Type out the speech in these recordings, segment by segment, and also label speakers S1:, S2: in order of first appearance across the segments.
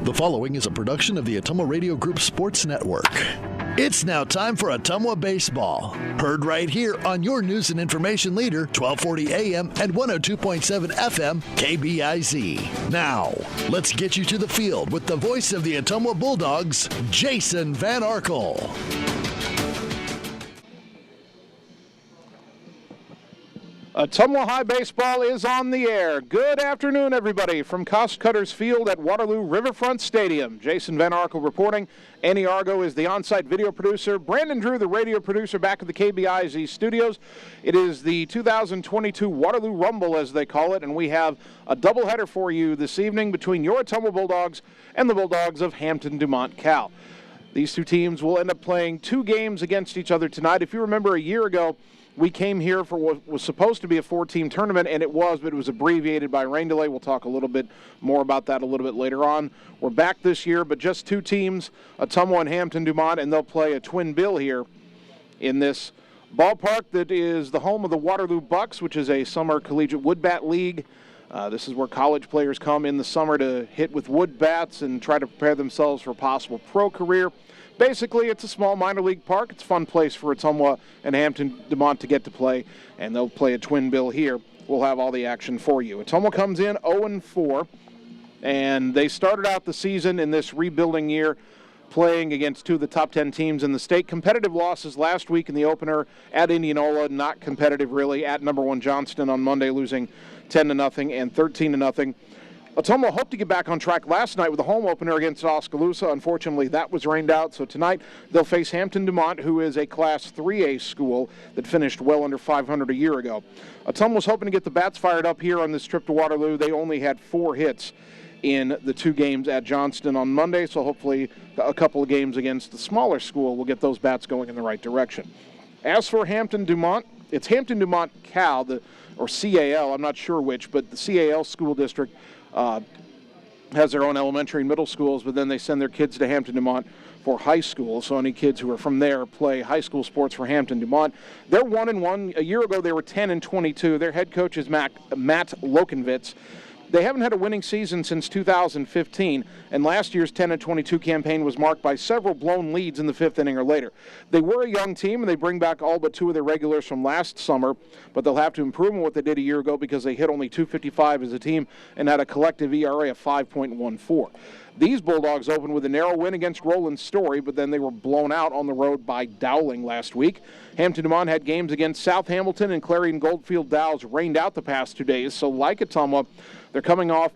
S1: The following is a production of the Ottumwa Radio Group Sports Network. It's now time for Ottumwa Baseball. Heard right here on your news and information leader, 1240 AM and 102.7 FM, KBIZ. Now, let's get you to the field with the voice of the Ottumwa Bulldogs, Jason Van Arkel.
S2: Ottumwa High Baseball is on the air. Good afternoon, everybody, from Cost Cutters Field at Waterloo Riverfront Stadium. Jason Van Arkel reporting. Annie Argo is the on-site video producer. Brandon Drew, the radio producer, back at the KBIZ studios. It is the 2022 Waterloo Rumble, as they call it, and we have a doubleheader for you this evening between your Ottumwa Bulldogs and the Bulldogs of Hampton-Dumont Cal. These two teams will end up playing 2 games against each other tonight. If you remember, a year ago, we came here for what was supposed to be a 4-team tournament, and it was, but it was abbreviated by rain delay. We'll talk a little bit more about that a little bit later on. We're back this year, but just 2 teams, Ottumwa and Hampton-Dumont, and they'll play a twin bill here in this ballpark that is the home of the Waterloo Bucks, which is a summer collegiate wood bat league. This is where college players come in the summer to hit with wood bats and try to prepare themselves for a possible pro career. Basically, it's a small minor league park. It's a fun place for Ottumwa and Hampton-Dumont to get to play, and they'll play a twin bill here. We'll have all the action for you. Ottumwa comes in 0-4, and they started out the season in this rebuilding year playing against 2 of the top 10 teams in the state. Competitive losses last week in the opener at Indianola, not competitive really, at number 1 Johnston on Monday, losing 10-0 and 13-0. Ottumwa hoped to get back on track last night with a home opener against Oskaloosa. Unfortunately, that was rained out, so tonight they'll face Hampton-Dumont, who is a Class 3A school that finished well under 500 a year ago. Ottumwa was hoping to get the bats fired up here on this trip to Waterloo. They only had 4 hits in the 2 games at Johnston on Monday, so hopefully a couple of games against the smaller school will get those bats going in the right direction. As for Hampton-Dumont, it's Hampton-Dumont Cal, or CAL, I'm not sure which, but the CAL school district has their own elementary and middle schools, but then they send their kids to Hampton-Dumont for high school. So any kids who are from there play high school sports for Hampton-Dumont. They're 1-1. A year ago, they were 10-22. Their head coach is Matt Lokenvitz. They haven't had a winning season since 2015, and last year's 10-22 campaign was marked by several blown leads in the 5th inning or later. They were a young team, and they bring back all but 2 of their regulars from last summer, but they'll have to improve on what they did a year ago because they hit only .255 as a team and had a collective ERA of 5.14. These Bulldogs opened with a narrow win against Roland Story, but then they were blown out on the road by Dowling last week. Hampton-Dumont had games against South Hamilton and Clarion Goldfield Dows rained out the past 2 days, so like Ottumwa, they're coming off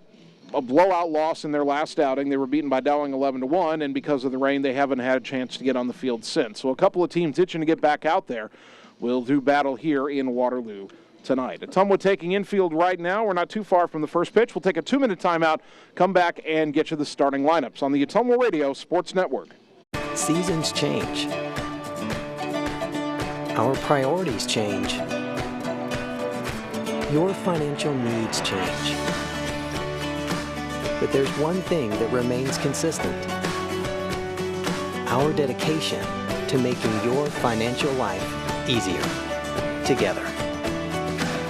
S2: a blowout loss in their last outing. They were beaten by Dowling 11-1, and because of the rain, they haven't had a chance to get on the field since. So a couple of teams itching to get back out there will do battle here in Waterloo tonight. Ottumwa taking infield right now. We're not too far from the first pitch. We'll take a 2-minute timeout, come back, and get you the starting lineups on the Ottumwa Radio Sports Network.
S3: Seasons change. Our priorities change. Your financial needs change. But there's one thing that remains consistent: our dedication to making your financial life easier together.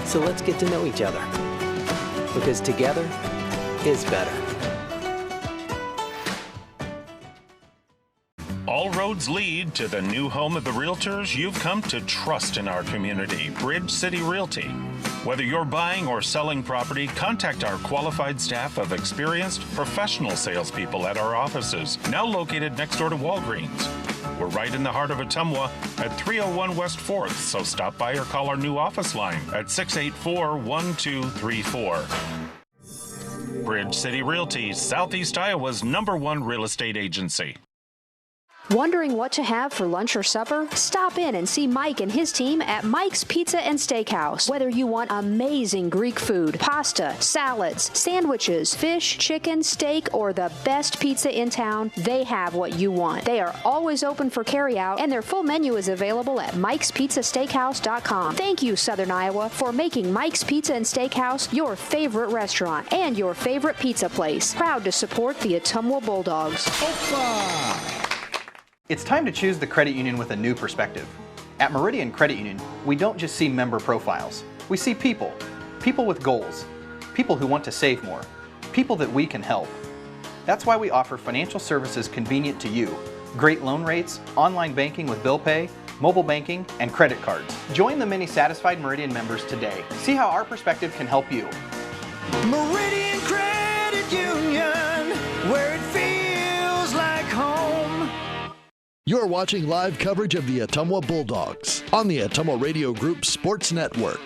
S3: So let's get to know each other, because together is better.
S4: All roads lead to the new home of the realtors you've come to trust in our community, Bridge City Realty. Whether you're buying or selling property, contact our qualified staff of experienced professional salespeople at our offices, now located next door to Walgreens. We're right in the heart of Ottumwa at 301 West 4th, so stop by or call our new office line at 684-1234. Bridge City Realty, Southeast Iowa's #1 real estate agency.
S5: Wondering what to have for lunch or supper? Stop in and see Mike and his team at Mike's Pizza and Steakhouse. Whether you want amazing Greek food, pasta, salads, sandwiches, fish, chicken, steak, or the best pizza in town, they have what you want. They are always open for carryout, and their full menu is available at mikespizzasteakhouse.com. Thank you, Southern Iowa, for making Mike's Pizza and Steakhouse your favorite restaurant and your favorite pizza place. Proud to support the Ottumwa Bulldogs.
S6: Opa! It's time to choose the credit union with a new perspective. At Meridian Credit Union, we don't just see member profiles. We see people with goals, people who want to save more, people that we can help. That's why we offer financial services convenient to you. Great loan rates, online banking with bill pay, mobile banking, and credit cards. Join the many satisfied Meridian members today. See how our perspective can help you.
S7: Meridian Credit Union, where it feels like home.
S1: You're watching live coverage of the Ottumwa Bulldogs on the Ottumwa Radio Group Sports Network.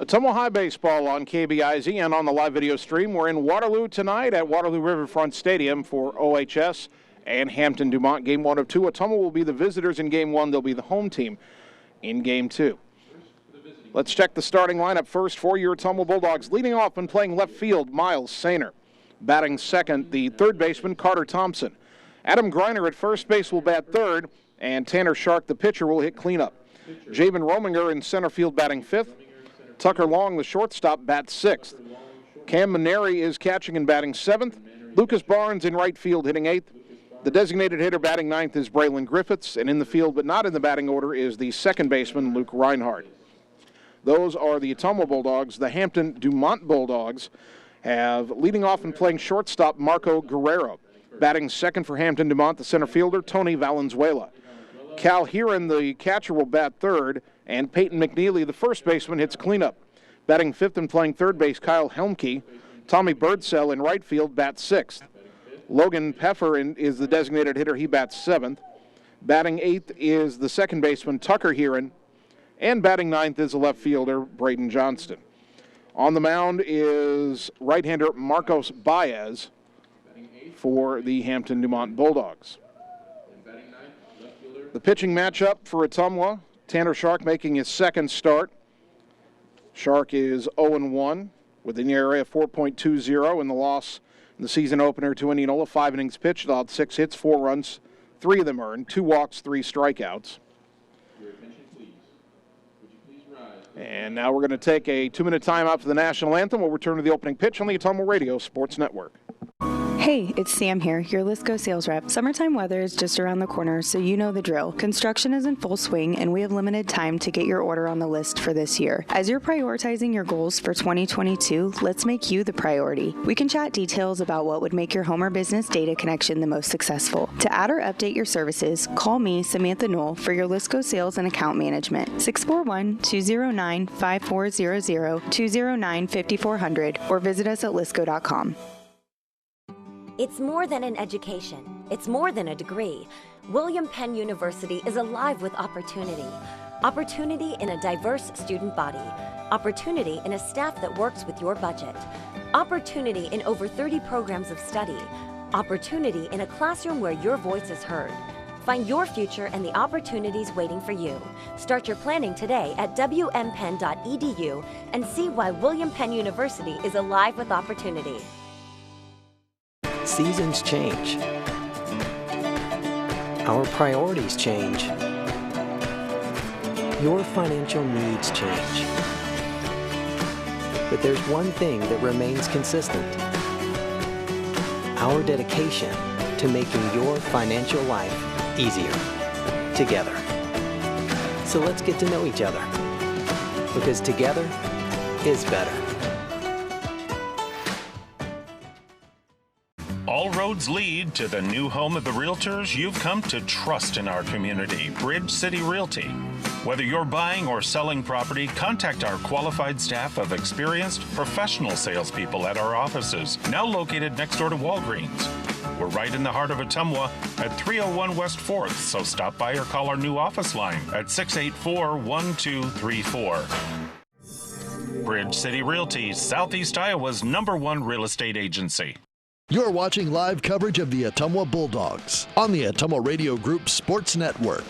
S2: Ottumwa High Baseball on KBIZ and on the live video stream. We're in Waterloo tonight at Waterloo Riverfront Stadium for OHS and Hampton-Dumont. Game 1 of 2. Ottumwa will be the visitors in Game 1. They'll be the home team in Game 2. Let's check the starting lineup first for your Ottumwa Bulldogs. Leading off and playing left field, Miles Sainer. Batting second, the third baseman, Carter Thompson. Adam Greiner at first base will bat third, and Tanner Shark, the pitcher, will hit cleanup. Javen Rominger in center field batting fifth. Tucker Long, the shortstop, bats sixth. Cam Maneri is catching and batting seventh. Lucas Barnes in right field hitting eighth. The designated hitter batting ninth is Braylon Griffiths, and in the field but not in the batting order is the second baseman, Luke Reinhardt. Those are the Ottumwa Bulldogs. The Hampton-Dumont Bulldogs have leading off and playing shortstop Marco Guerrero. Batting second for Hampton-Dumont, the center fielder, Tony Valenzuela. Cal Heron, the catcher, will bat third, and Peyton McNeely, the first baseman, hits cleanup. Batting fifth and playing third base, Kyle Helmke. Tommy Birdsell in right field bats sixth. Logan Peffer is the designated hitter. He bats seventh. Batting eighth is the second baseman, Tucker Heron. And batting ninth is the left fielder, Braden Johnston. On the mound is right-hander Marcos Baez for the Hampton-Dumont Bulldogs. The pitching matchup for Ottumwa, Tanner Shark making his second start. Shark is 0-1 with an ERA of 4.20 in the loss in the season opener to Indianola. 5 innings pitched, allowed 6 hits, 4 runs, 3 of them earned, 2 walks, 3 strikeouts.
S8: Your attention, please. Would you please rise?
S2: And now we're going to take a 2-minute timeout for the national anthem. We'll return to the opening pitch on the Ottumwa Radio Sports Network.
S9: Hey, it's Sam here, your Lisco sales rep. Summertime weather is just around the corner, so you know the drill. Construction is in full swing, and we have limited time to get your order on the list for this year. As you're prioritizing your goals for 2022, let's make you the priority. We can chat details about what would make your home or business data connection the most successful. To add or update your services, call me, Samantha Knoll, for your Lisco sales and account management. 641-209-5400, 209-5400, or visit us at lisco.com.
S10: It's more than an education. It's more than a degree. William Penn University is alive with opportunity. Opportunity in a diverse student body. Opportunity in a staff that works with your budget. Opportunity in over 30 programs of study. Opportunity in a classroom where your voice is heard. Find your future and the opportunities waiting for you. Start your planning today at wmpenn.edu and see why William Penn University is alive with opportunity.
S3: Seasons change. Our priorities change. Your financial needs change. But there's one thing that remains consistent. Our dedication to making your financial life easier together. So let's get to know each other, because together is better.
S4: All roads lead to the new home of the realtors you've come to trust in our community, Bridge City Realty. Whether you're buying or selling property, contact our qualified staff of experienced professional salespeople at our offices, now located next door to Walgreens. We're right in the heart of Ottumwa at 301 West 4th, so stop by or call our new office line at 684-1234. Bridge City Realty, Southeast Iowa's #1 real estate agency.
S1: You're watching live coverage of the Ottumwa Bulldogs on the Ottumwa Radio Group Sports Network.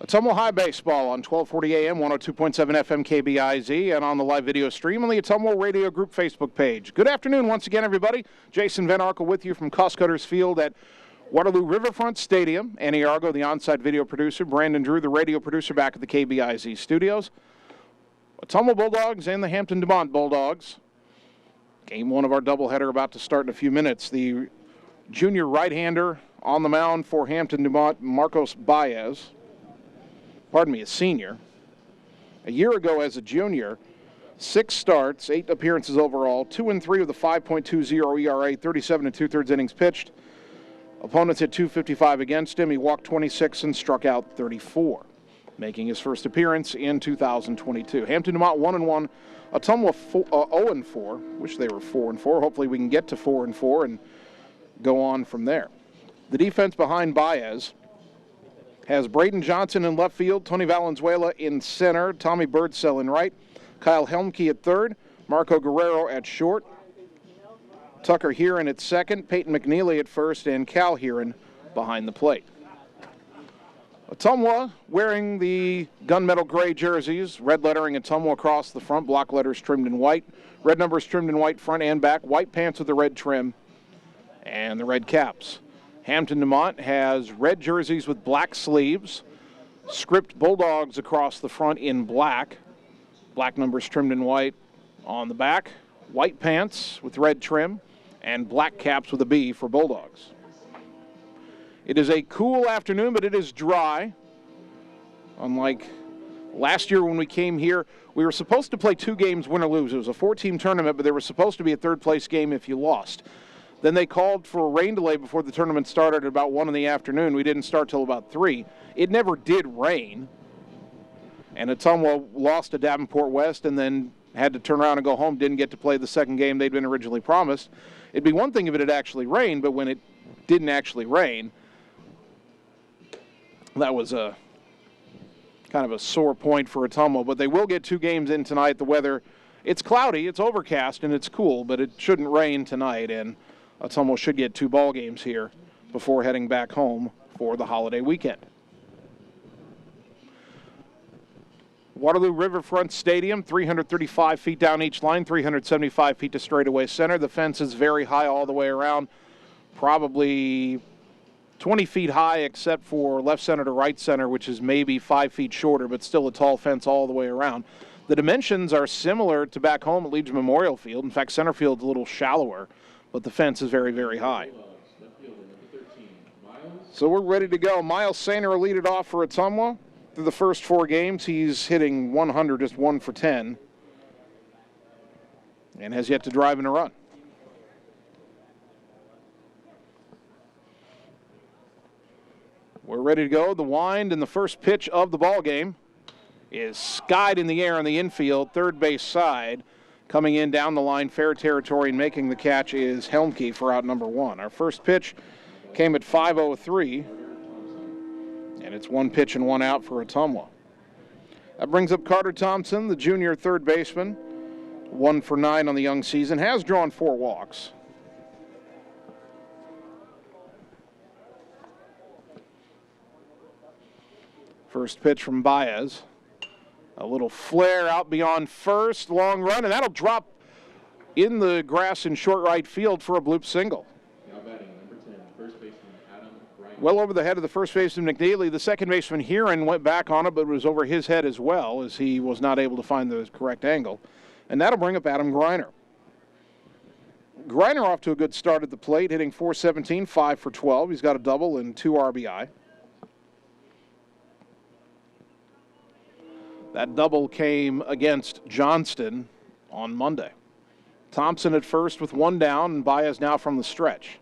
S2: Ottumwa High Baseball on 1240 AM, 102.7 FM KBIZ, and on the live video stream on the Ottumwa Radio Group Facebook page. Good afternoon once again, everybody. Jason Van Arkel with you from Cost Cutters Field at Waterloo Riverfront Stadium. Annie Argo, the on-site video producer. Brandon Drew, the radio producer, back at the KBIZ studios. Ottumwa Bulldogs and the Hampton-Dumont Bulldogs. Game one of our doubleheader about to start in a few minutes. The junior right-hander on the mound for Hampton-Dumont, Marcos Baez. A senior. A year ago as a junior, 6 starts, 8 appearances overall, 2-3 with a 5.20 ERA, 37 2/3 innings pitched. Opponents hit .255 against him. He walked 26 and struck out 34, making his first appearance in 2022. Hampton-Dumont 1-1, Ottumwa 0-4. Wish they were 4-4. Hopefully we can get to 4-4 and go on from there. The defense behind Baez has Braden Johnson in left field, Tony Valenzuela in center, Tommy Birdsell in right, Kyle Helmke at third, Marco Guerrero at short, Tucker Heron at second, Peyton McNeely at first, and Cal Heron behind the plate. Ottumwa wearing the gunmetal gray jerseys, red lettering Ottumwa across the front, block letters trimmed in white, red numbers trimmed in white front and back, white pants with the red trim, and the red caps. Hampton-Dumont has red jerseys with black sleeves, script Bulldogs across the front in black, black numbers trimmed in white on the back, white pants with red trim, and black caps with a B for Bulldogs. It is a cool afternoon, but it is dry. Unlike last year when we came here, we were supposed to play 2 games, win or lose. It was a 4-team tournament, but there was supposed to be a third-place game if you lost. Then they called for a rain delay before the tournament started at about 1 in the afternoon. We didn't start till about 3. It never did rain. And Ottumwa lost to Davenport West and then had to turn around and go home. Didn't get to play the second game they'd been originally promised. It'd be one thing if it had actually rained, but when it didn't actually rain, that was a kind of a sore point for Ottumwa. But they will get 2 games in tonight. The weather, it's cloudy, it's overcast, and it's cool, but it shouldn't rain tonight. And Ottumwa should get 2 ball games here before heading back home for the holiday weekend. Waterloo Riverfront Stadium, 335 feet down each line, 375 feet to straightaway center. The fence is very high all the way around, probably 20 feet high except for left center to right center, which is maybe 5 feet shorter, but still a tall fence all the way around. The dimensions are similar to back home at Legion Memorial Field. In fact, center field's a little shallower, but the fence is very, very high. So we're ready to go. Miles Sainer will lead it off for Ottumwa. Through the first 4 games, he's hitting 100, just 1 for 10, and has yet to drive in a run. We're ready to go. The wind and the first pitch of the ball game is skied in the air on the infield, third base side. Coming in down the line, fair territory, and making the catch is Helmke for out number 1. Our first pitch came at 5:03, and it's 1 pitch and 1 out for Ottumwa. That brings up Carter Thompson, the junior third baseman, 1 for 9 on the young season, has drawn 4 walks. First pitch from Baez. A little flare out beyond first, long run, and that'll drop in the grass in short right field for a bloop single.
S8: Now batting number 10, first baseman Adam Griner.
S2: Well over the head of the first baseman McNeely. The second baseman Heron went back on it, but it was over his head as well, as he was not able to find the correct angle. And that'll bring up Adam Griner. Griner off to a good start at the plate, hitting .417, 5 for 12. He's got a double and 2 RBI. That double came against Johnston on Monday. Thompson at first with 1 down, and Baez now from the stretch.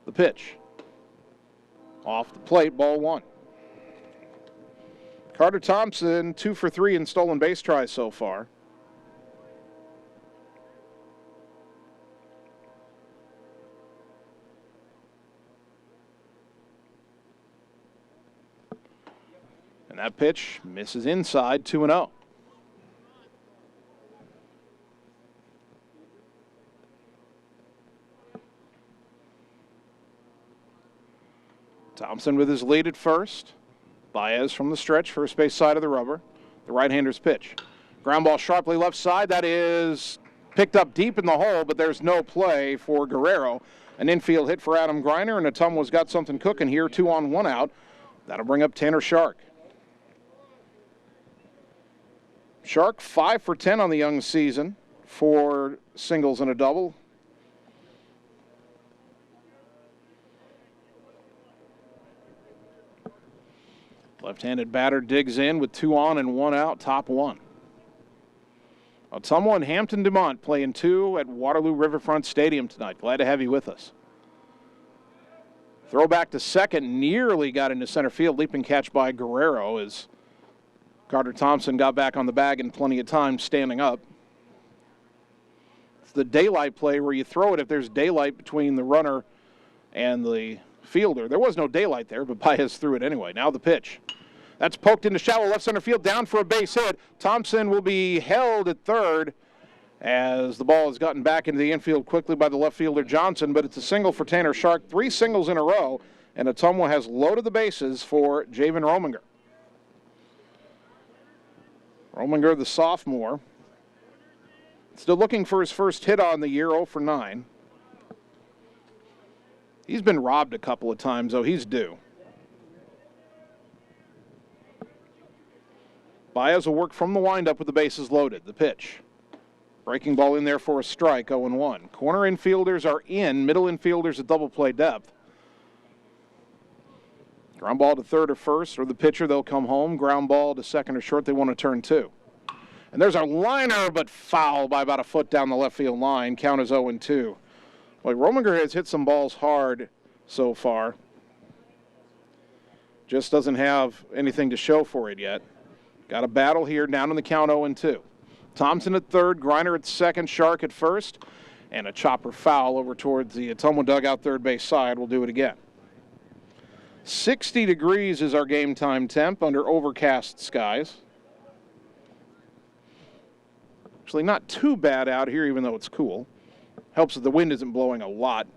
S2: The pitch. Off the plate, ball 1. Carter Thompson, 2 for 3 in stolen base tries so far. And that pitch misses inside, 2-0. Thompson with his lead at first. Baez from the stretch, first base side of the rubber. The right-hander's pitch. Ground ball sharply left side. That is picked up deep in the hole, but there's no play for Guerrero. An infield hit for Adam Greiner, and Ottumwa's got something cooking here. 2 on, 1 out. That'll bring up Tanner Shark. Shark 5 for 10 on the young season. 4 singles and a double. Left-handed batter digs in with 2 on and 1 out, top 1. Ottumwa and Hampton-Dumont playing 2 at Waterloo Riverfront Stadium tonight. Glad to have you with us. Throw back to second, nearly got into center field. Leaping catch by Guerrero as Carter Thompson got back on the bag in plenty of time standing up. It's the daylight play where you throw it if there's daylight between the runner and the fielder. There was no daylight there, but Baez threw it anyway. Now the pitch. That's poked into shallow left center field, down for a base hit. Thompson will be held at third as the ball has gotten back into the infield quickly by the left fielder Johnson, but it's a single for Tanner Shark. 3 singles in a row, and Ottumwa has loaded the bases for Javen Rominger. Rominger, the sophomore, still looking for his first hit on the year, 0 for 9. He's been robbed a couple of times, though. He's due. Baez will work from the windup with the bases loaded. The pitch. Breaking ball in there for a strike, 0-1. Corner infielders are in. Middle infielders at double play depth. Ground ball to third or first, or the pitcher, they'll come home. Ground ball to second or short, they want to turn 2. And there's a liner, but foul by about a foot down the left field line. Count is 0-2. Well, Rominger has hit some balls hard so far. Just doesn't have anything to show for it yet. Got a battle here, down in the count, 0-2. Thompson at third, Greiner at second, Shark at first, and a chopper foul over towards the Ottumwa dugout third base side. We'll do it again. 60 degrees is our game time temp under overcast skies. Actually, not too bad out here, even though it's cool. Helps that the wind isn't blowing a lot.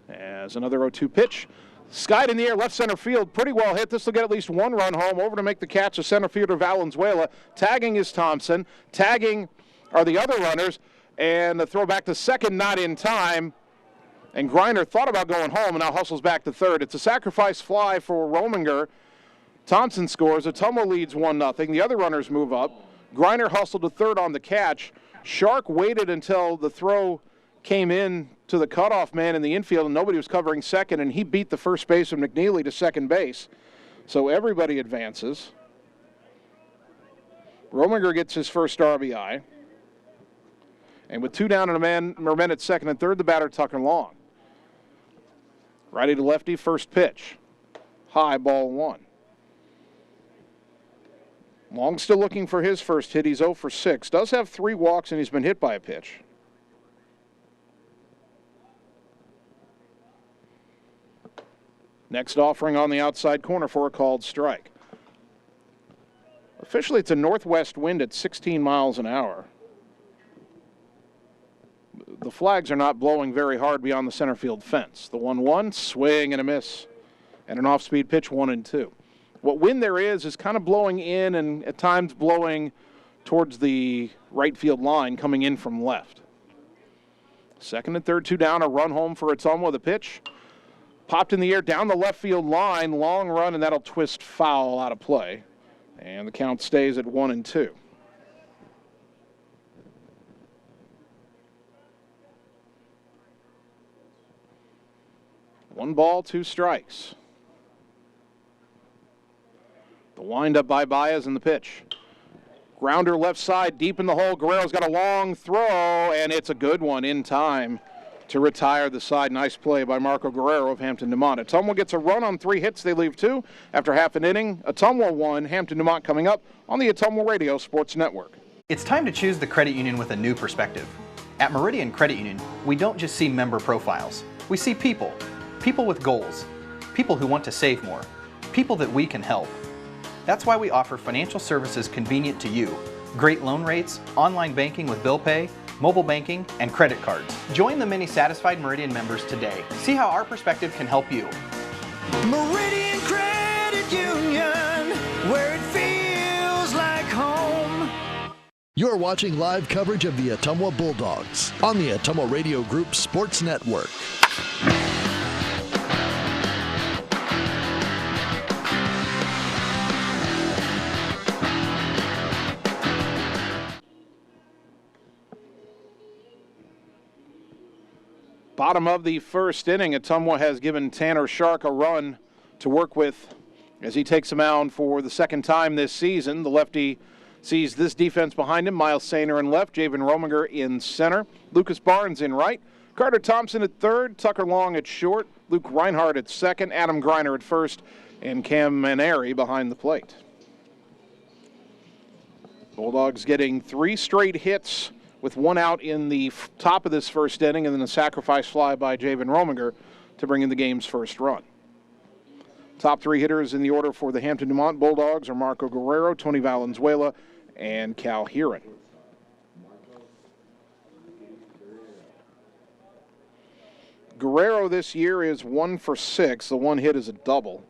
S2: As another 0-2 pitch. Skied in the air, left center field, pretty well hit. This will get at least 1 run home. Over to make the catch, the center fielder Valenzuela. Tagging is Thompson. Tagging are the other runners. And the throw back to second, not in time. And Greiner thought about going home and now hustles back to third. It's a sacrifice fly for Rominger. Thompson scores. Ottumwa leads 1-0. The other runners move up. Greiner hustled to third on the catch. Shark waited until the throw came in to the cutoff man in the infield and nobody was covering second, and he beat the first baseman McNeely to second base. So everybody advances. Rominger gets his first RBI. And with 2 down and a man at second and third, the batter Tucker Long. Righty to lefty, first pitch. High, ball 1. Long still looking for his first hit. He's 0 for 6. Does have 3 walks, and he's been hit by a pitch. Next offering on the outside corner for a called strike. Officially, it's a northwest wind at 16 miles an hour. The flags are not blowing very hard beyond the center field fence. The 1-1, swing and a miss. And an off-speed pitch, 1-2. What wind there is kind of blowing in and at times blowing towards the right field line coming in from left. Second and third, 2 down, a run home for Ottumwa. The pitch popped in the air down the left field line, long run, and that'll twist foul out of play. And the count stays at 1-2. One ball, 2 strikes. The windup by Baez in the pitch. Grounder left side, deep in the hole. Guerrero's got a long throw, and it's a good one in time to retire the side. Nice play by Marco Guerrero of Hampton-Dumont. Ottumwa gets a run on 3 hits. They leave 2 after half an inning. Ottumwa 1, Hampton-Dumont coming up on the Ottumwa Radio Sports Network.
S6: It's time to choose the credit union with a new perspective. At Meridian Credit Union, we don't just see member profiles. We see people. People with goals. People who want to save more. People that we can help. That's why we offer financial services convenient to you. Great loan rates, online banking with bill pay, mobile banking, and credit cards. Join the many satisfied Meridian members today. See how our perspective can help you.
S7: Meridian Credit Credit Union, where it feels like home.
S1: You're watching live coverage of the Ottumwa Bulldogs on the Ottumwa Radio Group Sports Network.
S2: Bottom of the first inning, Ottumwa has given Tanner Shark a run to work with as he takes the mound for the second time this season. The lefty sees this defense behind him: Miles Sainer in left, Javen Rominger in center, Lucas Barnes in right, Carter Thompson at third, Tucker Long at short, Luke Reinhardt at second, Adam Greiner at first, and Cam Maneri behind the plate. Bulldogs getting 3 straight hits with 1 out in the top of this first inning, and then a sacrifice fly by Javen Rominger to bring in the game's first run. Top 3 hitters in the order for the Hampton-Dumont Bulldogs are Marco Guerrero, Tony Valenzuela, and Cal Heron. Guerrero this year is 1 for 6. The 1 hit is a double.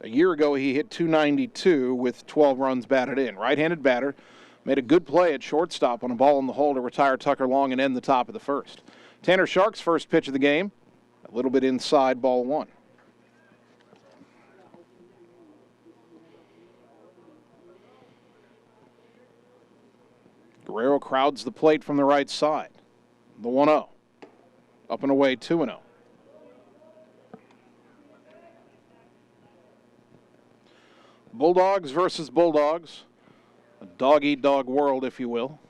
S2: A year ago, he hit .292 with 12 runs batted in. Right-handed batter. Made a good play at shortstop on a ball in the hole to retire Tucker Long and end the top of the first. Tanner Shark's first pitch of the game, a little bit inside, ball 1. Guerrero crowds the plate from the right side. The 1-0. Up and away, 2-0. Bulldogs versus Bulldogs. A dog-eat-dog world, if you will.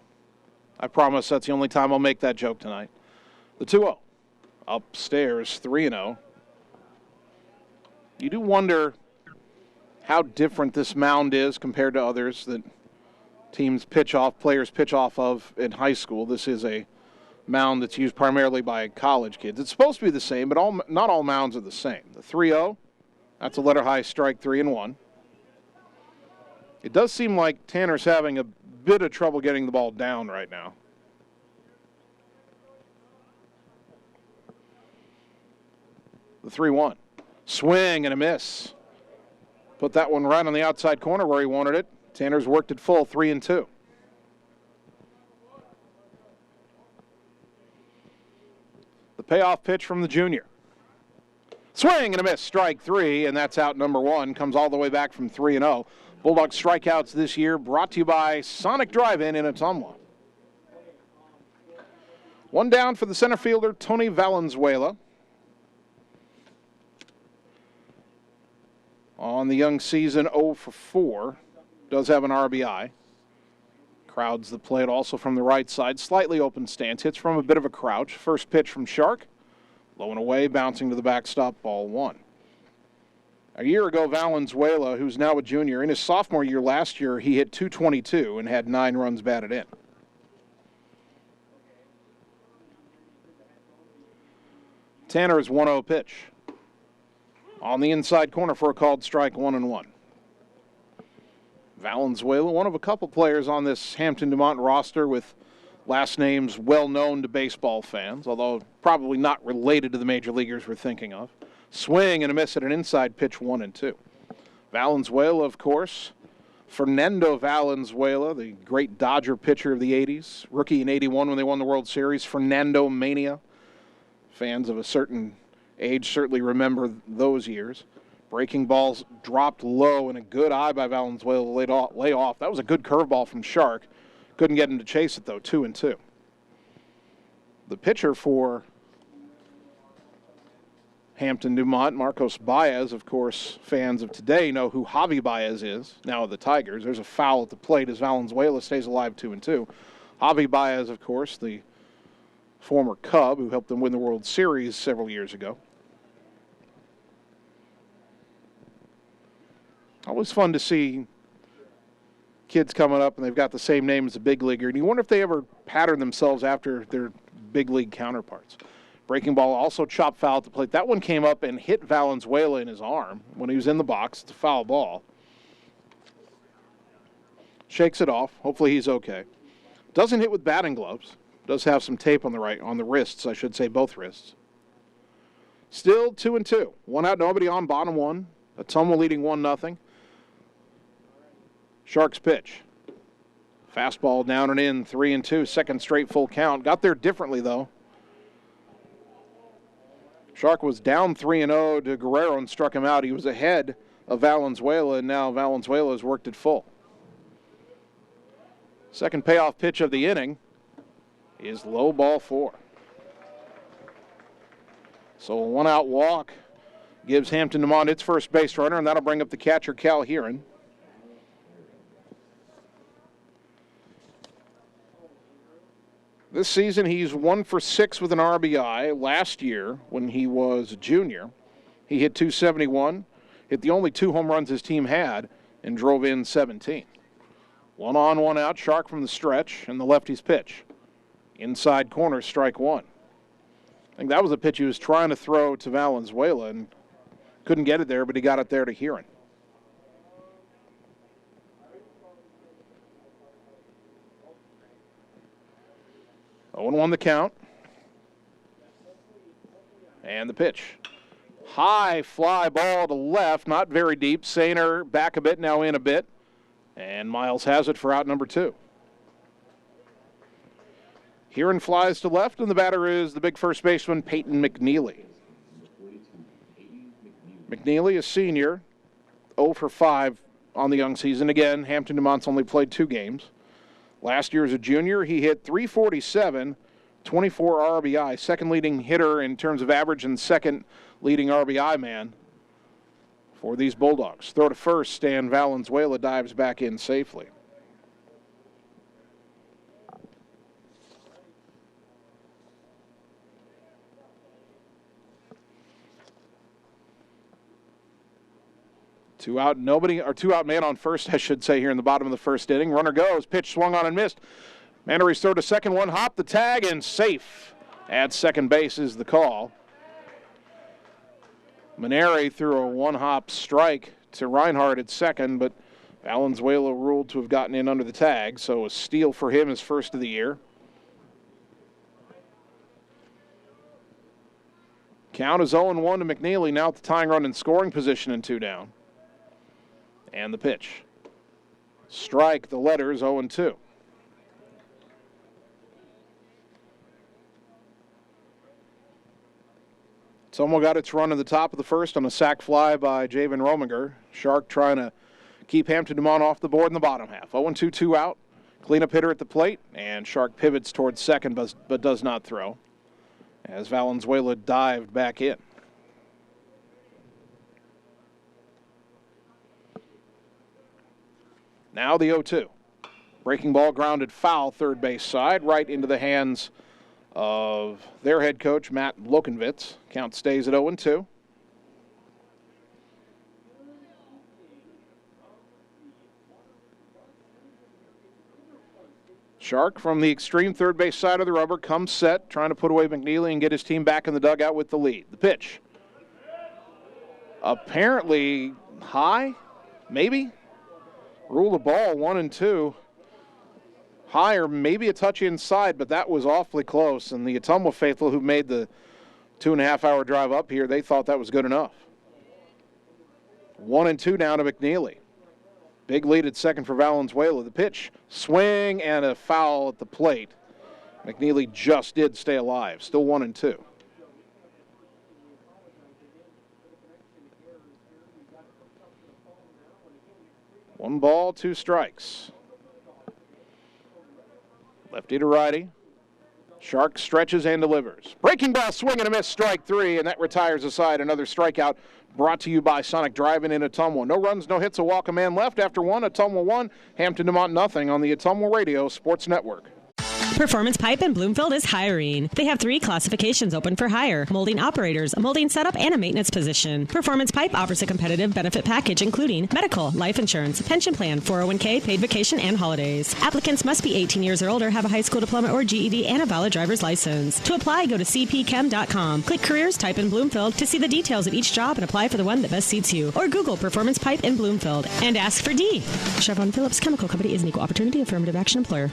S2: I promise that's the only time I'll make that joke tonight. The 2-0. Upstairs, 3-0. You do wonder how different this mound is compared to others that players pitch off of in high school. This is a mound that's used primarily by college kids. It's supposed to be the same, but not all mounds are the same. The 3-0, that's a letter high strike, 3-1. It does seem like Tanner's having a bit of trouble getting the ball down right now. The 3-1. Swing and a miss. Put that one right on the outside corner where he wanted it. Tanner's worked it full, 3-2. The payoff pitch from the junior. Swing and a miss, strike 3, and that's out number 1. Comes all the way back from 3-0. Bulldogs strikeouts this year brought to you by Sonic Drive-In in Ottumwa. 1 down for the center fielder, Tony Valenzuela. On the young season, 0 for 4. Does have an RBI. Crowds the plate also from the right side. Slightly open stance. Hits from a bit of a crouch. First pitch from Shark. Low and away, bouncing to the backstop, ball 1. A year ago, Valenzuela, who's now a junior, in his sophomore year last year, he hit .222 and had 9 runs batted in. Tanner's 1-0 pitch. On the inside corner for a called strike, 1-1. Valenzuela, one of a couple players on this Hampton-Dumont roster with last names well known to baseball fans, although probably not related to the major leaguers we're thinking of. Swing and a miss at an inside pitch, 1-2. Valenzuela, of course, Fernando Valenzuela, the great Dodger pitcher of the 80s, rookie in 81 when they won the World Series, Fernando Mania. Fans of a certain age certainly remember those years. Breaking balls dropped low and a good eye by Valenzuela to lay off. That was a good curveball from Shark. Couldn't get him to chase it, though, 2-2. The pitcher for Hampton-Dumont, Marcos Baez, of course, fans of today know who Javi Baez is, now of the Tigers. There's a foul at the plate as Valenzuela stays alive, 2-2. Javi Baez, of course, the former Cub who helped them win the World Series several years ago. Always fun to see kids coming up and they've got the same name as a big leaguer, and you wonder if they ever pattern themselves after their big league counterparts. Breaking ball also chopped foul at the plate. That one came up and hit Valenzuela in his arm when he was in the box. It's a foul ball. Shakes it off. Hopefully he's okay. Doesn't hit with batting gloves. Does have some tape on the wrists, I should say, both wrists. Still 2-2. 1 out, nobody on, bottom 1. Ottumwa leading 1-0. Sharks pitch. Fastball down and in, 3-2, second straight full count. Got there differently, though. Shark was down 3-0 to Guerrero and struck him out. He was ahead of Valenzuela, and now Valenzuela has worked it full. Second payoff pitch of the inning is low, ball 4. So a one-out walk gives Hampton-Dumont its first base runner, and that'll bring up the catcher, Cal Heron. This season, he's 1 for 6 with an RBI. Last year, when he was a junior, he hit .271, hit the only 2 home runs his team had, and drove in 17. 1 on, 1 out, Shark from the stretch, and the lefty's pitch. Inside corner, strike 1. I think that was a pitch he was trying to throw to Valenzuela and couldn't get it there, but he got it there to Heron. Oh, 0-1 the count. And the pitch. High fly ball to left, not very deep. Sainer back a bit, now in a bit. And Miles has it for out number 2. Heron flies to left, and the batter is the big first baseman, Peyton McNeely. McNeely, a senior, 0 for 5 on the young season. Again, Hampton-Dumont's only played 2 games. Last year as a junior, he hit .347, 24 RBI, second leading hitter in terms of average and second leading RBI man for these Bulldogs. Throw to first, and Valenzuela dives back in safely. Two out man on first, I should say, here in the bottom of the first inning. Runner goes, pitch swung on and missed. Mannery's throw to second, one hop, the tag, and safe at second base is the call. Maneri threw a one-hop strike to Reinhardt at second, but Valenzuela ruled to have gotten in under the tag, so a steal for him, his first of the year. Count is 0-1 to McNeely, now at the tying run in scoring position and 2 down. And the pitch. Strike, the letters, 0-2. Ottumwa got its run in the top of the first on a sac fly by Javen Rominger. Shark trying to keep Hampton-Dumont off the board in the bottom half. 0-2, 2 out. Cleanup hitter at the plate, and Shark pivots towards second but does not throw as Valenzuela dived back in. Now the 0-2. Breaking ball grounded foul, third base side, right into the hands of their head coach, Matt Lokenvitz. Count stays at 0-2. Shark from the extreme third base side of the rubber comes set, trying to put away McNeely and get his team back in the dugout with the lead. The pitch. Apparently high, maybe. Rule the ball, 1-2. Higher, maybe a touch inside, but that was awfully close. And the Ottumwa faithful who made the 2.5-hour drive up here, they thought that was good enough. 1-2 now to McNeely. Big lead at second for Valenzuela. The pitch, swing, and a foul at the plate. McNeely just did stay alive. Still 1-2. One ball, 2 strikes. Lefty to righty. Shark stretches and delivers. Breaking ball, swing and a miss, strike 3, and that retires aside. Another strikeout brought to you by Sonic Drive-In in Ottumwa. No runs, no hits, a walk, a man left after 1. Ottumwa 1, Hampton-Dumont nothing on the Ottumwa Radio Sports Network.
S11: Performance Pipe in Bloomfield is hiring. They have 3 classifications open for hire: molding operators, a molding setup, and a maintenance position. Performance Pipe offers a competitive benefit package including medical, life insurance, pension plan, 401k, paid vacation, and holidays. Applicants must be 18 years or older, have a high school diploma or GED, and a valid driver's license. To apply, go to cpchem.com. Click Careers, type in Bloomfield to see the details of each job and apply for the one that best suits you. Or Google Performance Pipe in Bloomfield and ask for D. Chevron Phillips Chemical Company is an equal opportunity affirmative action employer.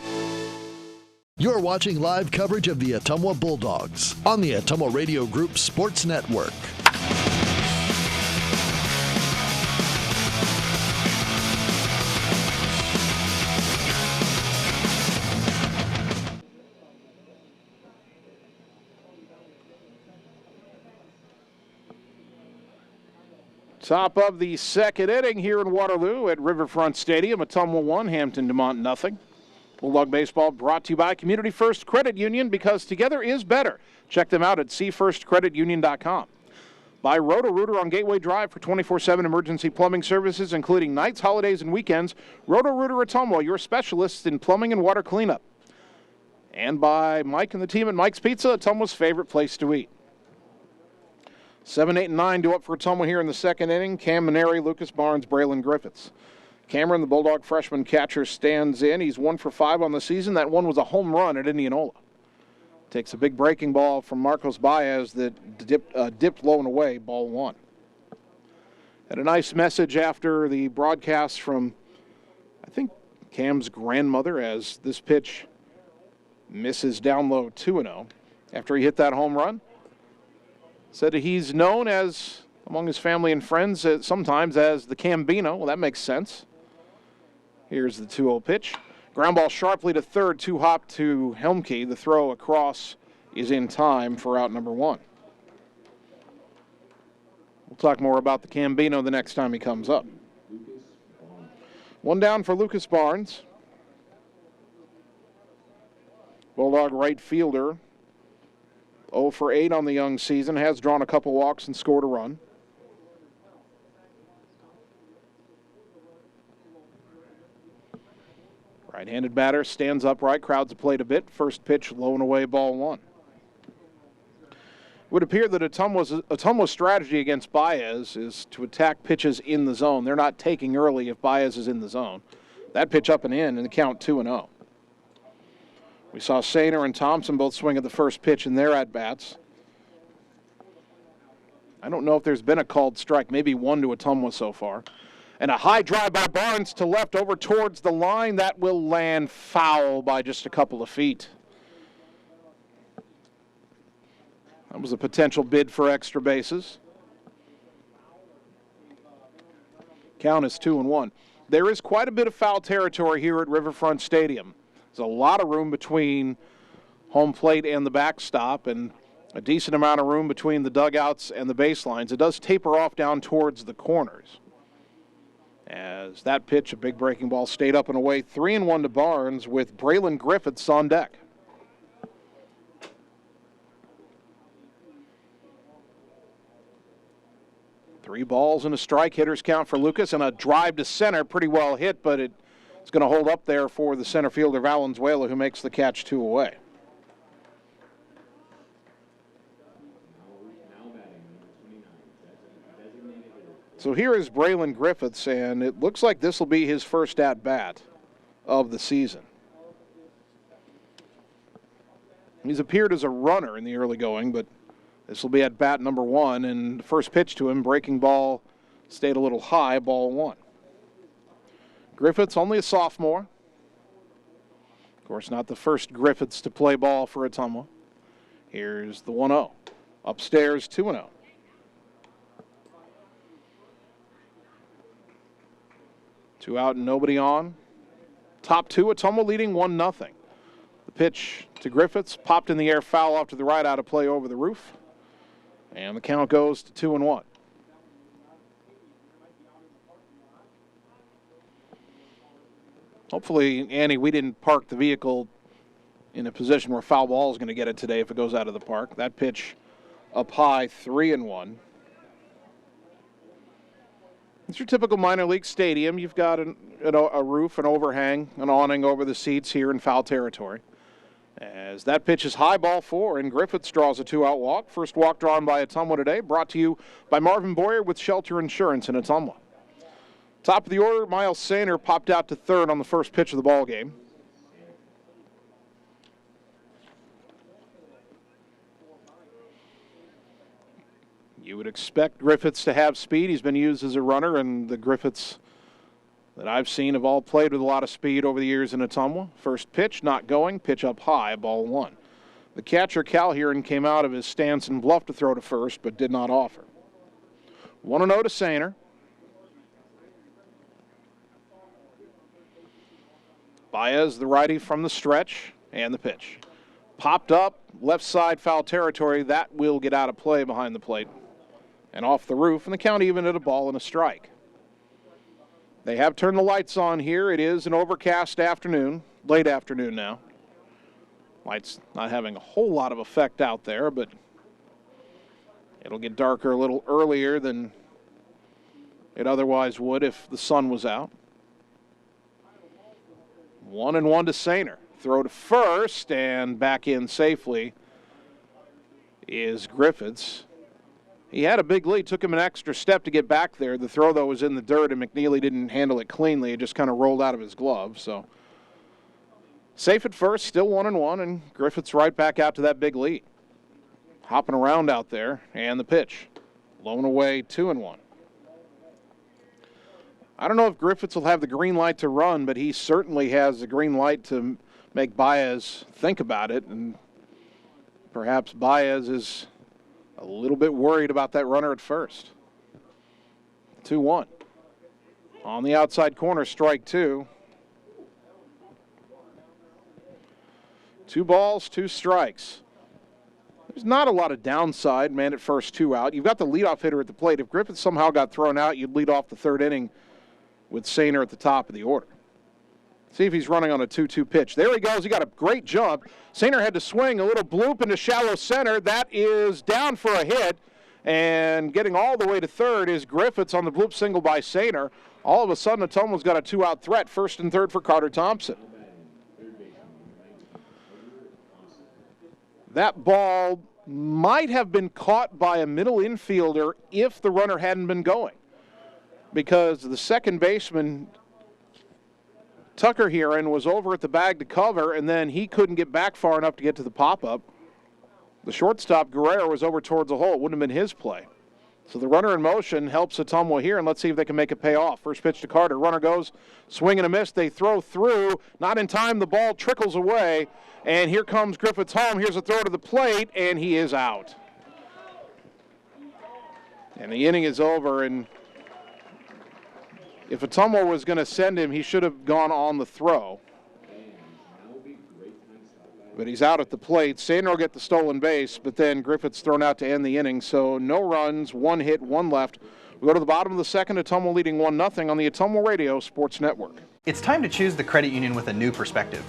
S1: You're watching live coverage of the Ottumwa Bulldogs on the Ottumwa Radio Group Sports Network.
S2: Top of the second inning here in Waterloo at Riverfront Stadium. Ottumwa 1, Hampton-Dumont nothing. Bulldog Baseball brought to you by Community First Credit Union, because together is better. Check them out at cfirstcreditunion.com. By Roto-Rooter on Gateway Drive for 24/7 emergency plumbing services, including nights, holidays, and weekends. Roto-Rooter Ottumwa, your specialists in plumbing and water cleanup. And by Mike and the team at Mike's Pizza, Ottumwa's favorite place to eat. 7, 8, and 9 do up for Ottumwa here in the second inning. Cam Maneri, Lucas Barnes, Braylon Griffiths. Cameron, the Bulldog freshman catcher, stands in. He's 1 for 5 on the season. That one was a home run at Indianola. Takes a big breaking ball from Marcos Baez that dipped low and away, ball 1. Had a nice message after the broadcast from, I think, Cam's grandmother, as this pitch misses down low 2-0 after he hit that home run. Said he's known as, among his family and friends, sometimes as the Cambino. Well, that makes sense. Here's the 2-0 pitch. Ground ball sharply to third, 2-hop to Helmke. The throw across is in time for out number 1. We'll talk more about the Cambino the next time he comes up. 1 down for Lucas Barnes. Bulldog right fielder, 0 for 8 on the young season, has drawn a couple walks and scored a run. Right-handed batter stands upright, crowds the plate a bit. First pitch, low and away, ball 1. It would appear that Ottumwa's strategy against Baez is to attack pitches in the zone. They're not taking early if Baez is in the zone. That pitch up and in the count 2-0. We saw Sainer and Thompson both swing at the first pitch in their at-bats. I don't know if there's been a called strike, maybe one to Ottumwa so far. And a high drive by Barnes to left over towards the line. That will land foul by just a couple of feet. That was a potential bid for extra bases. Count is 2-1. There is quite a bit of foul territory here at Riverfront Stadium. There's a lot of room between home plate and the backstop, and a decent amount of room between the dugouts and the baselines. It does taper off down towards the corners. As that pitch, a big breaking ball, stayed up and away. 3-1 to Barnes with Braylon Griffiths on deck. Three balls and a strike. Hitters count for Lucas, and a drive to center. Pretty well hit, but it's going to hold up there for the center fielder, Valenzuela, who makes the catch 2 away. So here is Braylon Griffiths, and it looks like this will be his first at-bat of the season. He's appeared as a runner in the early going, but this will be at-bat number 1, and the first pitch to him, breaking ball, stayed a little high, ball 1. Griffiths, only a sophomore. Of course, not the first Griffiths to play ball for Ottumwa. Here's the 1-0. Upstairs, 2-0. 2 out and nobody on. Top 2, Ottumwa leading 1-0. The pitch to Griffiths, popped in the air, foul off to the right, out of play over the roof. And the count goes to 2-1. Hopefully, Annie, we didn't park the vehicle in a position where foul ball is going to get it today if it goes out of the park. That pitch up high, 3-1. It's your typical minor league stadium. You've got a roof, an overhang, an awning over the seats here in foul territory. As that pitch is high, ball 4, and Griffiths draws a 2-out walk. First walk drawn by Ottumwa today, brought to you by Marvin Boyer with Shelter Insurance in Ottumwa. Top of the order, Miles Sainer popped out to third on the first pitch of the ball game. You would expect Griffiths to have speed. He's been used as a runner, and the Griffiths that I've seen have all played with a lot of speed over the years in Ottumwa. First pitch, not going. Pitch up high, ball 1. The catcher, Calheron, came out of his stance and bluffed to throw to first, but did not offer. 1-0 to Sainer. Baez, the righty from the stretch, and the pitch. Popped up, left side foul territory. That will get out of play behind the plate. and off the roof, and the count even at a ball and a strike. They have turned the lights on here. It is an overcast afternoon, late afternoon now. Lights not having a whole lot of effect out there, but it'll get darker a little earlier than it otherwise would if the sun was out. 1-1 to Sainer. Throw to first and back in safely is Griffiths. He had a big lead, took him an extra step to get back there. The throw, though, was in the dirt, and McNeely didn't handle it cleanly. It just kind of rolled out of his glove. So safe at first, still 1-1, and Griffiths right back out to that big lead. Hopping around out there, and the pitch. Blown away, 2-1. I don't know if Griffiths will have the green light to run, but he certainly has the green light to make Baez think about it, and perhaps Baez is a little bit worried about that runner at first. 2-1. On the outside corner, strike two. 2 balls, 2 strikes. There's not a lot of downside, man at first, 2 out. You've got the leadoff hitter at the plate. If Griffith somehow got thrown out, you'd lead off the third inning with Sainer at the top of the order. See if he's running on a 2-2 pitch. There he goes. He got a great jump. Sainer had to swing a little bloop into shallow center. That is down for a hit. And getting all the way to third is Griffiths on the bloop single by Sainer. All of a sudden, Ottumwa's got a 2-out threat, first and third for Carter Thompson. That ball might have been caught by a middle infielder if the runner hadn't been going, because the second baseman, Tucker Heron, was over at the bag to cover, and then he couldn't get back far enough to get to the pop-up. The shortstop, Guerrero, was over towards the hole. It wouldn't have been his play. So the runner in motion helps Ottumwa here, and let's see if they can make it pay off. First pitch to Carter. Runner goes, swing and a miss. They throw through. Not in time. The ball trickles away, and here comes Griffiths home. Here's a throw to the plate, and he is out. And the inning is over, and if Ottumwa was going to send him, he should have gone on the throw. But he's out at the plate. Sainer will get the stolen base, but then Griffiths thrown out to end the inning. So no runs, 1 hit, 1 left. We go to the bottom of the second, Ottumwa leading 1-0 on the Ottumwa Radio Sports Network.
S6: It's time to choose the credit union with a new perspective.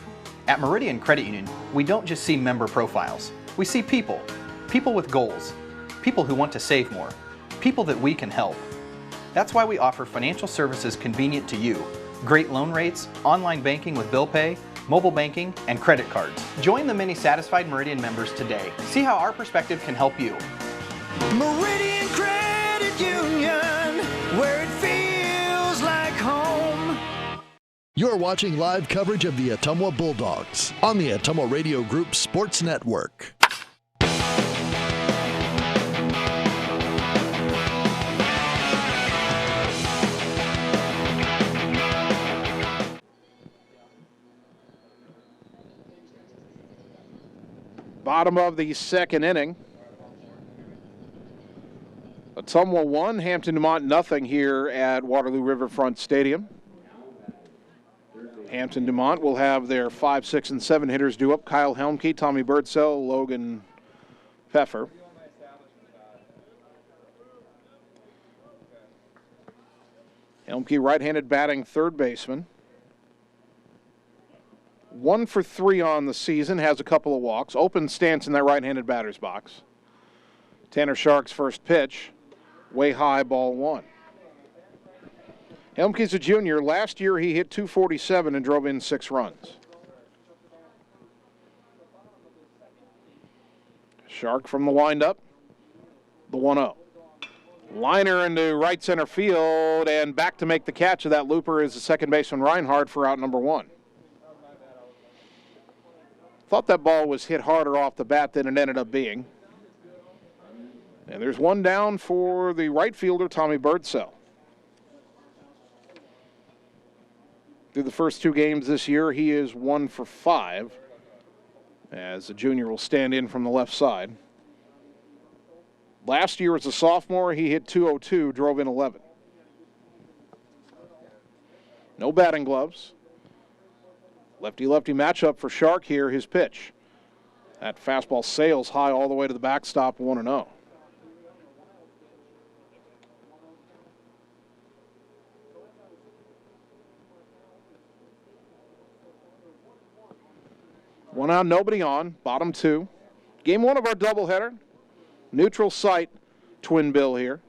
S6: At Meridian Credit Union, we don't just see member profiles. We see people. People with goals. People who want to save more. People that we can help. That's why we offer financial services convenient to you. Great loan rates, online banking with bill pay, mobile banking, and credit cards. Join the many satisfied Meridian members today. See how our perspective can help you.
S7: Meridian Credit Union, where it feels like home.
S1: You're watching live coverage of the Ottumwa Bulldogs on the Ottumwa Radio Group Sports Network.
S2: Bottom of the second inning. Ottumwa 1, Hampton-Dumont 0 here at Waterloo Riverfront Stadium. Hampton-Dumont will have their 5, 6, and 7 hitters due up. Kyle Helmke, Tommy Birdsell, Logan Pfeffer. Helmke right-handed batting third baseman. 1 for 3 on the season, has a couple of walks. Open stance in that right-handed batter's box. Tanner Shark's first pitch, way high, ball 1. Helmke's a junior. Last year he hit .247 and drove in 6 runs. Shark from the windup, the 1-0. Liner into right center field, and back to make the catch of that looper is the second baseman Reinhardt for out number 1. Thought that ball was hit harder off the bat than it ended up being. And there's 1 down for the right fielder, Tommy Birdsell. Through the first 2 games this year, he is 1 for 5, as the junior will stand in from the left side. Last year as a sophomore, he hit .202, drove in 11. No batting gloves. Lefty-lefty matchup for Shark here, his pitch. That fastball sails high all the way to the backstop, 1-0. One out, nobody on, bottom 2. Game 1 of our doubleheader. Neutral site, twin bill here.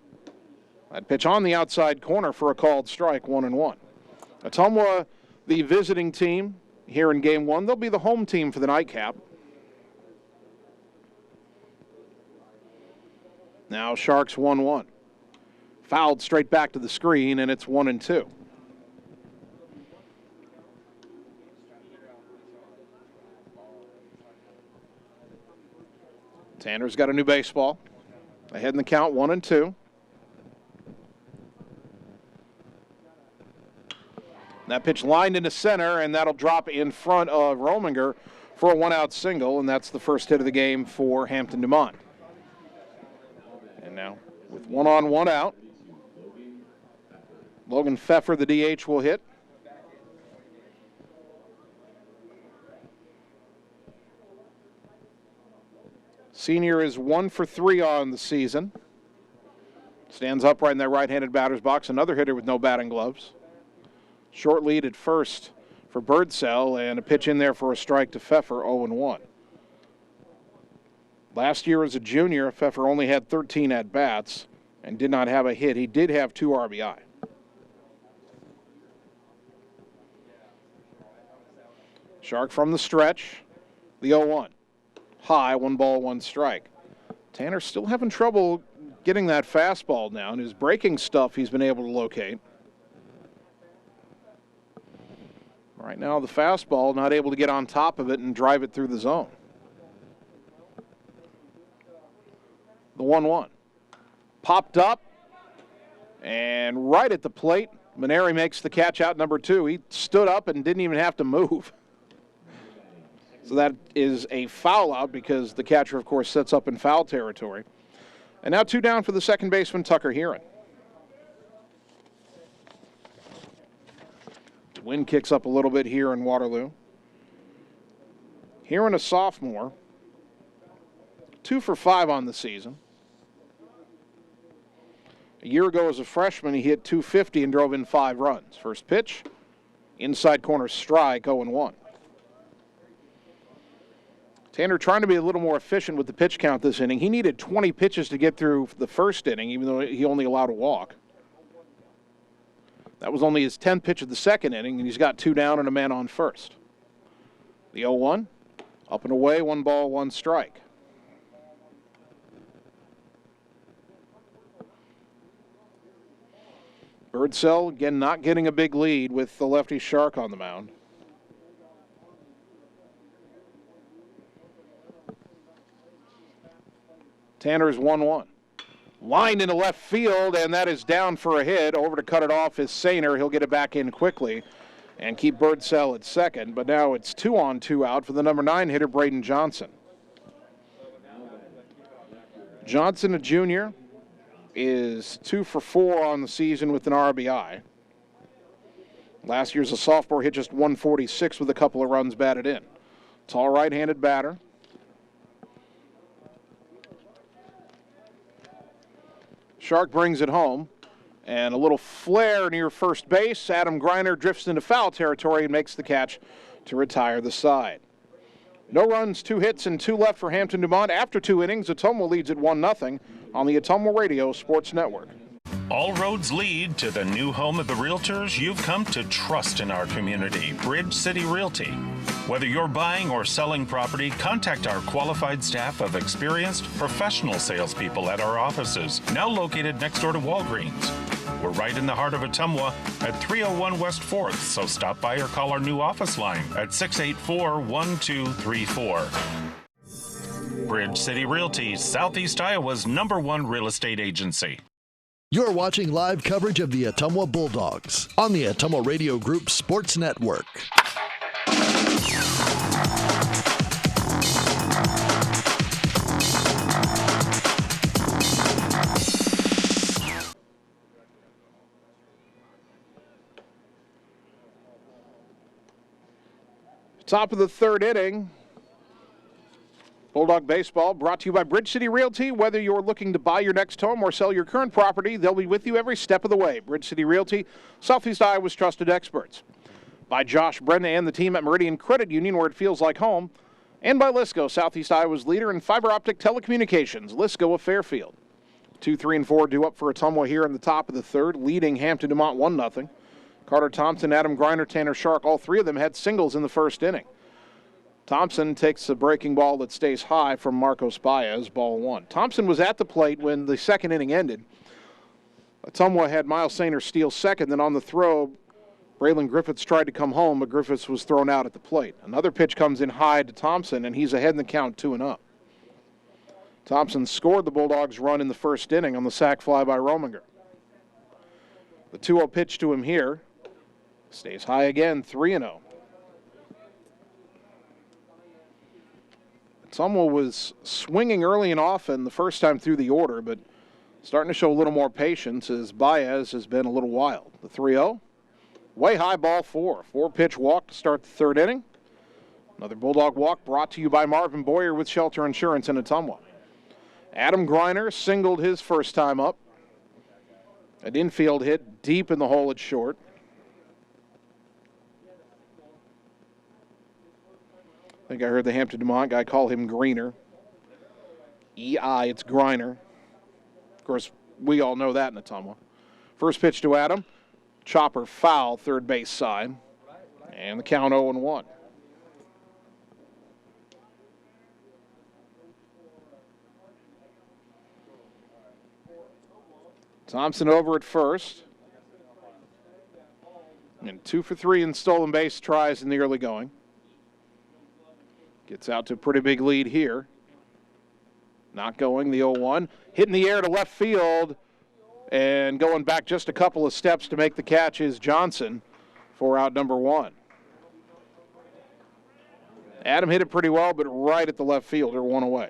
S2: That pitch on the outside corner for a called strike, 1-1. Ottumwa, the visiting team here in Game 1. They'll be the home team for the nightcap. Now Sharks 1-1. Fouled straight back to the screen, and it's 1-2. Tanner's got a new baseball. Ahead in the count, 1-2. That pitch lined into center, and that'll drop in front of Rominger for a one-out single, and that's the first hit of the game for Hampton-Dumont. And now, with 1 on, 1 out, Logan Pfeffer, the DH, will hit. Senior is 1 for 3 on the season. Stands upright in that right-handed batter's box. Another hitter with no batting gloves. Short lead at first for Birdsell, and a pitch in there for a strike to Pfeffer, 0-1. Last year as a junior, Pfeffer only had 13 at-bats and did not have a hit. He did have 2 RBI. Shark from the stretch, the 0-1. High, 1 ball, 1 strike. Tanner still having trouble getting that fastball down. His breaking stuff he's been able to locate. Right now, the fastball not able to get on top of it and drive it through the zone. The 1-1. Popped up, and right at the plate, Maneri makes the catch out number 2. He stood up and didn't even have to move. So that is a foul out because the catcher, of course, sets up in foul territory. And now 2 down for the second baseman, Tucker Heron. The wind kicks up a little bit here in Waterloo. Heron, a sophomore, 2 for 5 on the season. A year ago as a freshman, he hit .250 and drove in 5 runs. First pitch, inside corner strike, 0-1. Tanner trying to be a little more efficient with the pitch count this inning. He needed 20 pitches to get through the first inning, even though he only allowed a walk. That was only his 10th pitch of the second inning, and he's got 2 down and a man on first. The 0-1, up and away, 1 ball, 1 strike. Birdsell, again, not getting a big lead with the lefty Shark on the mound. Tanner's 1-1. Lined into left field, and that is down for a hit. Over to cut it off is Sainer. He'll get it back in quickly and keep Birdsell at second. But now it's 2 on, 2 out for the number 9 hitter, Braden Johnson. Johnson, a junior, is 2 for 4 on the season with an RBI. Last year as a sophomore, hit just 146 with a couple of runs batted in. Tall right-handed batter. Shark brings it home, and a little flare near first base. Adam Greiner drifts into foul territory and makes the catch to retire the side. No runs, 2 hits, and 2 left for Hampton-Dumont. After 2 innings, Ottumwa leads at 1-0 on the Ottumwa Radio Sports Network.
S4: All roads lead to the new home of the realtors you've come to trust in our community, Bridge City Realty. Whether you're buying or selling property, contact our qualified staff of experienced professional salespeople at our offices, now located next door to Walgreens. We're right in the heart of Ottumwa at 301 West 4th, so stop by or call our new office line at 684-1234. Bridge City Realty, Southeast Iowa's #1 real estate agency.
S1: You're watching live coverage of the Ottumwa Bulldogs on the Ottumwa Radio Group Sports Network.
S2: Top of the 3rd inning. Bulldog Baseball brought to you by Bridge City Realty. Whether you're looking to buy your next home or sell your current property, they'll be with you every step of the way. Bridge City Realty, Southeast Iowa's trusted experts. By Josh Brennan and the team at Meridian Credit Union, where it feels like home. And by Lisco, Southeast Iowa's leader in fiber optic telecommunications, Lisco of Fairfield. 2, 3, and 4 due up for Ottumwa here in the top of the third, leading Hampton-Dumont 1-0. Carter Thompson, Adam Griner, Tanner Shark, all three of them had singles in the first inning. Thompson takes a breaking ball that stays high from Marcos Baez, ball 1. Thompson was at the plate when the second inning ended. Ottumwa had Miles Sainer steal second, then on the throw, Braylon Griffiths tried to come home, but Griffiths was thrown out at the plate. Another pitch comes in high to Thompson, and he's ahead in the count 2-0. Thompson scored the Bulldogs' run in the first inning on the sac fly by Rominger. The 2-0 pitch to him here stays high again, 3-0. Ottumwa was swinging early and often the first time through the order, but starting to show a little more patience as Baez has been a little wild. The 3-0, way high, ball 4. 4-pitch walk to start the third inning. Another Bulldog walk brought to you by Marvin Boyer with Shelter Insurance in Ottumwa. Adam Griner singled his first time up. An infield hit deep in the hole at short. I think I heard the Hampton-Dumont guy call him Greener. E-I, it's Griner. Of course, we all know that in Ottumwa. First pitch to Adam. Chopper foul, third base side. And the count 0-1. Thompson over at first. And 2 for 3 in stolen base tries in the early going. Gets out to a pretty big lead here. Not going, the 0-1. Hit in the air to left field. And going back just a couple of steps to make the catch is Johnson for out number 1. Adam hit it pretty well, but right at the left fielder, 1 away.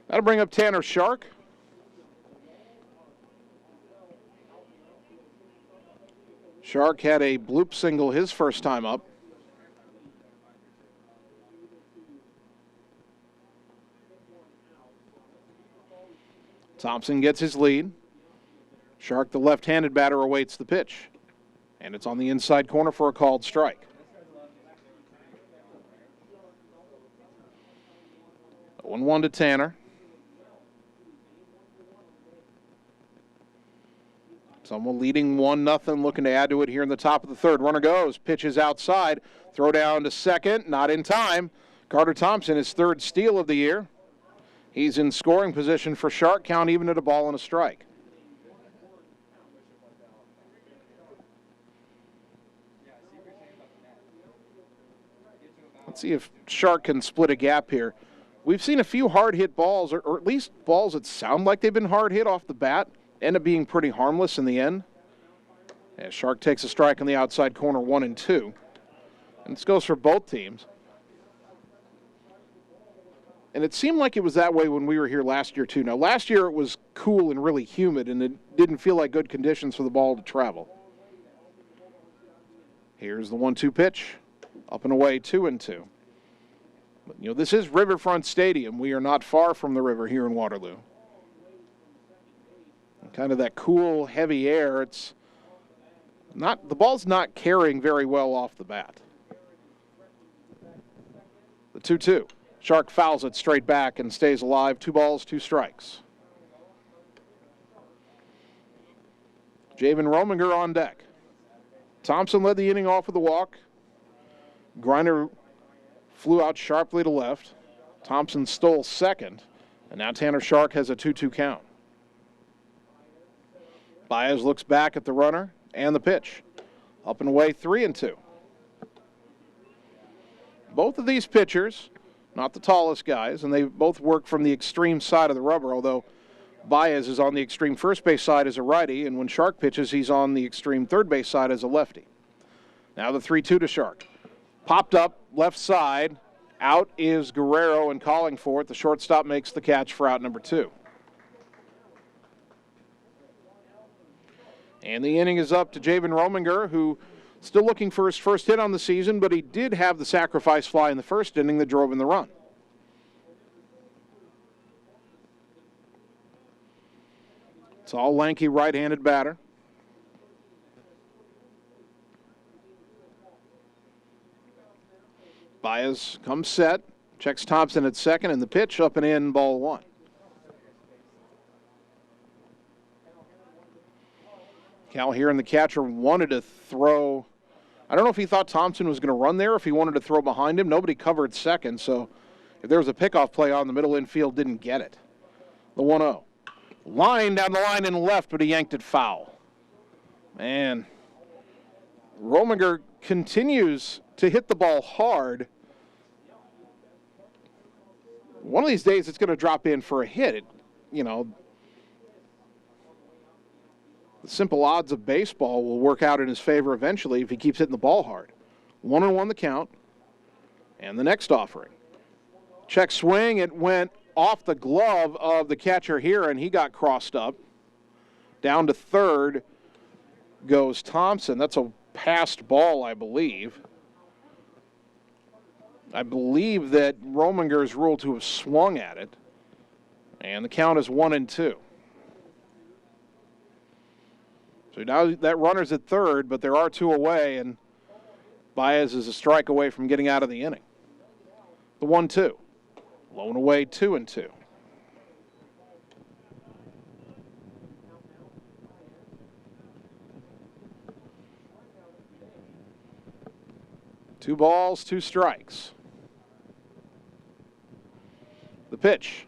S2: That'll bring up Tanner Shark. Shark had a bloop single his first time up. Thompson gets his lead. Shark, the left-handed batter, awaits the pitch. And it's on the inside corner for a called strike. 0-1 to Tanner. Someone leading 1-0, looking to add to it here in the top of the third. Runner goes, pitches outside, throw down to second, not in time. Carter Thompson, his third steal of the year. He's in scoring position for Shark, count even at a ball and a strike. Let's see if Shark can split a gap here. We've seen a few hard-hit balls, or at least balls that sound like they've been hard-hit off the bat, end up being pretty harmless in the end. As Shark takes a strike on the outside corner, 1-2. And this goes for both teams. And it seemed like it was that way when we were here last year, too. Now, last year it was cool and really humid, and it didn't feel like good conditions for the ball to travel. Here's the 1-2 pitch. Up and away, 2-2. But, you know, this is Riverfront Stadium. We are not far from the river here in Waterloo. And kind of that cool, heavy air. It's not, the ball's not carrying very well off the bat. The 2-2. Shark fouls it straight back and stays alive. 2 balls, 2 strikes. Javen Rominger on deck. Thompson led the inning off with a walk. Griner flew out sharply to left. Thompson stole second. And now Tanner Shark has a 2-2 count. Baez looks back at the runner and the pitch. Up and away, 3-2. Both of these pitchers, not the tallest guys, and they both work from the extreme side of the rubber, although Baez is on the extreme first base side as a righty, and when Shark pitches, he's on the extreme third base side as a lefty. Now the 3-2 to Shark. Popped up, left side. Out is Guerrero, and calling for it. The shortstop makes the catch for out number 2. And the inning is up to Javen Rominger, who still looking for his first hit on the season, but he did have the sacrifice fly in the first inning that drove in the run. Tall, lanky, right-handed batter. Baez comes set, checks Thompson at second, and the pitch up and in, ball one. Cal here, and the catcher wanted to throw. I don't know if he thought Thompson was going to run there, if he wanted to throw behind him. Nobody covered second, so if there was a pickoff play on, the middle infield didn't get it. The 1-0. Line down the line and left, but he yanked it foul. Man, Rominger continues to hit the ball hard. One of these days it's going to drop in for a hit. The simple odds of baseball will work out in his favor eventually if he keeps hitting the ball hard. 1-1 the count, and the next offering. Check swing, it went off the glove of the catcher here, and he got crossed up. Down to third goes Thompson. That's a passed ball, I believe. I believe that Rominger is ruled to have swung at it. And the count is 1-2. So now that runner's at third, but there are two away, and Baez is a strike away from getting out of the inning. The 1-2. Blown away 2-2. Two balls, two strikes. The pitch.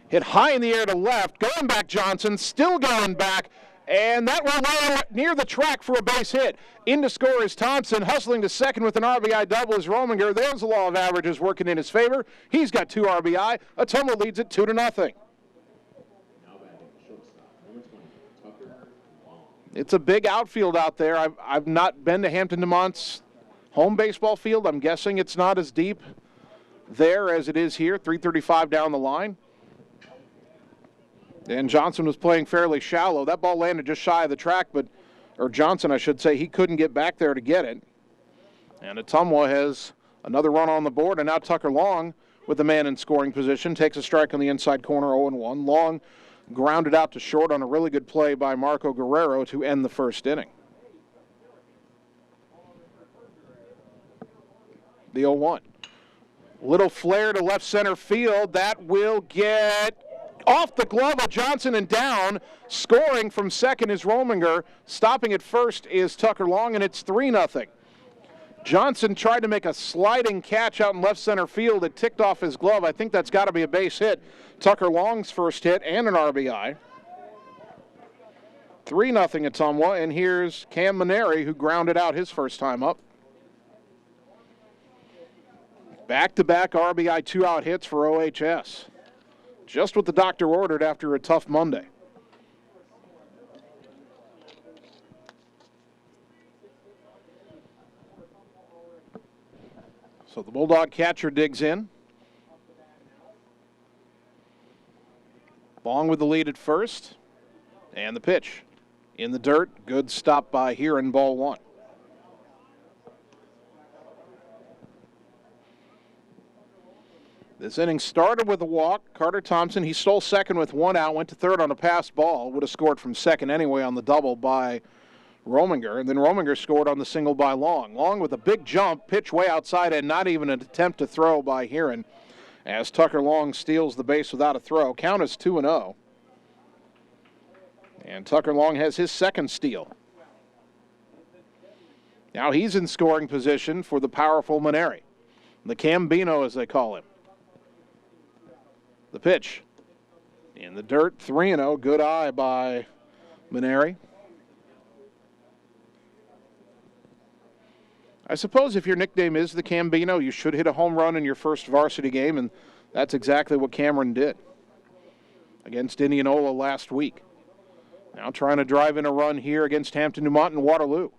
S2: Hit high in the air to left. Going back Johnson, still going back. And that will land near the track for a base hit. In to score is Thompson, hustling to second with an RBI double is Rominger. There's the law of averages working in his favor. He's got 2 RBI. Ottumwa leads it 2-0. It's a big outfield out there. I've not been to Hampton-Dumont's home baseball field. I'm guessing it's not as deep there as it is here, 335 down the line. And Johnson was playing fairly shallow. That ball landed just shy of the track, or Johnson, I should say, he couldn't get back there to get it. And Ottumwa has another run on the board, and now Tucker Long, with the man in scoring position, takes a strike on the inside corner, 0-1. Long grounded out to short on a really good play by Marco Guerrero to end the first inning. The 0-1. Little flare to left center field. That will get off the glove of Johnson and down. Scoring from second is Rominger. Stopping at first is Tucker Long, and it's 3-0. Johnson tried to make a sliding catch out in left center field. It ticked off his glove. I think that's got to be a base hit. Tucker Long's first hit and an RBI. 3-0 Ottumwa, and here's Cam Maneri, who grounded out his first time up. Back-to-back RBI 2-out hits for OHS. Just what the doctor ordered after a tough Monday. So the Bulldog catcher digs in. Long with the lead at first. And the pitch. In the dirt. Good stop by Heron, ball one. This inning started with a walk. Carter Thompson, he stole second with 1 out, went to third on a passed ball. Would have scored from second anyway on the double by Rominger. And then Rominger scored on the single by Long. Long with a big jump, pitch way outside, and not even an attempt to throw by Heron, as Tucker Long steals the base without a throw. Count is 2-0. And Tucker Long has his second steal. Now he's in scoring position for the powerful Maneri. The Cambino, as they call him. The pitch. In the dirt, 3-0. Good eye by Maneri. I suppose if your nickname is the Cambino, you should hit a home run in your first varsity game, and that's exactly what Cameron did against Indianola last week. Now trying to drive in a run here against Hampton-Dumont and Waterloo.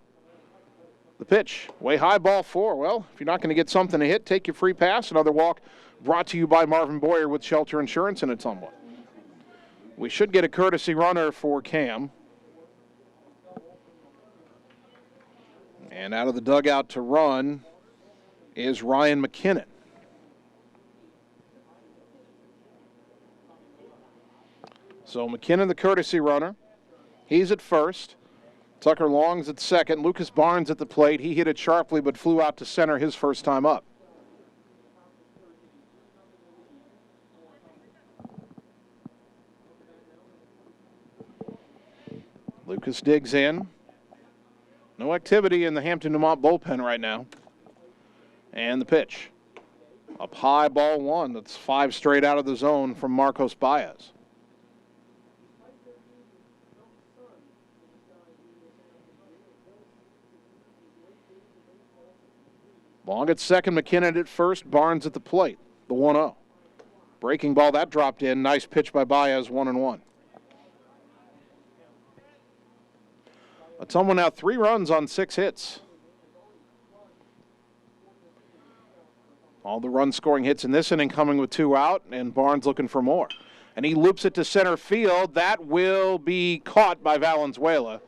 S2: The pitch, way high, ball 4. Well, if you're not going to get something to hit, take your free pass. Another walk brought to you by Marvin Boyer with Shelter Insurance in Ottumwa. We should get a courtesy runner for Cam. And out of the dugout to run is Ryan McKinnon. So McKinnon, the courtesy runner. He's at first. Tucker Long's at second. Lucas Barnes at the plate. He hit it sharply but flew out to center his first time up. Lucas digs in. No activity in the Hampton-Dumont bullpen right now. And the pitch. Up high, ball one. That's 5 straight out of the zone from Marcos Baez. Long at second, McKinnon at first, Barnes at the plate. The 1-0. Breaking ball, that dropped in. Nice pitch by Baez, 1-1. Ottumwa now 3 runs on 6 hits. All the run-scoring hits in this inning coming with 2 out, and Barnes looking for more. And he loops it to center field. That will be caught by Valenzuela,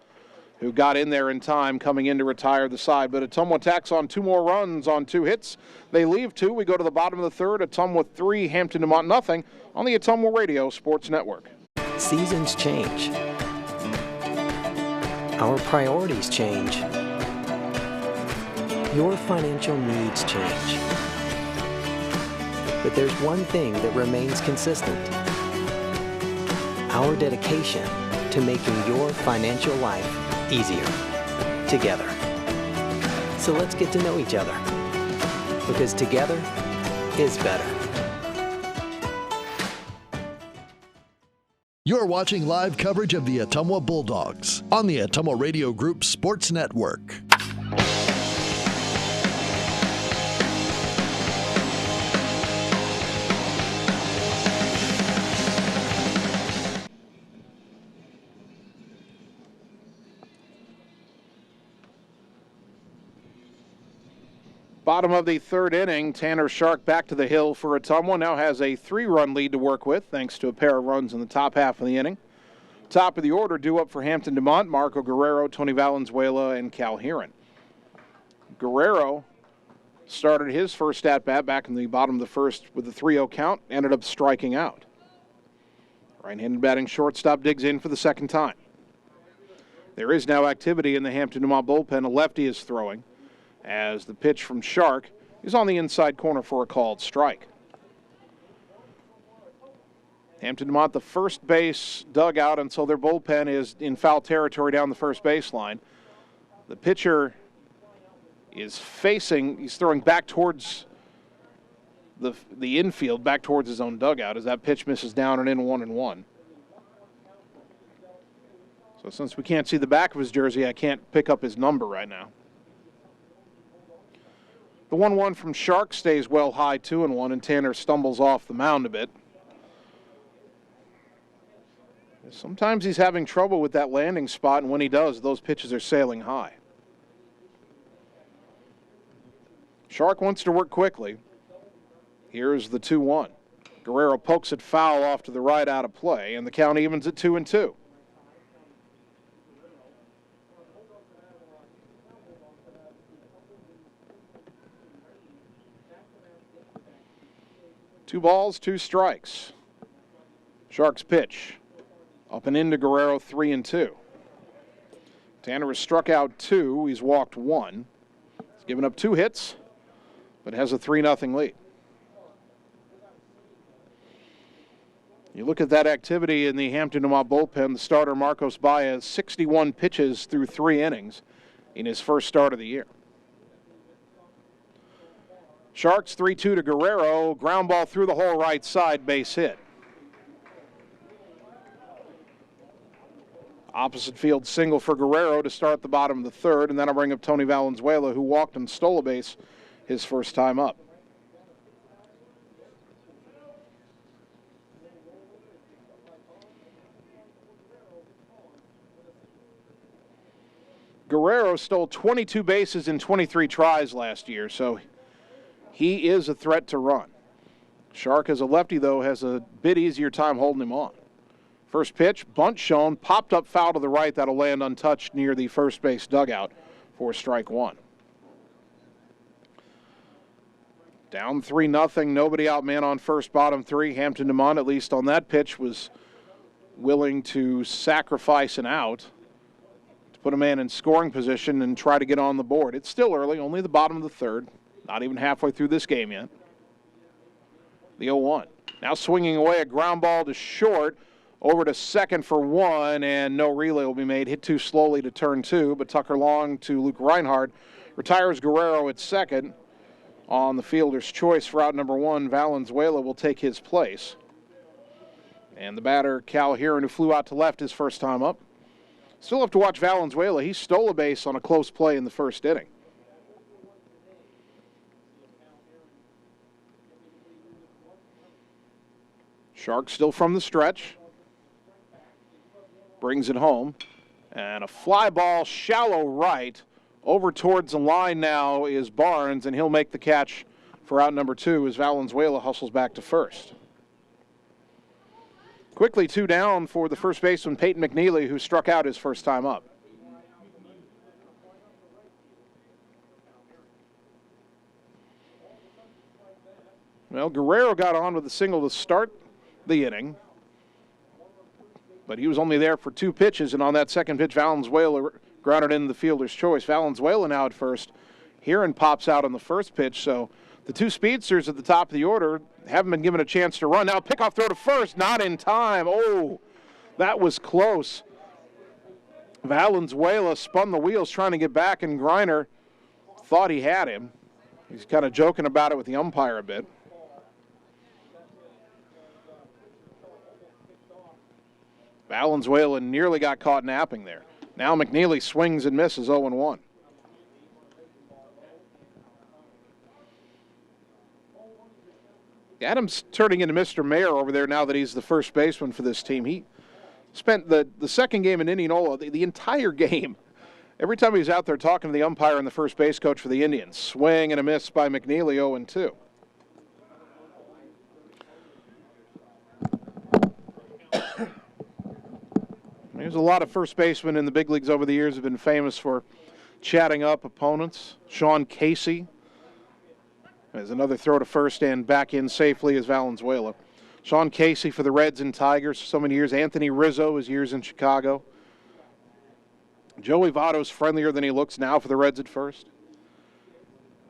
S2: who got in there in time coming in to retire the side. But Ottumwa tacks on 2 more runs on 2 hits. They leave 2. We go to the bottom of the third. Ottumwa 3, Hampton-Dumont nothing on the Ottumwa Radio Sports Network.
S3: Seasons change. Our priorities change. Your financial needs change. But there's one thing that remains consistent. Our dedication to making your financial life easier together. So let's get to know each other, because together is better.
S1: You're watching live coverage of the Ottumwa Bulldogs on the Ottumwa Radio Group Sports Network.
S2: Bottom of the third inning, Tanner Shark back to the hill for Ottumwa. Now has a 3-run lead to work with, thanks to a pair of runs in the top half of the inning. Top of the order due up for Hampton-Dumont, Marco Guerrero, Tony Valenzuela, and Cal Heron. Guerrero started his first at-bat back in the bottom of the first with a 3-0 count, ended up striking out. Right-handed batting shortstop digs in for the second time. There is now activity in the Hampton-Dumont bullpen. A lefty is throwing, as the pitch from Shark is on the inside corner for a called strike. Hampton-Dumont, the first base dugout until their bullpen is in foul territory down the first baseline. The pitcher is he's throwing back towards the infield, back towards his own dugout, as that pitch misses down and in 1-1. So since we can't see the back of his jersey, I can't pick up his number right now. The 1-1 from Shark stays well high, 2-1, and Tanner stumbles off the mound a bit. Sometimes he's having trouble with that landing spot, and when he does, those pitches are sailing high. Shark wants to work quickly. Here's the 2-1. Guerrero pokes it foul off to the right out of play, and the count evens at 2-2. Two balls, 2 strikes. Sharks pitch. Up and into Guerrero, 3-2. Tanner has struck out 2. He's walked 1. He's given up 2 hits, but has a 3-0 lead. You look at that activity in the Hampton-Dumont bullpen. The starter, Marcos Baez, 61 pitches through 3 innings in his first start of the year. Sharks 3-2 to Guerrero. Ground ball through the whole right side, base hit. Opposite field single for Guerrero to start the bottom of the third, and then I'll bring up Tony Valenzuela, who walked and stole a base his first time up. Guerrero stole 22 bases in 23 tries last year, so he is a threat to run. Shark, as a lefty, though, has a bit easier time holding him on. First pitch, bunt shown, popped up foul to the right. That'll land untouched near the first base dugout for strike 1. Down 3-0, nobody out, man on first, bottom 3. Hampton-Dumont, at least on that pitch, was willing to sacrifice an out to put a man in scoring position and try to get on the board. It's still early, only the bottom of the third. Not even halfway through this game yet. The 0-1. Now swinging away, a ground ball to short. over to second for one, and no relay will be made. Hit too slowly to turn two, but Tucker Long to Luke Reinhardt. Retires Guerrero at second. On the fielder's choice for out number one, Valenzuela will take his place. And the batter, Cal Heron, who flew out to left his first time up. Still have to watch Valenzuela. He stole a base on a close play in the first inning. Shark still from the stretch. Brings it home. And a fly ball, shallow right. Over towards the line now is Barnes, and he'll make the catch for out number two as Valenzuela hustles back to first. Quickly 2 down for the first baseman, Peyton McNeely, who struck out his first time up. Well, Guerrero got on with a single to start the inning, but he was only there for 2 pitches, and on that second pitch, Valenzuela grounded into the fielder's choice. Valenzuela now at first. Heron pops out on the first pitch, so the 2 speedsters at the top of the order haven't been given a chance to run. Now pickoff throw to first, not in time. Oh, that was close. Valenzuela spun the wheels trying to get back, and Griner thought he had him. He's kind of joking about it with the umpire a bit. Valenzuela nearly got caught napping there. Now McNeely swings and misses 0-1. Adams turning into Mr. Mayor over there now that he's the first baseman for this team. He spent the second game in Indianola, the entire game. Every time he was out there talking to the umpire and the first base coach for the Indians. Swing and a miss by McNeely, 0-2. There's a lot of first basemen in the big leagues over the years who have been famous for chatting up opponents. Sean Casey has another throw to first and back in safely as Valenzuela. Sean Casey for the Reds and Tigers for so many years. Anthony Rizzo, his years in Chicago. Joey Votto's friendlier than he looks now for the Reds at first.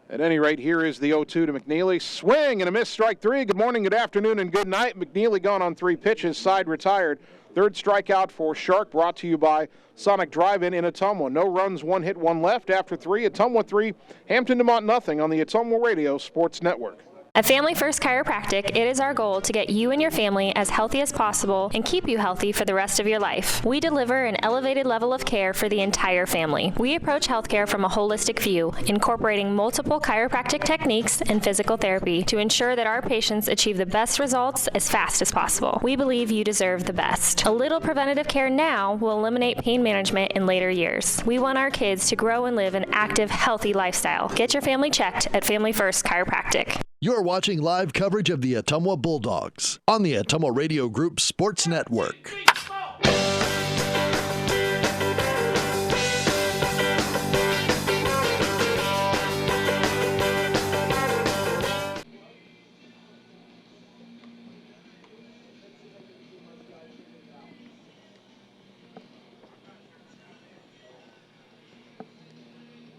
S2: At any rate, here is the 0-2 to McNeely. Swing and a miss, strike 3. Good morning, good afternoon, and good night. McNeely gone on 3 pitches, side retired. Third strikeout for Shark, brought to you by Sonic Drive-In in Ottumwa. No runs, 1 hit, 1 left. After 3, Ottumwa 3, Hampton-Dumont nothing on the Ottumwa Radio Sports Network.
S12: At Family First Chiropractic, it is our goal to get you and your family as healthy as possible and keep you healthy for the rest of your life. We deliver an elevated level of care for the entire family. We approach healthcare from a holistic view, incorporating multiple chiropractic techniques and physical therapy to ensure that our patients achieve the best results as fast as possible. We believe you deserve the best. A little preventative care now will eliminate pain management in later years. We want our kids to grow and live an active, healthy lifestyle. Get your family checked at Family First Chiropractic.
S1: You're watching live coverage of the Ottumwa Bulldogs on the Ottumwa Radio Group Sports Network.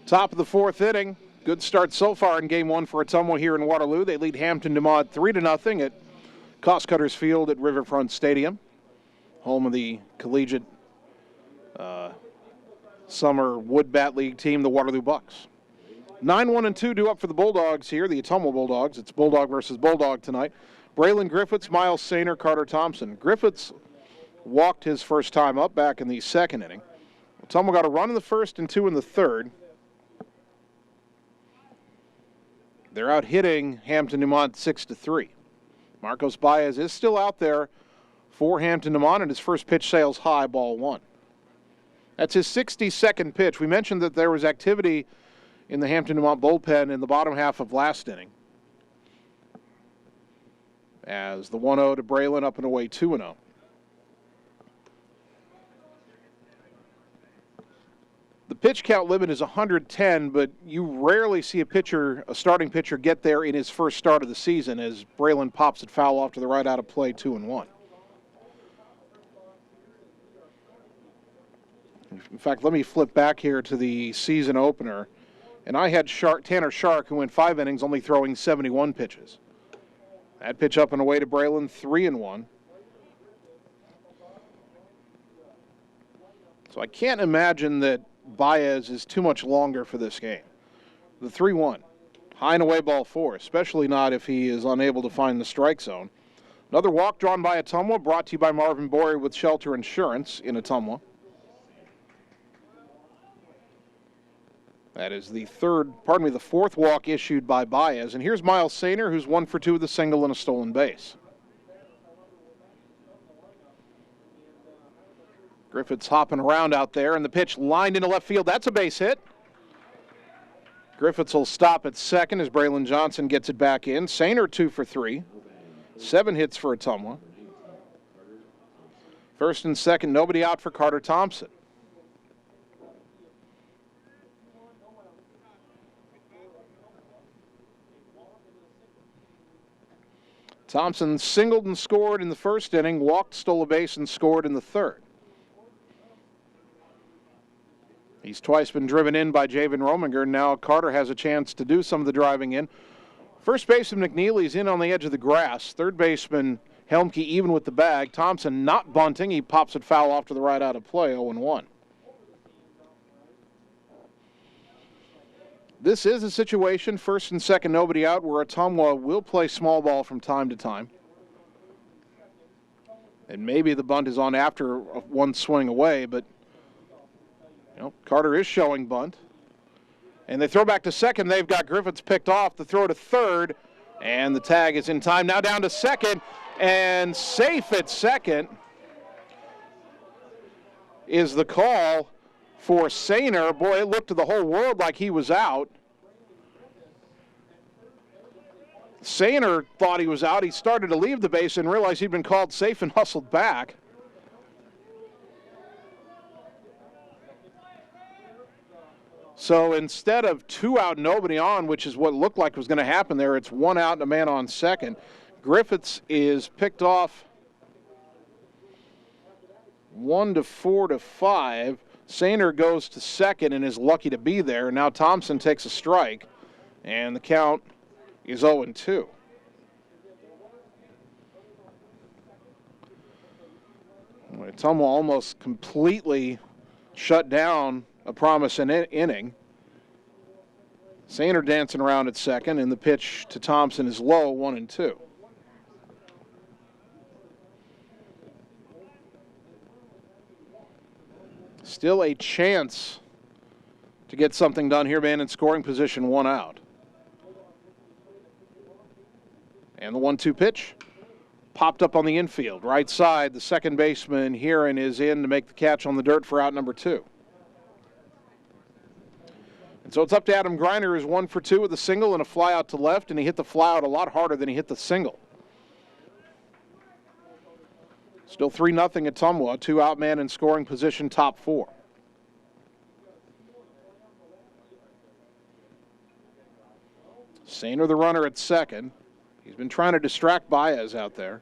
S2: Top of the 4th inning. Good start so far in Game 1 for Ottumwa here in Waterloo. They lead Hampton-Dumont 3-0 at Cost Cutters Field at Riverfront Stadium, home of the collegiate summer Wood Bat League team, the Waterloo Bucks. 9-1-2 due up for the Bulldogs here, the Ottumwa Bulldogs. It's Bulldog versus Bulldog tonight. Braylon Griffiths, Miles Sainer, Carter Thompson. Griffiths walked his first time up back in the 2nd inning. Ottumwa got a run in the 1st and 2 in the 3rd. They're out hitting Hampton-Dumont 6-3. Marcos Baez is still out there for Hampton-Dumont, and his first pitch sails high, ball 1. That's his 62nd pitch. We mentioned that there was activity in the Hampton-Dumont bullpen in the bottom half of last inning, as the 1-0 to Braylon up and away 2-0. The pitch count limit is 110, but you rarely see a starting pitcher get there in his first start of the season, as Braylon pops it foul off to the right out of play, 2-1. In fact, let me flip back here to the season opener, and I had Tanner Shark, who went 5 innings, only throwing 71 pitches. That pitch up and away to Braylon, 3-1. So I can't imagine that Baez is too much longer for this game. The 3-1. High and away ball 4, especially not if he is unable to find the strike zone. Another walk drawn by Ottumwa, brought to you by Marvin Boyer with Shelter Insurance in Ottumwa. That is the fourth walk issued by Baez. And here's Miles Sainer, who's 1 for 2 with a single and a stolen base. Griffiths hopping around out there, and the pitch lined into left field. That's a base hit. Griffiths will stop at second as Braylon Johnson gets it back in. Sainer 2 for 3. 7 hits for Ottumwa. First and second, nobody out for Carter Thompson. Thompson singled and scored in the first inning, walked, stole a base, and scored in the third. He's twice been driven in by Javen Rominger. Now Carter has a chance to do some of the driving in. First baseman McNeely's in on the edge of the grass. Third baseman Helmke even with the bag. Thompson not bunting. He pops it foul off to the right out of play, 0-1. This is a situation, first and second, nobody out, where Ottumwa will play small ball from time to time. And maybe the bunt is on after one swing away, but Carter is showing bunt. And they throw back to second. They've got Griffiths picked off. The throw to third, and the tag is in time. Now down to second, and safe at second is the call for Sainer. Boy, it looked to the whole world like he was out. Sainer thought he was out. He started to leave the base and realized he'd been called safe and hustled back. So instead of 2 out, nobody on, which is what looked like was going to happen there, it's 1 out and a man on second. Griffiths is picked off 1 to 4 to 5. Sainer goes to second and is lucky to be there. Now Thompson takes a strike, and the count is 0-2. Ottumwa almost completely shut down a promising inning. Sainer dancing around at second, and the pitch to Thompson is low, 1-2. Still a chance to get something done here, man, in scoring position, 1 out. And the 1-2 pitch popped up on the infield. Right side, the second baseman, Heron, is in to make the catch on the dirt for out number 2. And so it's up to Adam Greiner, who's 1 for 2 with a single and a fly out to left, and he hit the fly out a lot harder than he hit the single. Still 3-0 Ottumwa, 2 out man in scoring position, top 4. Sainer the runner at second. He's been trying to distract Baez out there.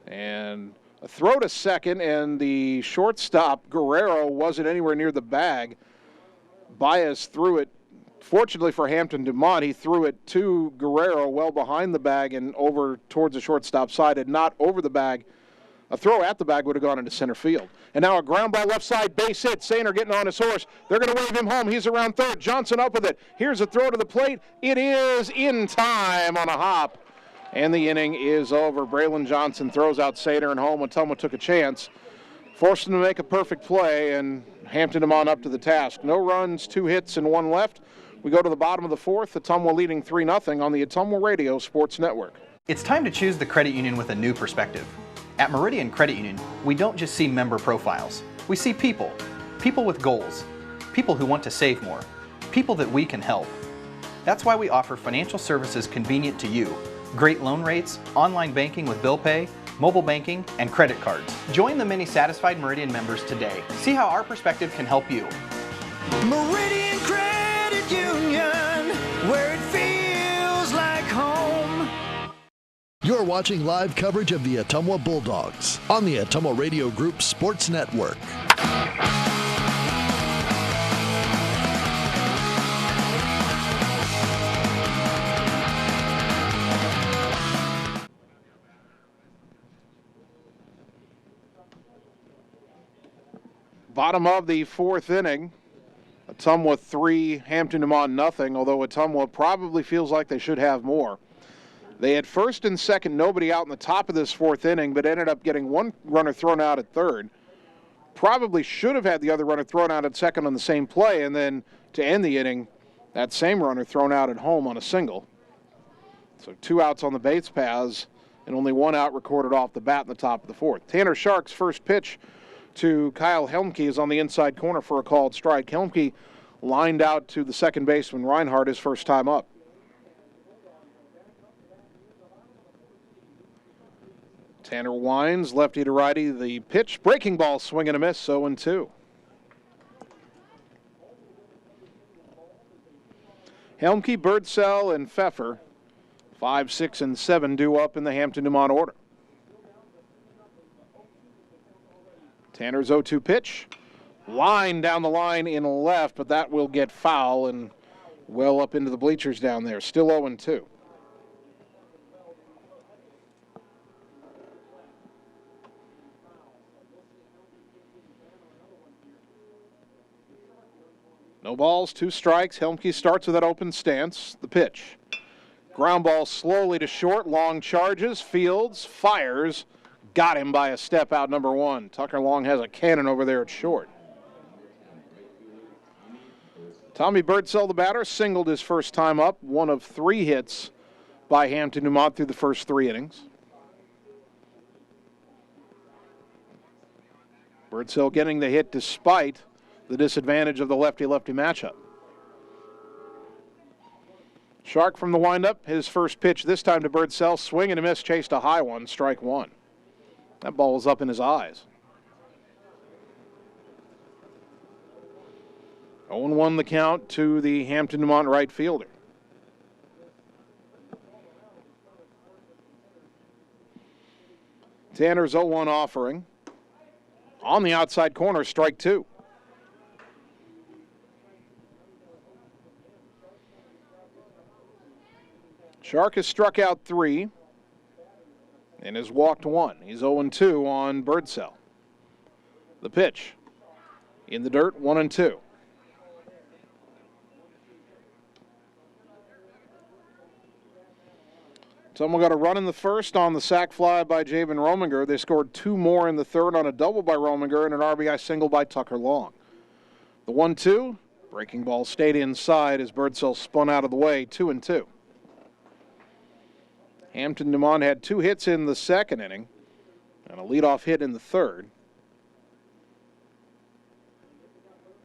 S2: And a throw to second, and the shortstop, Guerrero, wasn't anywhere near the bag. Baez threw it. Fortunately for Hampton-Dumont, he threw it to Guerrero well behind the bag and over towards the shortstop side, and not over the bag. A throw at the bag would have gone into center field. And now a ground ball left side, base hit. Sainer getting on his horse. They're going to wave him home. He's around third. Johnson up with it. Here's a throw to the plate. It is in time on a hop. And the inning is over. Braylon Johnson throws out Sainer and home. Ottumwa took a chance. Forced him to make a perfect play, and Hampton-Dumont up to the task. No runs, 2 hits, and 1 left. We go to the bottom of the fourth. Ottumwa leading 3-0 on the Ottumwa Radio Sports Network.
S6: It's time to choose the credit union with a new perspective. At Meridian Credit Union, we don't just see member profiles. We see people. People with goals. People who want to save more. People that we can help. That's why we offer financial services convenient to you. Great loan rates, online banking with bill pay, mobile banking, and credit cards. Join the many satisfied Meridian members today. See how our perspective can help you.
S7: Meridian Credit Union, where it feels like home.
S1: You're watching live coverage of the Ottumwa Bulldogs on the Ottumwa Radio Group Sports Network.
S2: Bottom of the fourth inning. Ottumwa 3, Hampton-Dumont nothing, although Ottumwa probably feels like they should have more. They had first and second, nobody out in the top of this fourth inning, but ended up getting one runner thrown out at third. Probably should have had the other runner thrown out at second on the same play, and then to end the inning, that same runner thrown out at home on a single. So 2 outs on the base paths and only 1 out recorded off the bat in the top of the fourth. Tanner Shark's first pitch to Kyle Helmke is on the inside corner for a called strike. Helmke lined out to the second baseman Reinhardt his first time up. Tanner winds, lefty to righty. The pitch, breaking ball, swing and a miss, 0-2. Helmke, Birdsell, and Pfeffer, 5, 6, and 7 due up in the Hampton-Dumont order. Tanner's 0-2 pitch. Line down the line in left, but that will get foul and well up into the bleachers down there. Still 0-2. No balls, 2 strikes. Helmke starts with that open stance. The pitch. Ground ball slowly to short. Long charges. Fields. Fires. Got him by a step out, number 1. Tucker Long has a cannon over there at short. Tommy Birdsell, the batter, singled his first time up. 1 of 3 hits by Hampton-Dumont through the first 3 innings. Birdsell getting the hit despite the disadvantage of the lefty-lefty matchup. Shark from the windup, his first pitch this time to Birdsell. Swing and a miss, chased a high one, strike 1. That ball is up in his eyes. 0-1 the count to the Hampton-Dumont right fielder. Tanner's 0-1 offering. On the outside corner, strike 2. Shark has struck out 3 and has walked 1. He's 0-2 on Birdsell. The pitch. In the dirt, 1-2. Someone got a run in the first on the sac fly by Javen Rominger. They scored 2 more in the third on a double by Rominger and an RBI single by Tucker Long. The 1-2, breaking ball stayed inside as Birdsell spun out of the way, 2-2. Hampton-Dumont had 2 hits in the second inning and a leadoff hit in the third.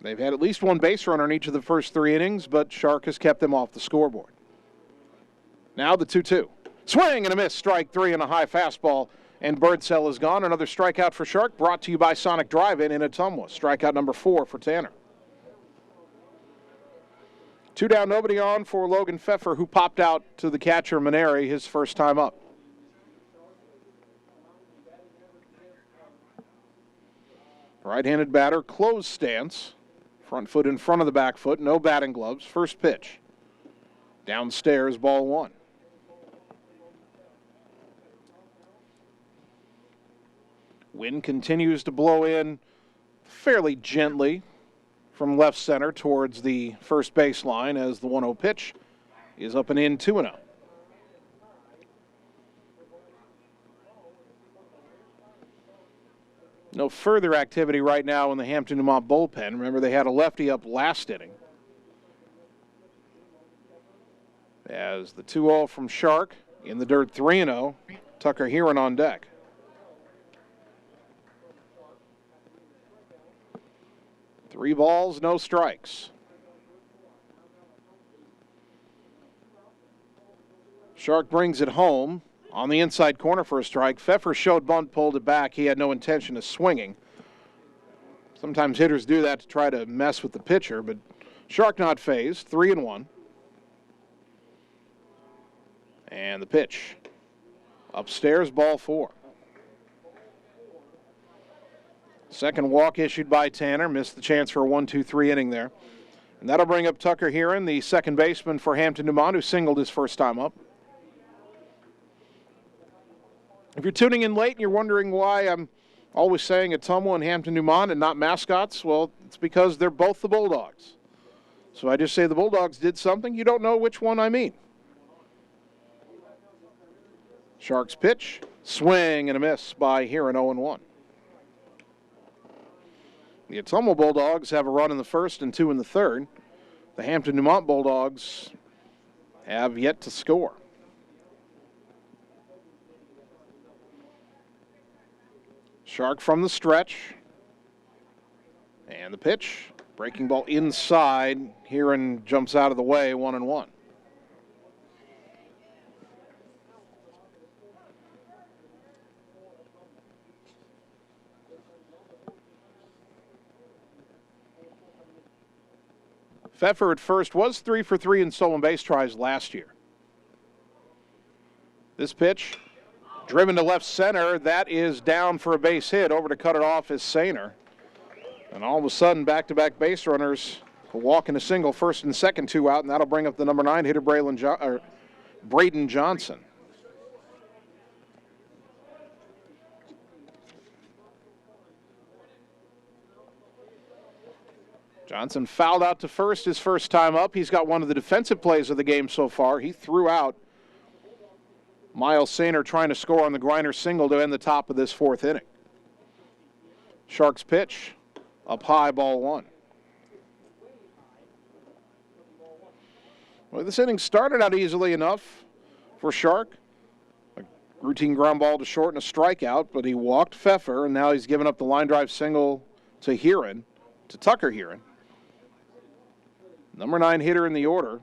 S2: They've had at least 1 base runner in each of the first 3 innings, but Shark has kept them off the scoreboard. Now the 2-2. Swing and a miss, strike 3 and a high fastball, and Birdsell is gone. Another strikeout for Shark, brought to you by Sonic Drive-In in Ottumwa. Strikeout number 4 for Tanner. 2 down, nobody on for Logan Pfeffer, who popped out to the catcher Maneri his first time up. Right-handed batter, closed stance. Front foot in front of the back foot, no batting gloves. First pitch. Downstairs, ball 1. Wind continues to blow in fairly gently from left center towards the first baseline as the 1-0 pitch is up and in, 2-0. No further activity right now in the Hampton-Dumont bullpen. Remember, they had a lefty up last inning. As the 2-0 from Shark in the dirt, 3-0. Tucker Heron on deck. Three balls, no strikes. Shark brings it home on the inside corner for a strike. Pfeffer showed bunt, pulled it back. He had no intention of swinging. Sometimes hitters do that to try to mess with the pitcher, but Shark not phased, 3-1. And the pitch. Upstairs, ball 4. Second walk issued by Tanner. Missed the chance for a 1-2-3 inning there. And that'll bring up Tucker Heron, the second baseman for Hampton-Dumont, who singled his first time up. If you're tuning in late and you're wondering why I'm Always saying Ottumwa and Hampton-Dumont and not mascots. Well, it's because they're both the Bulldogs. So I just say the Bulldogs did something. You don't know which one I mean. Sharks pitch. Swing and a miss by Heron, 0-1. The Ottumwa Bulldogs have a run in the first and 2 in the third. The Hampton-Dumont Bulldogs have yet to score. Shark from the stretch. And the pitch. Breaking ball inside. Heron jumps out of the way, 1-1. Pfeffer at first was 3 for 3 in stolen base tries last year. This pitch, driven to left center, that is down for a base hit. Over to cut it off is Sainer. And all of a sudden, back-to-back base runners will walk in a single, first and second, 2 out, and that'll bring up the number 9 hitter, Braden Johnson. Johnson fouled out to first his first time up. He's got one of the defensive plays of the game so far. He threw out Miles Sainer trying to score on the Griner single to end the top of this fourth inning. Sharks pitch, up high, ball 1. Well, this inning started out easily enough for Shark. A routine ground ball to short and a strikeout, but he walked Pfeffer, and now he's given up the line drive single to Tucker Heron. Number 9 hitter in the order.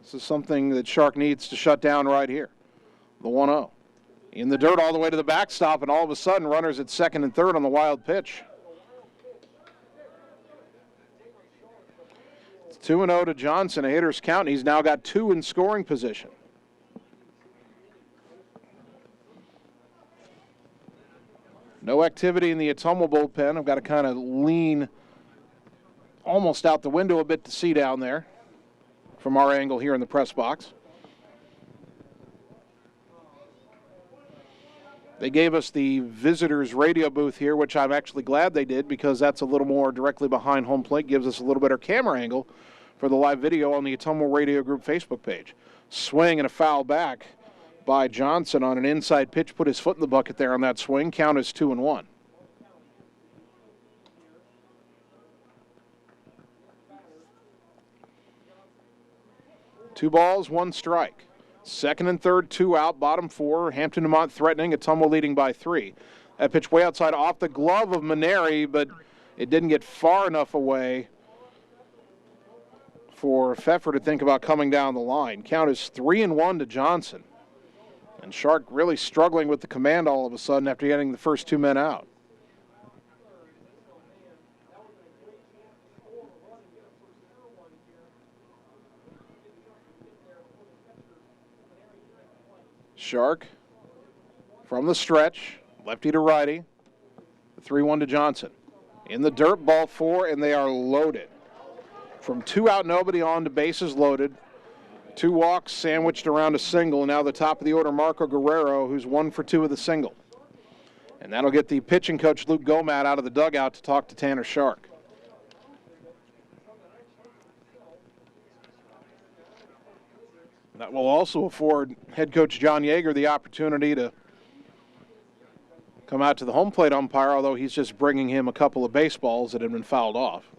S2: This is something that Shark needs to shut down right here. The 1-0. In the dirt all the way to the backstop, and all of a sudden runners at second and third on the wild pitch. It's 2-0 to Johnson, a hitter's count. He's now got 2 in scoring position. No activity in the Ottumwa bullpen. I've got to kind of lean almost out the window a bit to see down there from our angle here in the press box. They gave us the visitors radio booth here, which I'm actually glad they did because that's a little more directly behind home plate, gives us a little better camera angle for the live video on the Ottumwa Radio Group Facebook page. Swing and a foul back by Johnson on an inside pitch, put his foot in the bucket there on that swing. Count is 2-1. Two balls, 1 strike. Second and third, 2 out, bottom 4. Hampton-Dumont threatening, Ottumwa leading by 3. That pitch way outside off the glove of Maneri, but it didn't get far enough away for Pfeffer to think about coming down the line. Count is 3-1 to Johnson. And Shark really struggling with the command all of a sudden after getting the first 2 men out. Shark from the stretch, lefty to righty, 3-1 to Johnson. In the dirt, ball 4, and they are loaded. From 2 out, nobody on to bases loaded. 2 walks sandwiched around a single, and now the top of the order, Marco Guerrero, who's 1 for 2 with a single. And that'll get the pitching coach, Luke Gomat, out of the dugout to talk to Tanner Shark. That will also afford head coach John Yeager the opportunity to come out to the home plate umpire, although he's just bringing him a couple of baseballs that had been fouled off.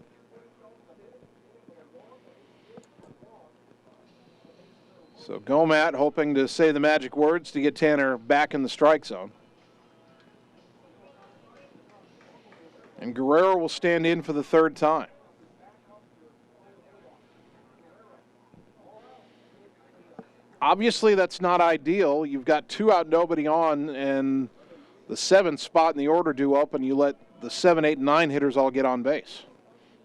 S2: So Gomat hoping to say the magic words to get Tanner back in the strike zone. And Guerrero will stand in for the 3rd time. Obviously, that's not ideal. You've got 2 out, nobody on, and the 7th spot in the order due up, and you let the 7, 8, and 9 hitters all get on base.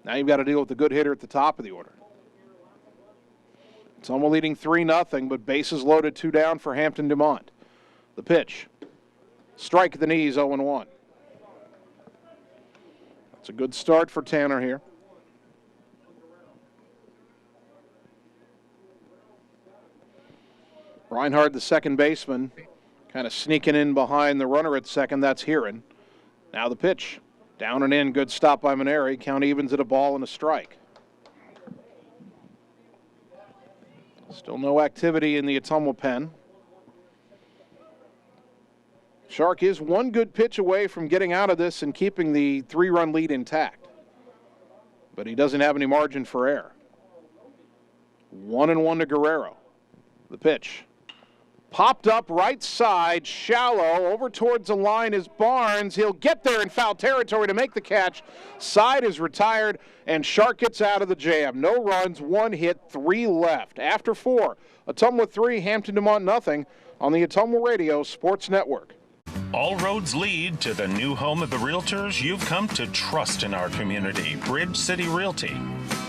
S2: Now you've got to deal with the good hitter at the top of the order. Ottumwa leading 3-0, but bases loaded, 2 down for Hampton-Dumont. The pitch. Strike at the knees, 0-1. That's a good start for Tanner here. Reinhardt, the second baseman, kind of sneaking in behind the runner at second. That's Heron. Now the pitch. Down and in. Good stop by Maneri. Count evens at a ball and a strike. Still no activity in the Ottumwa pen. Shark is one good pitch away from getting out of this and keeping the 3-run lead intact. But he doesn't have any margin for error. 1-1 to Guerrero. The pitch. Popped up right side, shallow, over towards the line is Barnes. He'll get there in foul territory to make the catch. Side is retired, and Shark gets out of the jam. No runs, 1 hit, 3 left. After 4, Ottumwa 3, Hampton-Dumont nothing on the Ottumwa Radio Sports Network.
S4: All roads lead to the new home of the realtors you've come to trust in our community, Bridge City Realty.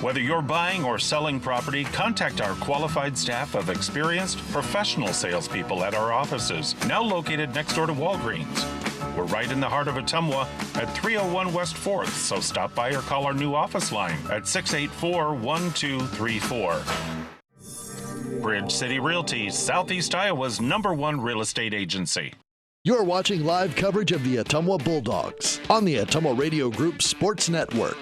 S4: Whether you're buying or selling property, contact our qualified staff of experienced professional salespeople at our offices, now located next door to Walgreens. We're right in the heart of Ottumwa at 301 West 4th, so stop by or call our new office line at 684-1234. Bridge City Realty, Southeast Iowa's #1 real estate agency.
S1: You're watching live coverage of the Ottumwa Bulldogs on the Ottumwa Radio Group Sports Network.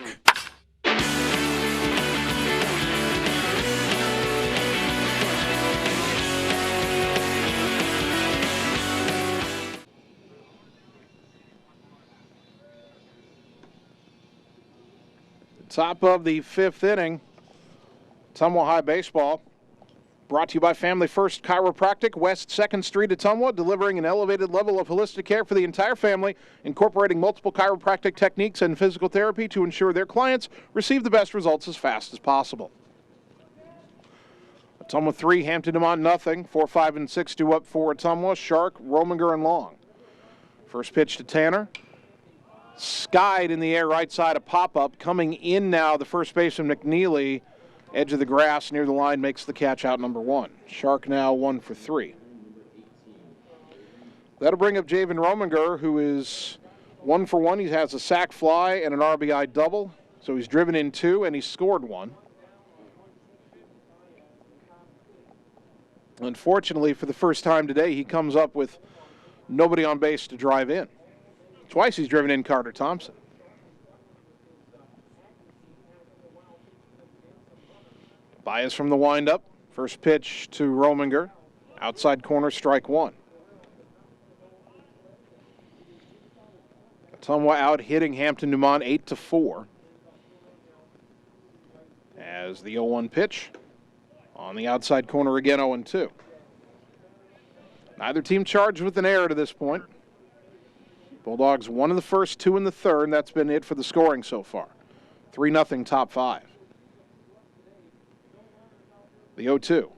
S2: Top of the 5th inning, Ottumwa High Baseball. Brought to you by Family First Chiropractic, West 2nd Street, Ottumwa, delivering an elevated level of holistic care for the entire family, incorporating multiple chiropractic techniques and physical therapy to ensure their clients receive the best results as fast as possible. Ottumwa 3, Hampton-Dumont nothing. 4, 5, and 6 due up for Ottumwa. Shark, Rominger, and Long. First pitch to Tanner. Skied in the air right side, a pop-up. Coming in now, the first baseman McNeely. Edge of the grass near the line makes the catch out number 1. Shark now 1 for 3. That'll bring up Javen Rominger, who is 1 for 1. He has a sac fly and an RBI double. So he's driven in 2 and he's scored 1. Unfortunately, for the first time today, he comes up with nobody on base to drive in. Twice he's driven in Carter Thompson. Baez from the windup. First pitch to Rominger. Outside corner, strike 1. Ottumwa out hitting Hampton-Dumont 8-4. As the 0-1 pitch. On the outside corner again, 0-2. Neither team charged with an error to this point. Bulldogs 1 in the first, 2 in the third, and that's been it for the scoring so far. 3-0 top 5. The 0-2.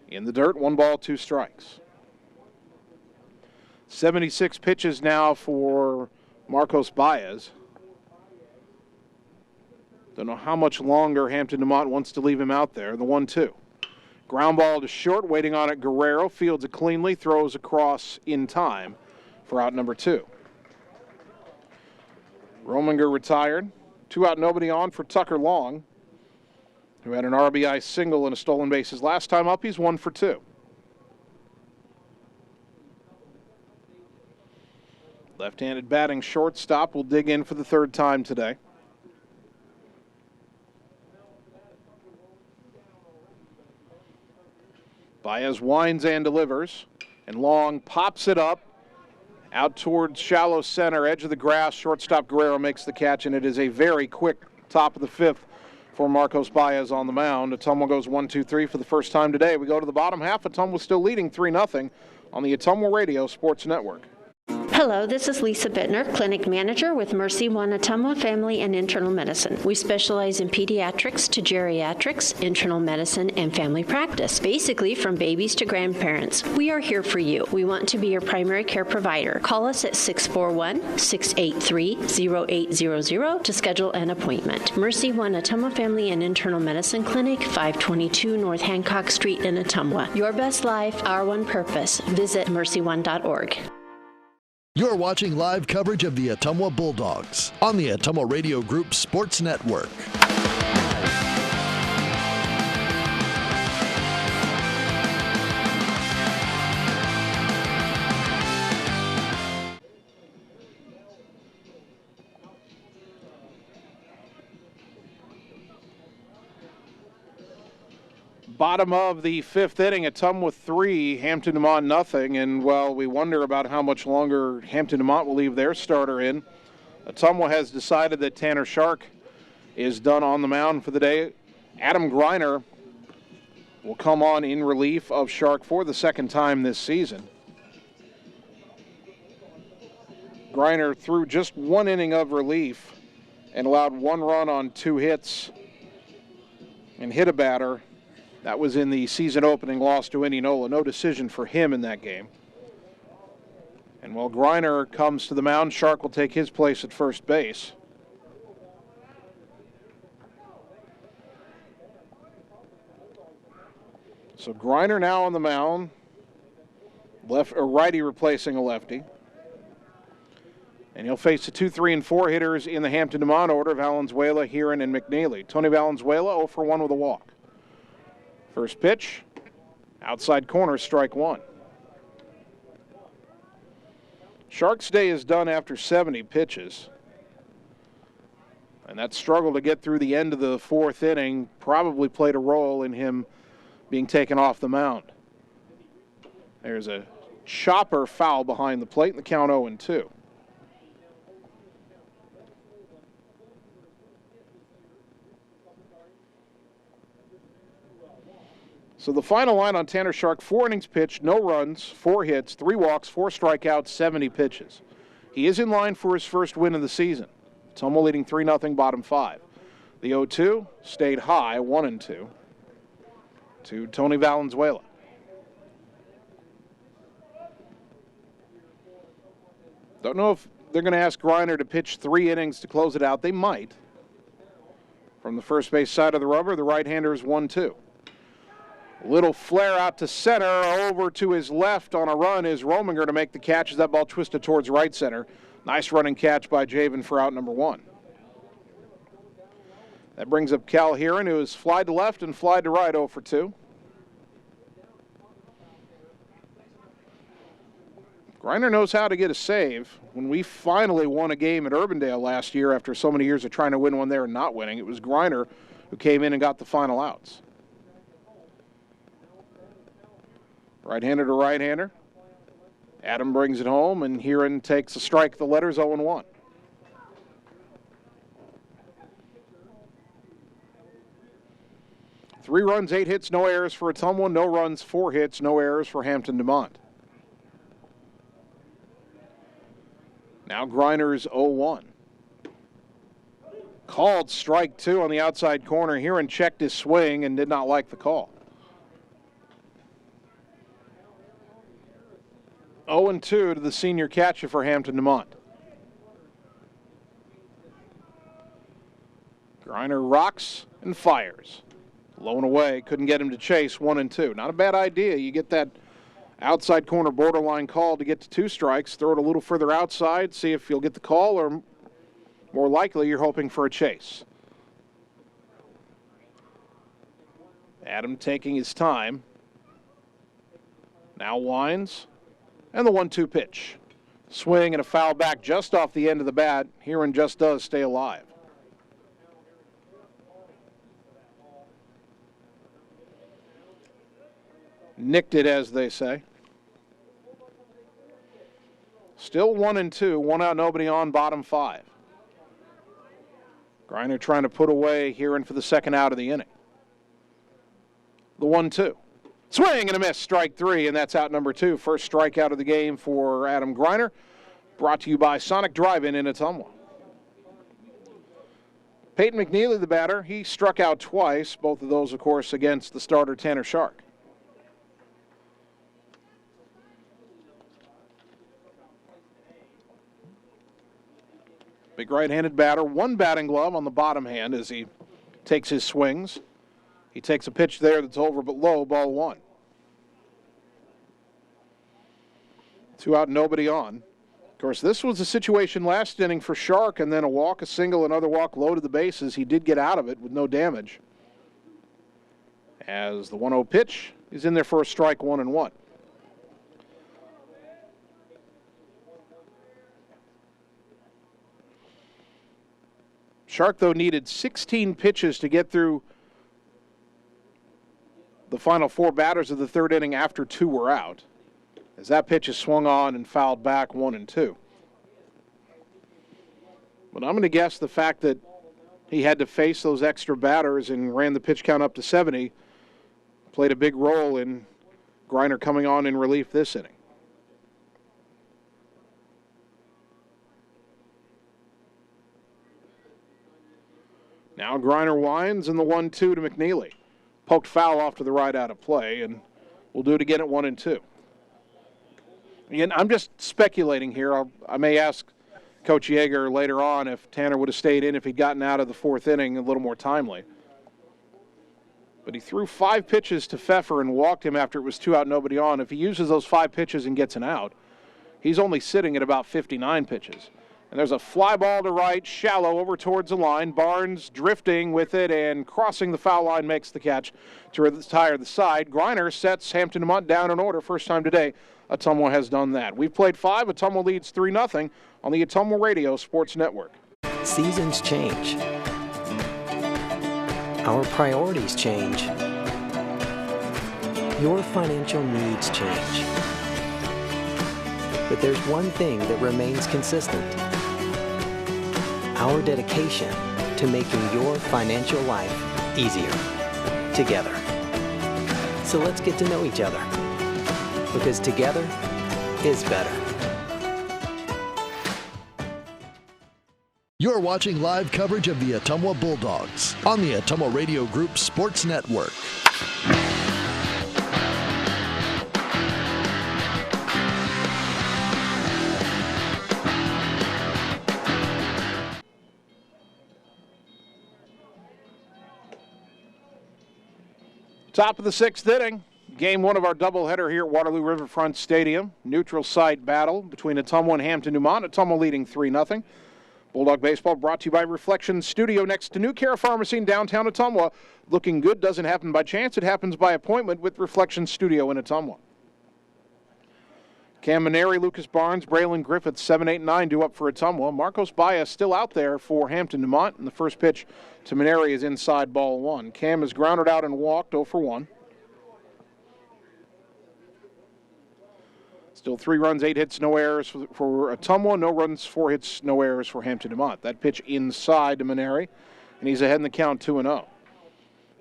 S2: In the dirt, 1 ball, 2 strikes. 76 pitches now for Marcos Baez. Don't know how much longer Hampton-Dumont wants to leave him out there. The 1-2. Ground ball to short, waiting on it. Guerrero fields it cleanly, throws across in time for out number 2. Rominger retired. 2 out, nobody on for Tucker Long, who had an RBI single and a stolen bases last time up. He's 1 for 2. Left-handed batting shortstop will dig in for the 3rd time today. Baez winds and delivers, and Long pops it up out towards shallow center, edge of the grass. Shortstop Guerrero makes the catch, and it is a very quick top of the 5th for Marcos Baez on the mound. Ottumwa goes 1-2-3 for the first time today. We go to the bottom half. Ottumwa still leading 3-0 on the Ottumwa Radio Sports Network.
S13: Hello, this is Lisa Bittner, Clinic Manager with Mercy One Ottumwa Family and Internal Medicine. We specialize in pediatrics to geriatrics, internal medicine, and family practice. Basically, from babies to grandparents. We are here for you. We want to be your primary care provider. Call us at 641-683-0800 to schedule an appointment. Mercy One Ottumwa Family and Internal Medicine Clinic, 522 North Hancock Street in Ottumwa. Your best life, our one purpose. Visit mercyone.org.
S1: You're watching live coverage of the Ottumwa Bulldogs on the Ottumwa Radio Group Sports Network.
S2: Bottom of the fifth inning, Ottumwa 3, Hampton-Dumont nothing. And, well, we wonder about how much longer Hampton-Dumont will leave their starter in. Ottumwa has decided that Tanner Shark is done on the mound for the day. Adam Greiner will come on in relief of Shark for the second time this season. Greiner threw just one inning of relief and allowed one run on 2 hits and hit a batter. That was in the season opening loss to Indianola. No decision for him in that game. And while Greiner comes to the mound, Shark will take his place at first base. So Greiner now on the mound. Righty replacing a lefty. And he'll face the 2, 3, and 4 hitters in the Hampton-Dumont order: Valenzuela, Heron, and McNeely. Tony Valenzuela 0 for 1 with a walk. First pitch, outside corner, strike 1. Shark's day is done after 70 pitches. And that struggle to get through the end of the fourth inning probably played a role in him being taken off the mound. There's a chopper foul behind the plate, and the count 0-2. So the final line on Tanner Shark: 4 innings pitched, no runs, 4 hits, 3 walks, 4 strikeouts, 70 pitches. He is in line for his first win of the season. Ottumwa leading 3-0, bottom 5. The 0-2 stayed high, 1-2, to Tony Valenzuela. Don't know if they're going to ask Greiner to pitch 3 innings to close it out. They might. From the first base side of the rubber, the right-hander is 1-2. Little flare out to center. Over to his left on a run is Rominger to make the catch as that ball twisted towards right center. Nice running catch by Javen for out number 1. That brings up Cal Heron, who has flied to left and flied to right, 0 for 2. Greiner knows how to get a save. When we finally won a game at Urbandale last year after so many years of trying to win one there and not winning, it was Greiner who came in and got the final outs. Right-hander to right-hander. Adam brings it home, and Heron takes a strike. The letters 0-1. Three runs, 8 hits, no errors for Ottumwa. No runs, 4 hits, no errors for Hampton-Dumont. Now Greiner's 0-1. Called strike 2 on the outside corner. Heron checked his swing and did not like the call. 0-2 to the senior catcher for Hampton-Dumont. Greiner rocks and fires. Low and away, couldn't get him to chase. 1-2. Not a bad idea. You get that outside corner borderline call to get to 2 strikes. Throw it a little further outside, see if you'll get the call, or more likely you're hoping for a chase. Adam taking his time. Now winds. And the 1-2 pitch. Swing and a foul back just off the end of the bat. Heron just does stay alive. Nicked it, as they say. Still 1-2. 1 out, nobody on, bottom 5. Greiner trying to put away Heron for the second out of the inning. The 1-2. Swing and a miss, strike 3, and that's out number 2. First strikeout of the game for Adam Greiner. Brought to you by Sonic Drive-In in Ottumwa. Peyton McNeely, the batter, he struck out twice. Both of those, of course, against the starter Tanner Shark. Big right-handed batter, 1 batting glove on the bottom hand as he takes his swings. He takes a pitch there that's over but low, ball 1. 2 out, nobody on. Of course, this was a situation last inning for Shark, and then a walk, a single, another walk, low to the bases. He did get out of it with no damage. As the 1-0 pitch is in there for a strike, 1-1. Shark, though, needed 16 pitches to get through the final 4 batters of the third inning after 2 were out, as that pitch is swung on and fouled back 1-2. But I'm going to guess the fact that he had to face those extra batters and ran the pitch count up to 70 played a big role in Griner coming on in relief this inning. Now Griner winds and the 1-2 to McNeely. Poked foul off to the right out of play, and we'll do it again at 1-2. Again, I'm just speculating here. I may ask Coach Yeager later on if Tanner would have stayed in if he'd gotten out of the 4th inning a little more timely. But he threw 5 pitches to Pfeffer and walked him after it was 2 out, nobody on. If he uses those 5 pitches and gets an out, he's only sitting at about 59 pitches. And there's a fly ball to right, shallow over towards the line. Barnes drifting with it and crossing the foul line makes the catch to retire the side. Griner sets Hampton-Dumont down in order. First time today Ottumwa has done that. We've played 5. Ottumwa leads 3-0 on the Ottumwa Radio Sports Network.
S3: Seasons change. Our priorities change. Your financial needs change. But there's one thing that remains consistent. Our dedication to making your financial life easier together. So let's get to know each other, because together is better.
S1: You're watching live coverage of the Ottumwa Bulldogs on the Ottumwa Radio Group Sports Network.
S2: Top of the 6th inning. Game 1 of our doubleheader here at Waterloo Riverfront Stadium. Neutral site battle between Ottumwa and Hampton-Dumont. Ottumwa leading 3-0. Bulldog Baseball brought to you by Reflection Studio next to New Care Pharmacy in downtown Ottumwa. Looking good doesn't happen by chance. It happens by appointment with Reflection Studio in Ottumwa. Cam Maneri, Lucas Barnes, Braylon Griffith, 7, 8, 9 due up for Ottumwa. Marcos Baez still out there for Hampton-Dumont, and the first pitch to Maneri is inside ball 1. Cam is grounded out and walked 0 for 1. Still 3 runs, 8 hits, no errors for Ottumwa. No runs, 4 hits, no errors for Hampton-Dumont. That pitch inside to Maneri, and he's ahead in the count 2-0.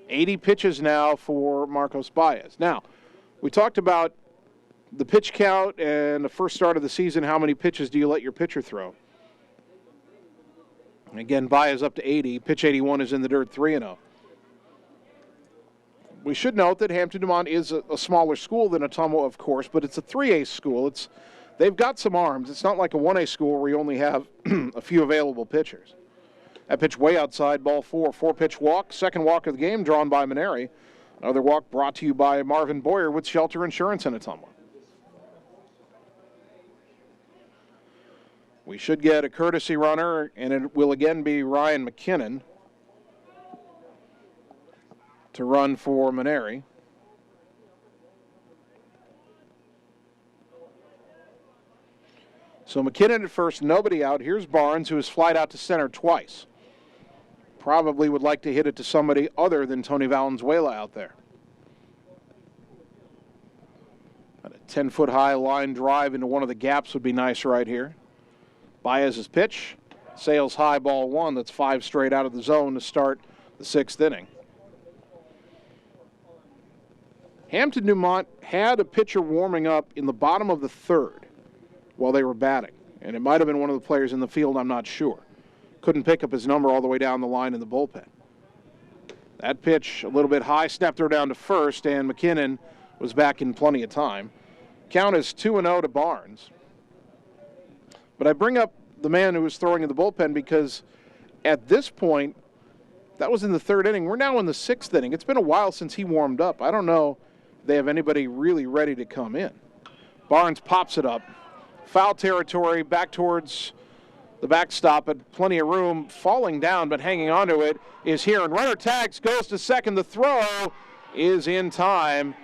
S2: 80 pitches now for Marcos Baez. Now, we talked about the pitch count and the first start of the season. How many pitches do you let your pitcher throw? And again, Baez up to 80. Pitch 81 is in the dirt, 3-0. We should note that Hampton-Dumont is a smaller school than Ottumwa, of course, but it's a 3A school. They've got some arms. It's not like a 1A school where you only have a few available pitchers. That pitch way outside, ball 4. 4-pitch walk, second walk of the game drawn by Maneri. Another walk brought to you by Marvin Boyer with Shelter Insurance in Ottumwa. We should get a courtesy runner, and it will again be Ryan McKinnon to run for Maneri. So McKinnon at first, nobody out. Here's Barnes, who has flied out to center twice. Probably would like to hit it to somebody other than Tony Valenzuela out there. A 10-foot high line drive into one of the gaps would be nice right here. Baez's pitch sails high, ball 1. That's 5 straight out of the zone to start the 6th inning. Hampton-Dumont had a pitcher warming up in the bottom of the 3rd while they were batting. And it might have been one of the players in the field, I'm not sure. Couldn't pick up his number all the way down the line in the bullpen. That pitch a little bit high, snapped her down to first, and McKinnon was back in plenty of time. Count is 2-0 to Barnes. But I bring up the man who was throwing in the bullpen because at this point, that was in the 3rd inning. We're now in the 6th inning. It's been a while since he warmed up. I don't know if they have anybody really ready to come in. Barnes pops it up. Foul territory, back towards the backstop, but plenty of room. Falling down, but hanging onto it is here. And runner tags, goes to second. The throw is in time.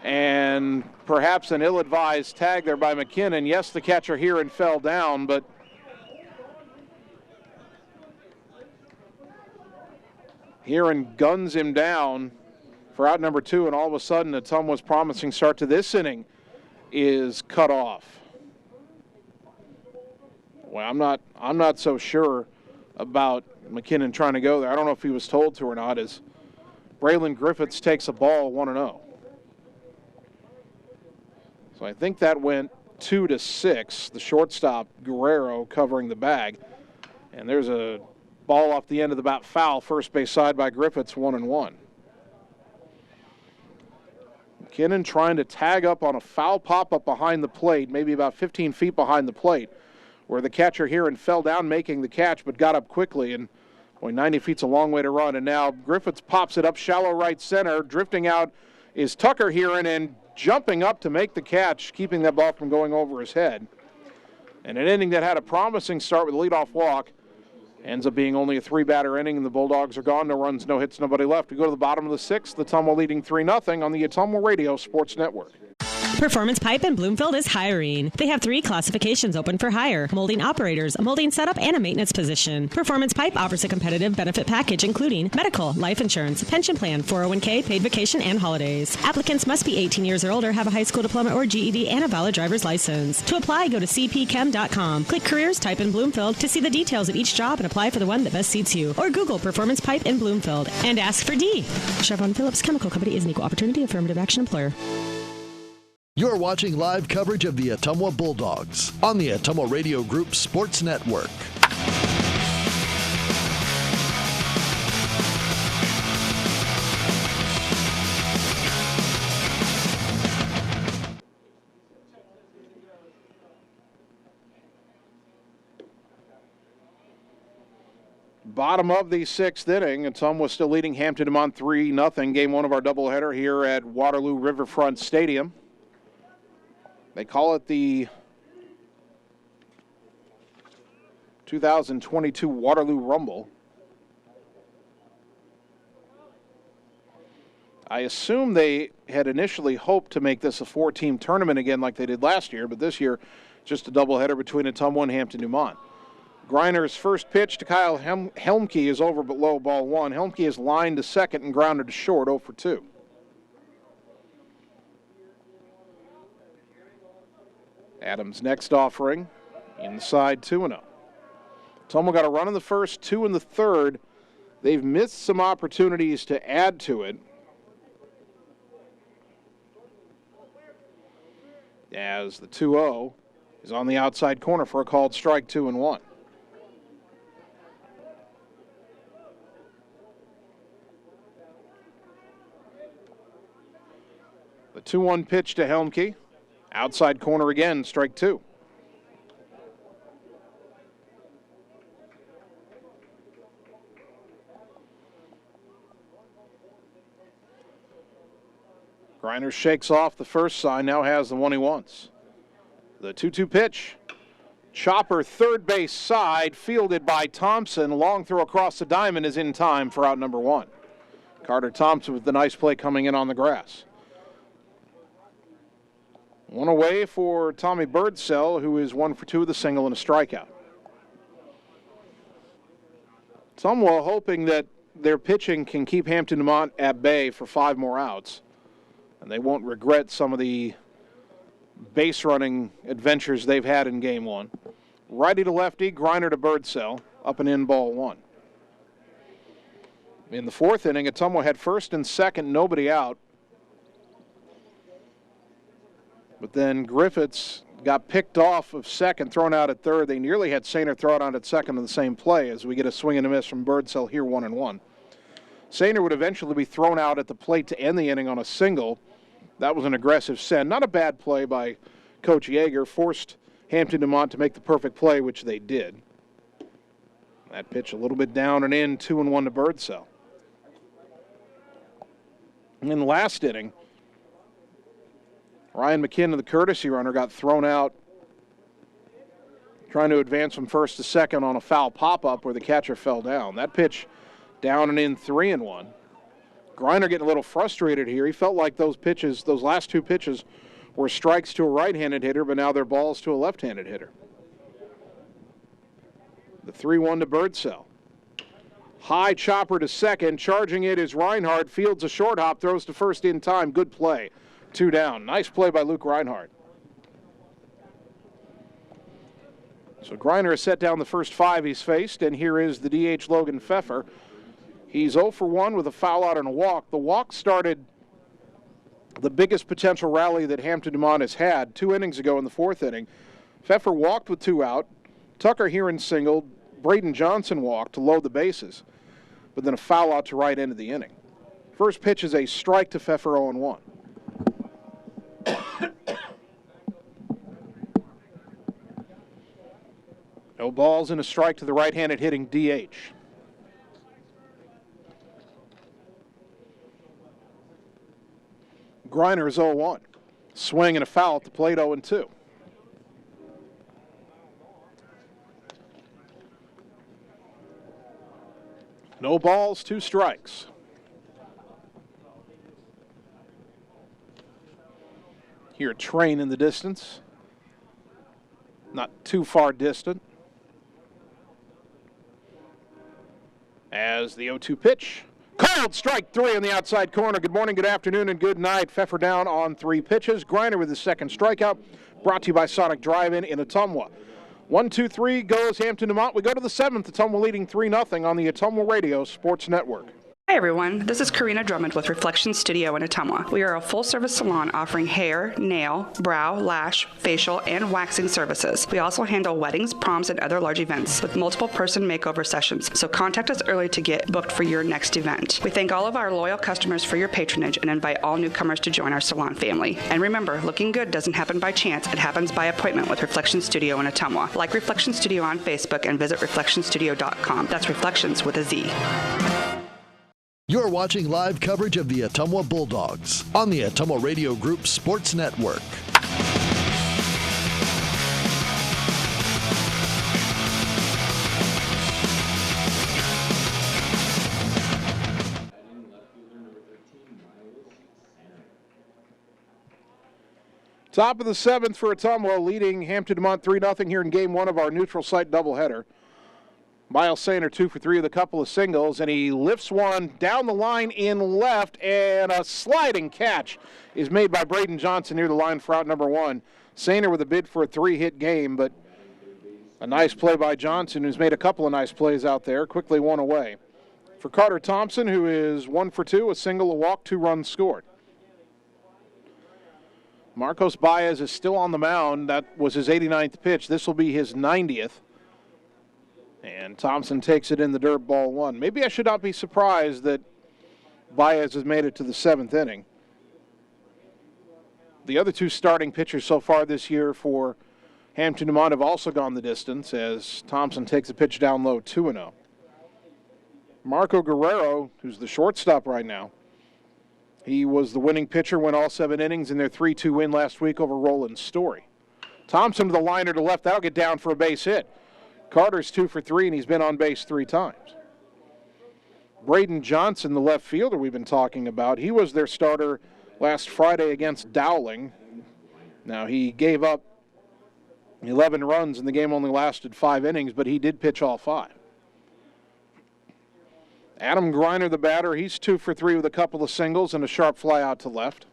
S2: And perhaps an ill-advised tag there by McKinnon. Yes, the catcher here and fell down, but Heron guns him down for out number 2, and all of a sudden Ottumwa's promising start to this inning is cut off. Well, I'm not so sure about McKinnon trying to go there. I don't know if he was told to or not, as Braylon Griffiths takes a ball 1-0. So I think that went 2-6. The shortstop, Guerrero, covering the bag. And there's a ball off the end of the bat foul, first base side by Griffiths, 1-1. McKinnon trying to tag up on a foul pop-up behind the plate, maybe about 15 feet behind the plate, where the catcher here and fell down making the catch, but got up quickly. And boy, 90 feet's a long way to run. And now Griffiths pops it up shallow right center. Drifting out is Tucker here and jumping up to make the catch, keeping that ball from going over his head. And an inning that had a promising start with a leadoff walk ends up being only a 3-batter inning, and the Bulldogs are gone. No runs, no hits, nobody left. We go to the bottom of the 6th. The Ottumwa leading 3-0 on the Ottumwa Radio Sports Network.
S11: Performance Pipe in Bloomfield is hiring. They have 3 classifications open for hire: molding operators, a molding setup, and a maintenance position. Performance Pipe offers a competitive benefit package including medical, life insurance, pension plan, 401k, paid vacation, and holidays. Applicants must be 18 years or older, have a high school diploma or GED, and a valid driver's license. To apply, go to cpchem.com. Click Careers, type in Bloomfield to see the details of each job and apply for the one that best suits you. Or Google Performance Pipe in Bloomfield and ask for D. Chevron Phillips Chemical Company is an equal opportunity affirmative action employer.
S1: You're watching live coverage of the Ottumwa Bulldogs on the Ottumwa Radio Group Sports Network.
S2: Bottom of the 6th inning, Ottumwa still leading Hampton-Dumont 3-0. Game 1 of our doubleheader here at Waterloo Riverfront Stadium. They call it the 2022 Waterloo Rumble. I assume they had initially hoped to make this a 4-team tournament again like they did last year, but this year just a doubleheader between Ottumwa and Hampton-Dumont. Griner's first pitch to Kyle Helmke is over but low, ball 1. Helmke is lined to second and grounded to short, 0 for 2. Adams' next offering, inside 2-0. Ottumwa got a run in the first, 2 in the third. They've missed some opportunities to add to it, as the 2-0 is on the outside corner for a called strike, 2-1. The 2-1 pitch to Helmke. Outside corner again, strike 2. Griner shakes off the first sign, now has the one he wants. The 2-2 pitch. Chopper, third base side, fielded by Thompson. Long throw across the diamond is in time for out number 1. Carter Thompson with the nice play coming in on the grass. One away for Tommy Birdsell, who is 1 for 2 with a single and a strikeout. Ottumwa hoping that their pitching can keep Hampton-Dumont at bay for 5 more outs, and they won't regret some of the base running adventures they've had in game 1. Righty to lefty, Griner to Birdsell, up and in, ball 1. In the 4th inning, Ottumwa had first and second, nobody out. But then Griffiths got picked off of second, thrown out at third. They nearly had Sainer throw it out at second in the same play, as we get a swing and a miss from Birdsell here, 1-1. Sainer would eventually be thrown out at the plate to end the inning on a single. That was an aggressive send. Not a bad play by Coach Yeager. Forced Hampton-Dumont to make the perfect play, which they did. That pitch a little bit down and in, 2-1 to Birdsell. And in the last inning, Ryan McKinnon, the courtesy runner, got thrown out trying to advance from first to second on a foul pop-up where the catcher fell down. That pitch down and in, 3-1. Griner getting a little frustrated here. He felt like those last 2 pitches were strikes to a right-handed hitter, but now they're balls to a left-handed hitter. The 3-1 to Birdsell. High chopper to second. Charging it is Reinhardt. Fields a short hop. Throws to first in time. Good play. 2 down. Nice play by Luke Reinhardt. So Greiner has set down the first 5 he's faced, and here is the DH Logan Pfeffer. He's 0 for 1 with a foul out and a walk. The walk started the biggest potential rally that Hampton-Dumont has had 2 innings ago in the 4th inning. Pfeffer walked with 2 out. Tucker Heron singled. Braden Johnson walked to load the bases, but then a foul out to right end of the inning. First pitch is a strike to Pfeffer, 0-1. No balls and a strike to the right-handed hitting DH. Greiner is 0-1. Swing and a foul at the plate, 0-2. No balls, 2 strikes. Hear a train in the distance. Not too far distant. As the 0-2 pitch. Called strike 3 in the outside corner. Good morning, good afternoon, and good night. Pfeffer down on 3 pitches. Greiner with his second strikeout. Brought to you by Sonic Drive-In in Ottumwa. 1-2-3 goes Hampton-Dumont. We go to the 7th. Ottumwa leading 3-0 on the Ottumwa Radio Sports Network.
S14: Hi everyone, this is Karina Drummond with Reflection Studio in Ottumwa. We are a full-service salon offering hair, nail, brow, lash, facial, and waxing services. We also handle weddings, proms, and other large events with multiple person makeover sessions, so contact us early to get booked for your next event. We thank all of our loyal customers for your patronage and invite all newcomers to join our salon family. And remember, looking good doesn't happen by chance, it happens by appointment with Reflection Studio in Ottumwa. Like Reflection Studio on Facebook and visit reflectionstudio.com. That's Reflections with a Z.
S1: You're watching live coverage of the Ottumwa Bulldogs on the Ottumwa Radio Group Sports Network.
S2: Top of the 7th for Ottumwa, leading Hampton-Dumont 3-0 here in Game 1 of our neutral site doubleheader. Miles Sainer 2 for 3 with a couple of singles, and he lifts one down the line in left, and a sliding catch is made by Braden Johnson near the line for out number 1. Sainer with a bid for a 3-hit game, but a nice play by Johnson, who's made a couple of nice plays out there, quickly one away. For Carter Thompson, who is 1 for 2, a single, a walk, 2 runs scored. Marcos Baez is still on the mound. That was his 89th pitch. This will be his 90th. And Thompson takes it in the dirt, ball 1. Maybe I should not be surprised that Baez has made it to the 7th inning. The other 2 starting pitchers so far this year for Hampton-Dumont have also gone the distance as Thompson takes a pitch down low, 2-0. Marco Guerrero, who's the shortstop right now, he was the winning pitcher, went all 7 innings in their 3-2 win last week over Roland Story. Thompson to the liner to left. That'll get down for a base hit. Carter's 2 for 3, and he's been on base 3 times. Braden Johnson, the left fielder we've been talking about, he was their starter last Friday against Dowling. Now, he gave up 11 runs, and the game only lasted 5 innings, but he did pitch all 5. Adam Greiner, the batter, he's 2 for 3 with a couple of singles and a sharp fly out to left.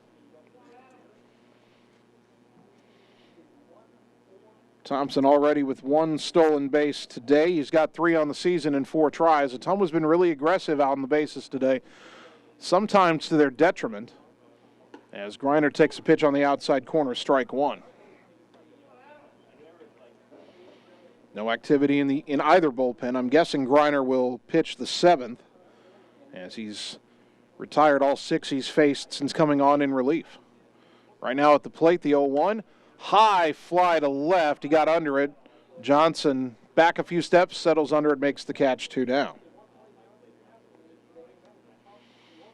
S2: Thompson already with 1 stolen base today. He's got 3 on the season in 4 tries. Ottumwa's been really aggressive out on the bases today, sometimes to their detriment, as Greiner takes a pitch on the outside corner, strike 1. No activity in either bullpen. I'm guessing Greiner will pitch the 7th, as he's retired all 6 he's faced since coming on in relief. Right now at the plate, the 0-1. High fly to left. He got under it. Johnson back a few steps, settles under it, makes the catch, 2 down.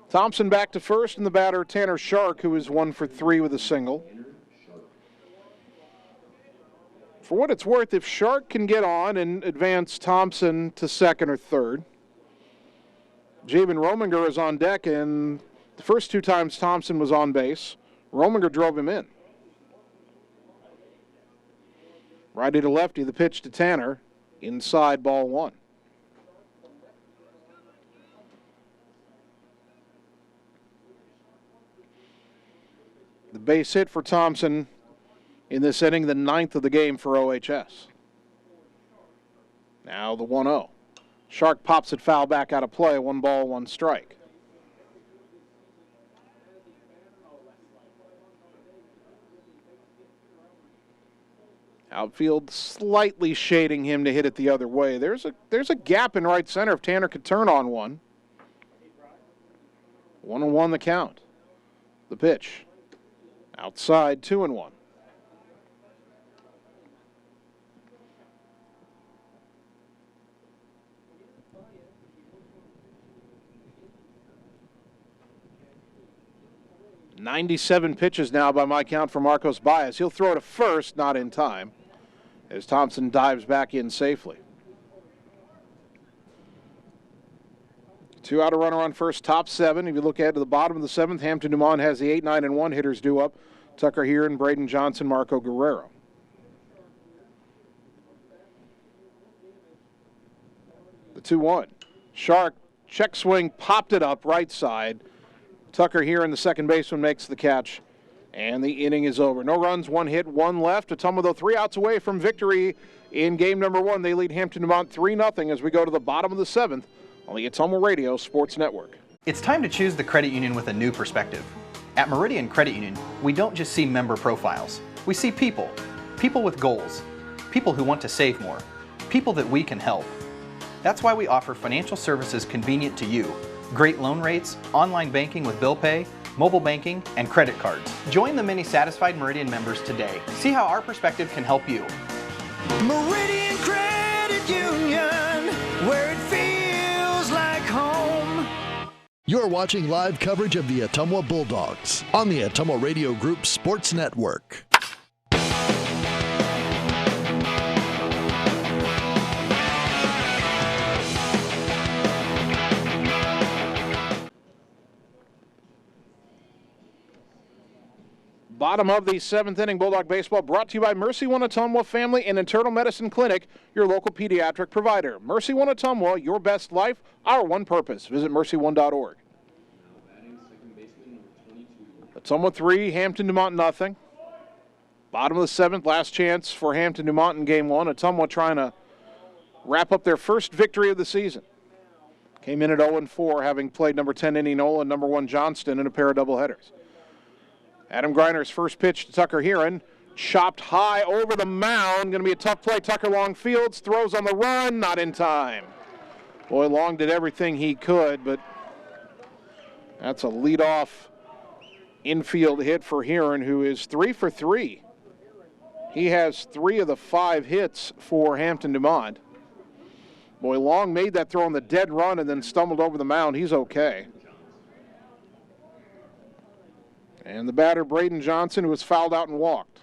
S2: Thompson back to first, and the batter, Tanner Shark, who is 1 for 3 with a single. For what it's worth, if Shark can get on and advance Thompson to second or third, Javen Rominger is on deck, and the first 2 times Thompson was on base, Rominger drove him in. Righty to lefty, the pitch to Tanner, inside, ball 1. base hit for Thompson in this inning, the 9th of the game for OHS. Now the 1-0. Shark pops it foul back out of play. 1 ball, 1 strike. Outfield slightly shading him to hit it the other way. There's a gap in right center if Tanner could turn on one. 1-1 the count. The pitch. Outside, 2-1. "97 pitches now by my count for Marcos Baez. He'll throw to first, not in time, as Thompson dives back in safely. 2 out, a runner on first, top 7. If you look ahead to the bottom of the 7th, Hampton-Dumont has the 8, 9, and 1 hitters due up. Tucker Heron, Braden Johnson, Marco Guerrero. The 2-1. Shark, check swing, popped it up right side. Tucker Heron, the second baseman, makes the catch, and the inning is over. No runs, 1 hit, 1 left. Ottumwa, though, 3 outs away from victory in game number 1. They lead Hampton-Dumont 3-0 as we go to the bottom of the 7th on the Ottumwa Radio Sports Network.
S6: It's time to choose the credit union with a new perspective. At Meridian Credit Union, we don't just see member profiles. We see people. People with goals. People who want to save more. People that we can help. That's why we offer financial services convenient to you. Great loan rates, online banking with bill pay, mobile banking, and credit cards. Join the many satisfied Meridian members today. See how our perspective can help you.
S7: Meridian Credit Union, where it feels like home.
S1: You're watching live coverage of the Ottumwa Bulldogs on the Ottumwa Radio Group Sports Network.
S2: Bottom of the 7th inning, Bulldog Baseball brought to you by Mercy One Ottumwa Family and Internal Medicine Clinic, your local pediatric provider. Mercy One Ottumwa, your best life, our one purpose. Visit mercyone.org. Ottumwa 3, Hampton-Dumont nothing. Bottom of the 7th, last chance for Hampton-Dumont in game 1. Ottumwa trying to wrap up their first victory of the season. Came in at 0-4, having played number 10 Indy Nola and number 1 Johnston in a pair of doubleheaders. Adam Griner's first pitch to Tucker Heron, chopped high over the mound. Going to be a tough play. Tucker long fields, throws on the run, not in time. Boy, Long did everything he could, but that's a leadoff infield hit for Heron, who is 3 for 3. He has 3 of the 5 hits for Hampton-Dumont. Boy, Long made that throw on the dead run and then stumbled over the mound. He's okay. And the batter, Braden Johnson, who was fouled out and walked.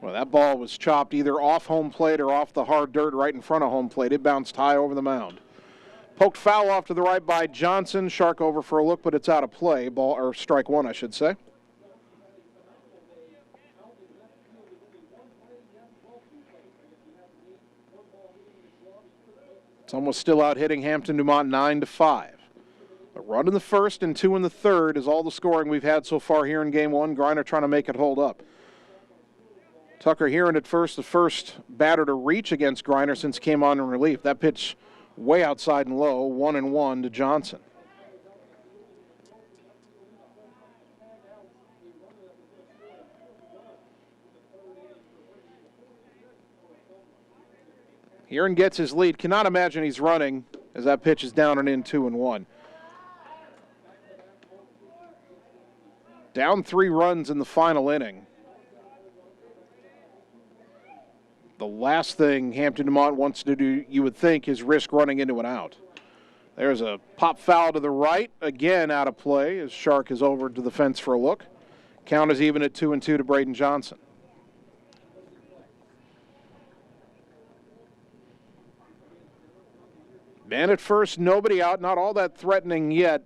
S2: Well, that ball was chopped either off home plate or off the hard dirt right in front of home plate. It bounced high over the mound. Poked foul off to the right by Johnson. Shark over for a look, but it's out of play. Ball, or strike 1, I should say. It's almost still out hitting Hampton-Dumont 9-5. A run in the first and 2 in the third is all the scoring we've had so far here in game 1. Griner trying to make it hold up. Tucker Heron at first, the first batter to reach against Griner since he came on in relief. That pitch way outside and low, 1-1 to Johnson. Heron gets his lead. Cannot imagine he's running as that pitch is down and in, 2-1. Down 3 runs in the final inning. The last thing Hampton-Dumont wants to do, you would think, is risk running into an out. There's a pop foul to the right, again out of play as Shark is over to the fence for a look. Count is even at 2-2 to Braden Johnson. Man at first, nobody out, not all that threatening yet.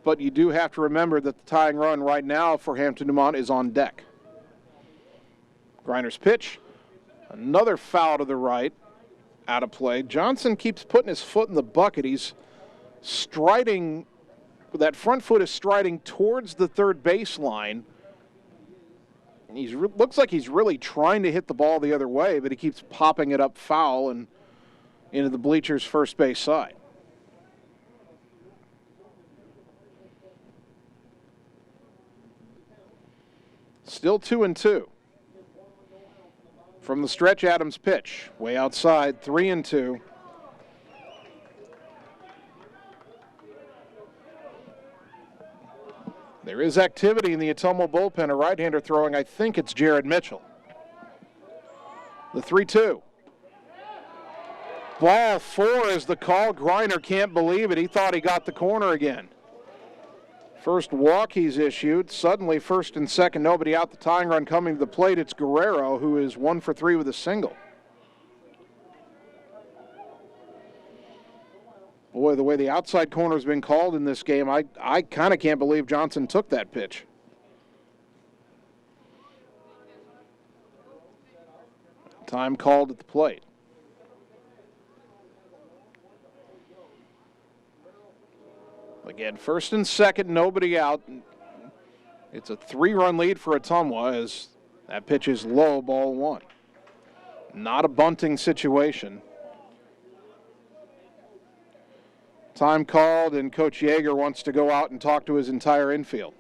S2: But you do have to remember that the tying run right now for Hampton-Dumont is on deck. Griner's pitch. Another foul to the right. Out of play. Johnson keeps putting his foot in the bucket. He's striding that front foot is striding towards the third baseline. And he looks like he's really trying to hit the ball the other way, but he keeps popping it up foul and into the bleachers' first base side. Still 2-2. From the stretch, Adams' pitch. Way outside, 3-2. There is activity in the Ottumwa bullpen. A right-hander throwing, I think it's Jared Mitchell. The 3-2. Ball 4 is the call. Griner can't believe it. He thought he got the corner again. First walk he's issued. Suddenly, first and second, nobody out. The tying run coming to the plate. It's Guerrero, who is 1 for 3 with a single. Boy, the way the outside corner has been called in this game, I kind of can't believe Johnson took that pitch. Time called at the plate. Again, first and second, nobody out. It's a 3-run lead for Ottumwa as that pitch is low, ball 1. Not a bunting situation. Time called, and Coach Yeager wants to go out and talk to his entire infield.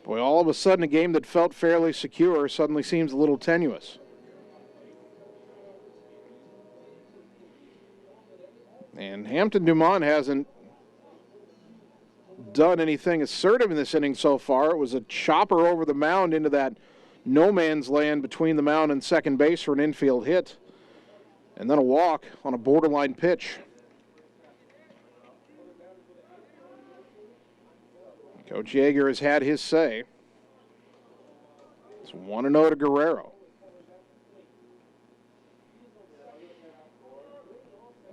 S2: Boy, all of a sudden a game that felt fairly secure suddenly seems a little tenuous. And Hampton-Dumont hasn't done anything assertive in this inning so far. It was a chopper over the mound into that no man's land between the mound and second base for an infield hit, and then a walk on a borderline pitch. Coach Yeager has had his say. It's 1-0 to Guerrero.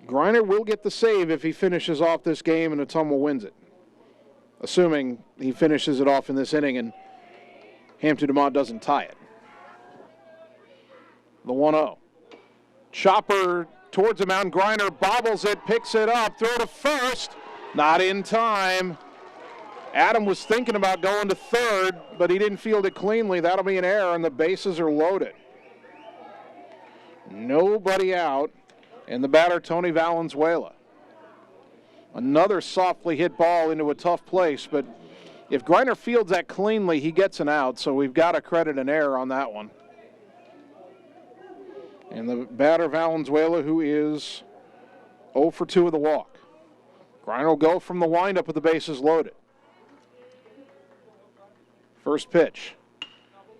S2: Griner will get the save if he finishes off this game and Ottumwa wins it, assuming he finishes it off in this inning and Hampton-Dumont doesn't tie it. The 1-0. Chopper towards the mound. Griner bobbles it, picks it up, throw to first. Not in time. Adam was thinking about going to third, but he didn't field it cleanly. That'll be an error, and the bases are loaded. Nobody out, and the batter, Tony Valenzuela. Another softly hit ball into a tough place, but if Griner fields that cleanly, he gets an out, so we've got to credit an error on that one. And the batter, Valenzuela, who is 0 for 2 with a walk. Griner will go from the windup with the bases loaded. First pitch.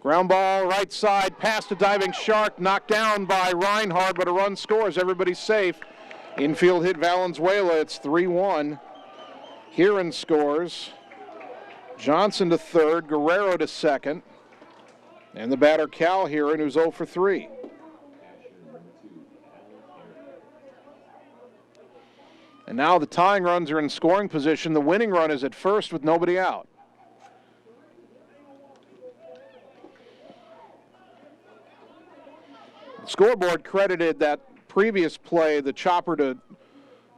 S2: Ground ball, right side, past a diving shark, knocked down by Reinhardt, but a run scores. Everybody's safe. Infield hit Valenzuela. It's 3-1. Heron scores. Johnson to third, Guerrero to second. And the batter, Cal Heron, who's 0 for 3. And now the tying runs are in scoring position. The winning run is at first with nobody out. The scoreboard credited that previous play, the chopper to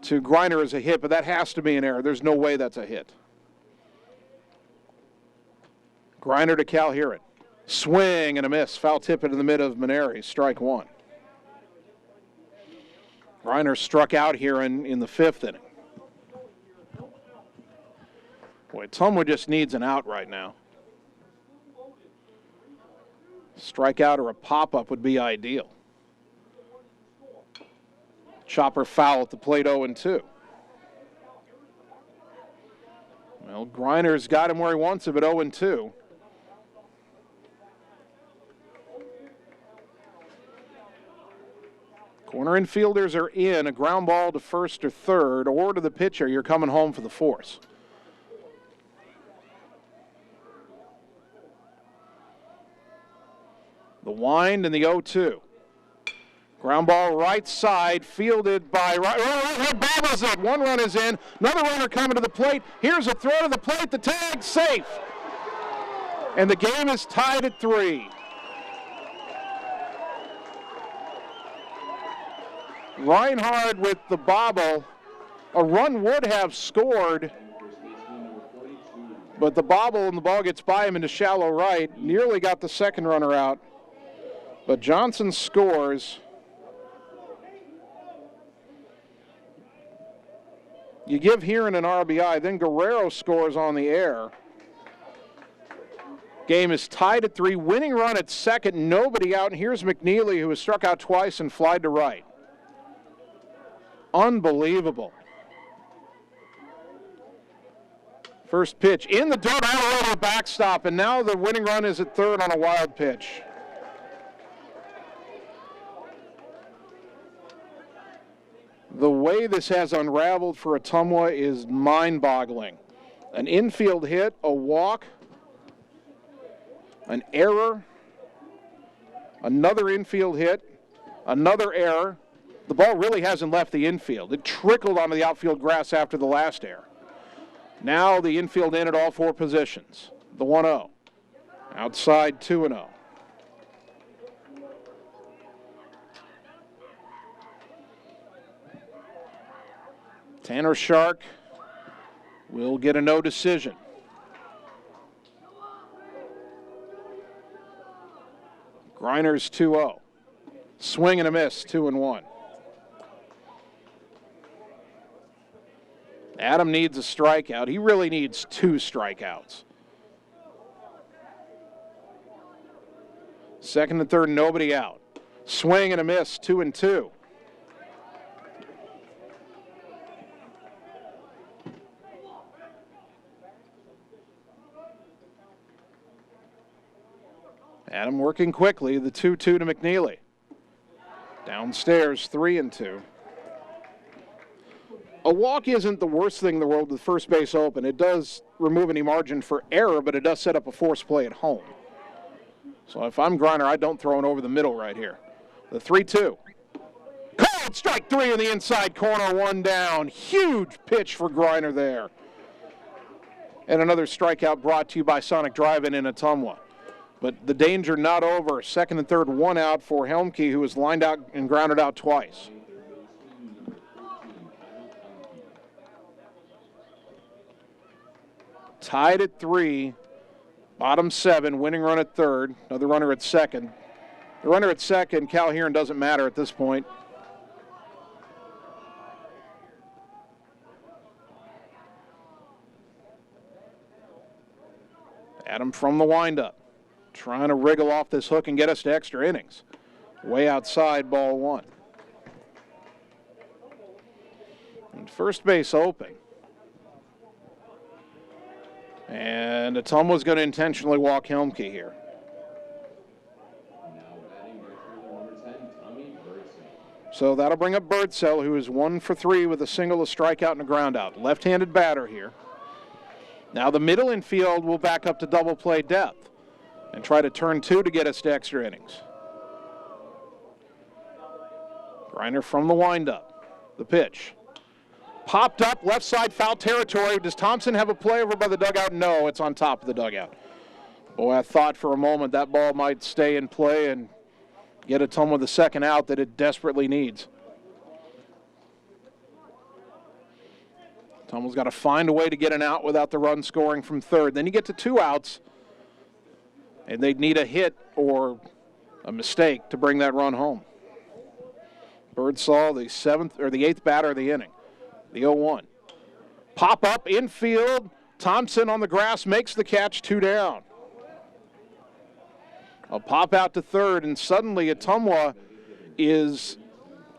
S2: Griner, as a hit, but that has to be an error. There's no way that's a hit. Griner to Cal Heron. Swing and a miss. Foul tip into the mid of Maneri. Strike 1. Griner struck out here in the 5th inning. Boy, Ottumwa just needs an out right now. Strikeout or a pop-up would be ideal. Chopper foul at the plate, 0-2. Well, Griner's got him where he wants him at 0-2. Corner infielders are in. A ground ball to first or third, or to the pitcher. You're coming home for the force. The wind and the 0-2. Ground ball right side, fielded by right bobbles it. One run is in. Another runner coming to the plate. Here's a throw to the plate. The tag safe. And the game is tied at 3. Reinhard with the bobble. A run would have scored, but the bobble and the ball gets by him into shallow right. Nearly got the second runner out, but Johnson scores. You give Heron an RBI, then Guerrero scores on the air. Game is tied at 3. Winning run at second, nobody out. And here's McNeely, who has struck out twice and flied to right. Unbelievable. First pitch in the dirt, all the way to the backstop, and now the winning run is at third on a wild pitch. The way this has unraveled for Ottumwa is mind-boggling. An infield hit, a walk, an error, another infield hit, another error. The ball really hasn't left the infield. It trickled onto the outfield grass after the last error. Now the infield in at all 4 positions. The 1-0. Outside 2-0. Tanner Shark will get a no decision. Griner's 2-0. Swing and a miss, 2-1. Adam needs a strikeout. He really needs 2 strikeouts. Second and third, nobody out. Swing and a miss, 2-2. Adam working quickly, the 2-2 to McNeely. Downstairs, 3-2. A walk isn't the worst thing in the world with first base open. It does remove any margin for error, but it does set up a forced play at home. So if I'm Griner, I don't throw it over the middle right here. The 3-2. Called strike 3 in the inside corner, 1 down. Huge pitch for Griner there. And another strikeout brought to you by Sonic Drive-In in Ottumwa. But the danger not over. Second and third, 1 out for Helmke, who was lined out and grounded out twice. Tied at 3, bottom 7, winning run at third, another runner at second. The runner at second, Cal Heron, doesn't matter at this point. Adam from the windup, trying to wriggle off this hook and get us to extra innings. Way outside, ball 1. And first base open. And Ottumwa's going to intentionally walk Helmke here. So that'll bring up Birdsell, who is 1 for 3 with a single, a strikeout, and a groundout. Left-handed batter here. Now the middle infield will back up to double play depth and try to turn 2 to get us to extra innings. Griner from the windup. The pitch. Popped up, left side, foul territory. Does Thompson have a play over by the dugout? No, it's on top of the dugout. Boy, I thought for a moment that ball might stay in play and get Ottumwa the second out that it desperately needs. Ottumwa's got to find a way to get an out without the run scoring from third. Then you get to 2 outs, and they'd need a hit or a mistake to bring that run home. Birdsall, the 8th batter of the inning. The 0-1. Pop up infield. Thompson on the grass makes the catch, 2 down. A pop out to third, and suddenly Ottumwa is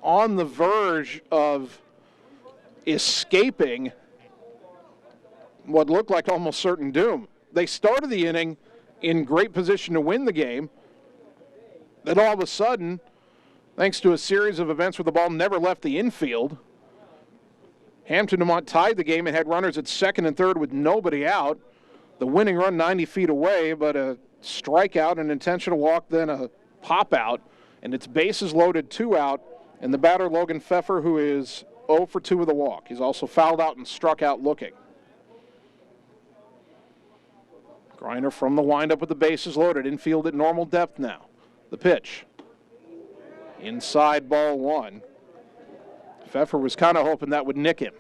S2: on the verge of escaping what looked like almost certain doom. They started the inning in great position to win the game. Then all of a sudden, thanks to a series of events where the ball never left the infield, Hampton-Dumont tied the game and had runners at second and third with nobody out. The winning run 90 feet away, but a strikeout, an intentional walk, then a pop out, and it's bases loaded, 2 out, and the batter Logan Pfeffer, who is 0 for 2 with a walk. He's also fouled out and struck out looking. Griner from the windup with the bases loaded, infield at normal depth now. The pitch. Inside, ball 1. Pfeffer was kind of hoping that would nick him.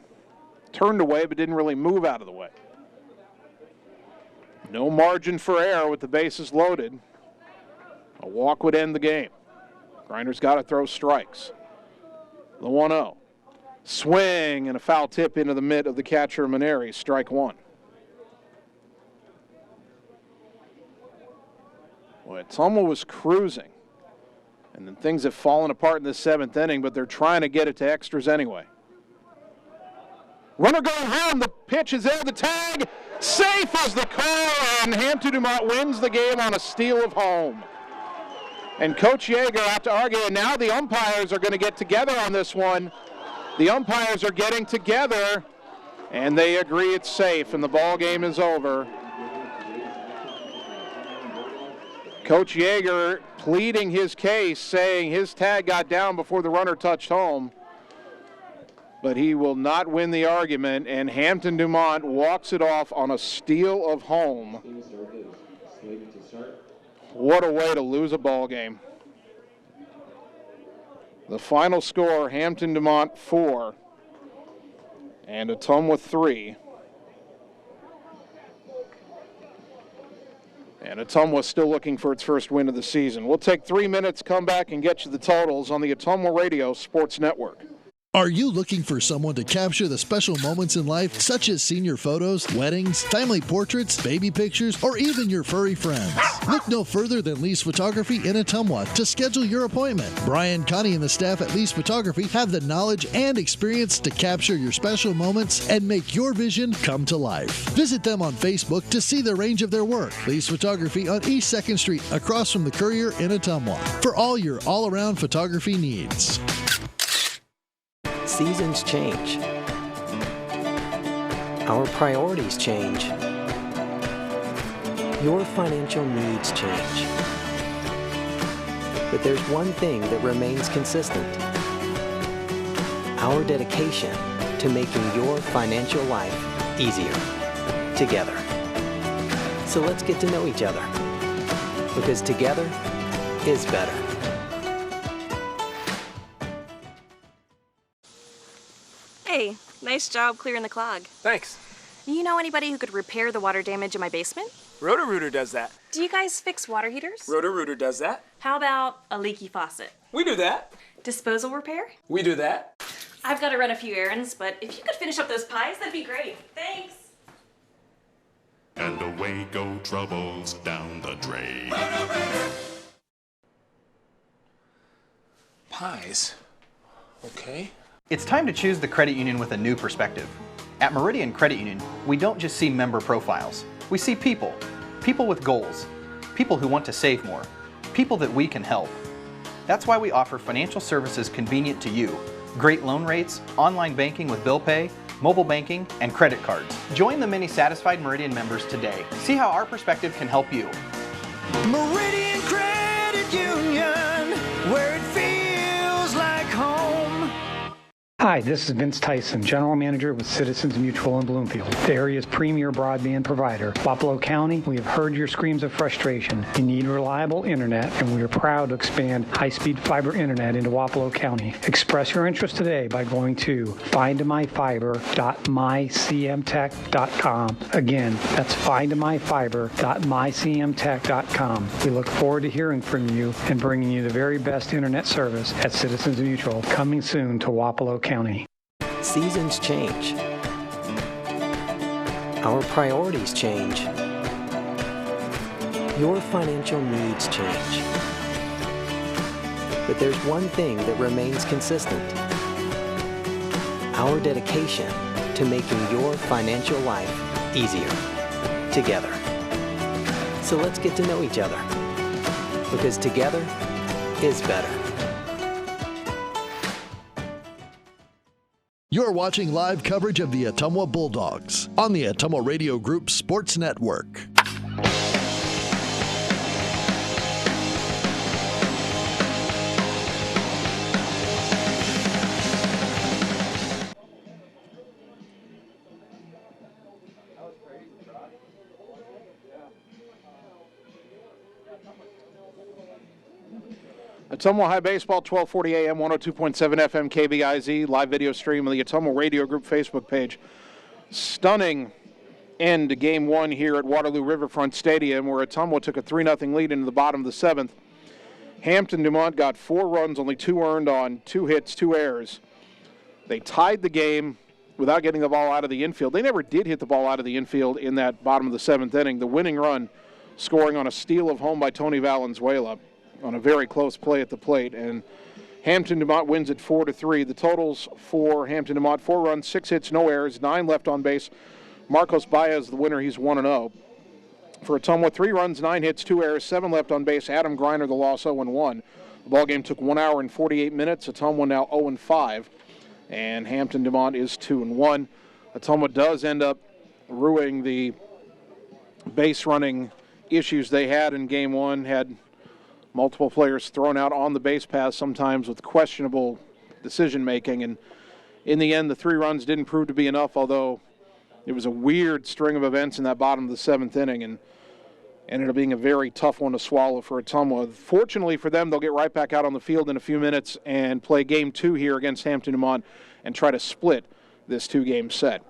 S2: Turned away, but didn't really move out of the way. No margin for error with the bases loaded. A walk would end the game. Grinder's got to throw strikes. The 1-0. Swing and a foul tip into the mitt of the catcher, Maneri. Strike one. Boy, Ottumwa was cruising. And then things have fallen apart in the seventh inning, but they're trying to get it to extras anyway. Runner going home. The pitch is there. The tag. Safe as the call, and Hampton-Dumont wins the game on a steal of home. And Coach Yeager have to argue, and now the umpires are going to get together on this one. The umpires are getting together, and they agree it's safe, and the ball game is over. Coach Yeager pleading his case, saying his tag got down before the runner touched home. But he will not win the argument, and Hampton-Dumont walks it off on a steal of home. What a way to lose a ball game. The final score, Hampton-Dumont 4 and Ottumwa 3. And Ottumwa still looking for its first win of the season. We'll take 3 minutes, come back, and get you the totals on the Ottumwa Radio Sports Network.
S1: Are you looking for someone to capture the special moments in life, such as senior photos, weddings, family portraits, baby pictures, or even your furry friends? Look no further than Lee's Photography in Ottumwa to schedule your appointment. Brian, Connie, and the staff at Lee's Photography have the knowledge and experience to capture your special moments and make your vision come to life. Visit them on Facebook to see the range of their work. Lee's Photography on East 2nd Street, across from the Courier in Ottumwa, for all your all-around photography needs.
S3: Seasons change. Our priorities change. Your financial needs change. But there's one thing that remains consistent. Our dedication to making your financial life easier together. So let's get to know each other, because together is better.
S15: Hey, nice job clearing the clog.
S16: Thanks.
S15: You know anybody who could repair the water damage in my basement?
S16: Roto-Rooter does that.
S15: Do you guys fix water heaters?
S16: Roto-Rooter does that.
S15: How about a leaky faucet?
S16: We do that.
S15: Disposal repair?
S16: We do that.
S15: I've got to run a few errands, but if you could finish up those pies, that'd be great. Thanks.
S17: And away go troubles down the drain.
S16: Pies. Okay.
S6: It's time to choose the credit union with a new perspective. At Meridian Credit Union, we don't just see member profiles. We see people. People with goals. People who want to save more. People that we can help. That's why we offer financial services convenient to you. Great loan rates, online banking with bill pay, mobile banking, and credit cards. Join the many satisfied Meridian members today. See how our perspective can help you.
S7: Meridian Credit Union, where it feels like home.
S18: Hi, this is Vince Tyson, General Manager with Citizens Mutual in Bloomfield, the area's premier broadband provider. Wapello County, we have heard your screams of frustration. You need reliable internet, and we are proud to expand high-speed fiber internet into Wapello County. Express your interest today by going to findmyfiber.mycmtech.com. Again, that's findmyfiber.mycmtech.com. We look forward to hearing from you and bringing you the very best internet service at Citizens Mutual, coming soon to Wapello County.
S3: Seasons change. Our priorities change. Your financial needs change. But there's one thing that remains consistent. Our dedication to making your financial life easier together. So let's get to know each other, because together is better.
S1: You're watching live coverage of the Ottumwa Bulldogs on the Ottumwa Radio Group Sports Network.
S2: Ottumwa High Baseball, 1240 AM, 102.7 FM, KBIZ, live video stream on the Ottumwa Radio Group Facebook page. Stunning end to Game 1 here at Waterloo Riverfront Stadium, where Ottumwa took a 3-0 lead into the bottom of the 7th. Hampton-Dumont got 4 runs, only 2 earned on 2 hits, 2 errors. They tied the game without getting the ball out of the infield. They never did hit the ball out of the infield in that bottom of the 7th inning. The winning run scoring on a steal of home by Tony Valenzuela on a very close play at the plate, and Hampton-Dumont wins it 4-3. The totals for Hampton-Dumont: 4 runs, 6 hits, no errors, 9 left on base. Marcos Baez, the winner, he's 1-0. For Ottumwa, 3 runs, 9 hits, 2 errors, 7 left on base. Adam Griner, the loss, 0-1. The ballgame took 1 hour and 48 minutes. Ottumwa now 0-5, and Hampton-Dumont is 2-1. Ottumwa does end up ruining the base running issues they had in Game 1, had multiple players thrown out on the base paths, sometimes with questionable decision-making. And in the end, the 3 runs didn't prove to be enough, although it was a weird string of events in that bottom of the 7th inning and ended up being a very tough one to swallow for Ottumwa. Fortunately for them, they'll get right back out on the field in a few minutes and play Game 2 here against Hampton-Dumont and try to split this 2-game set.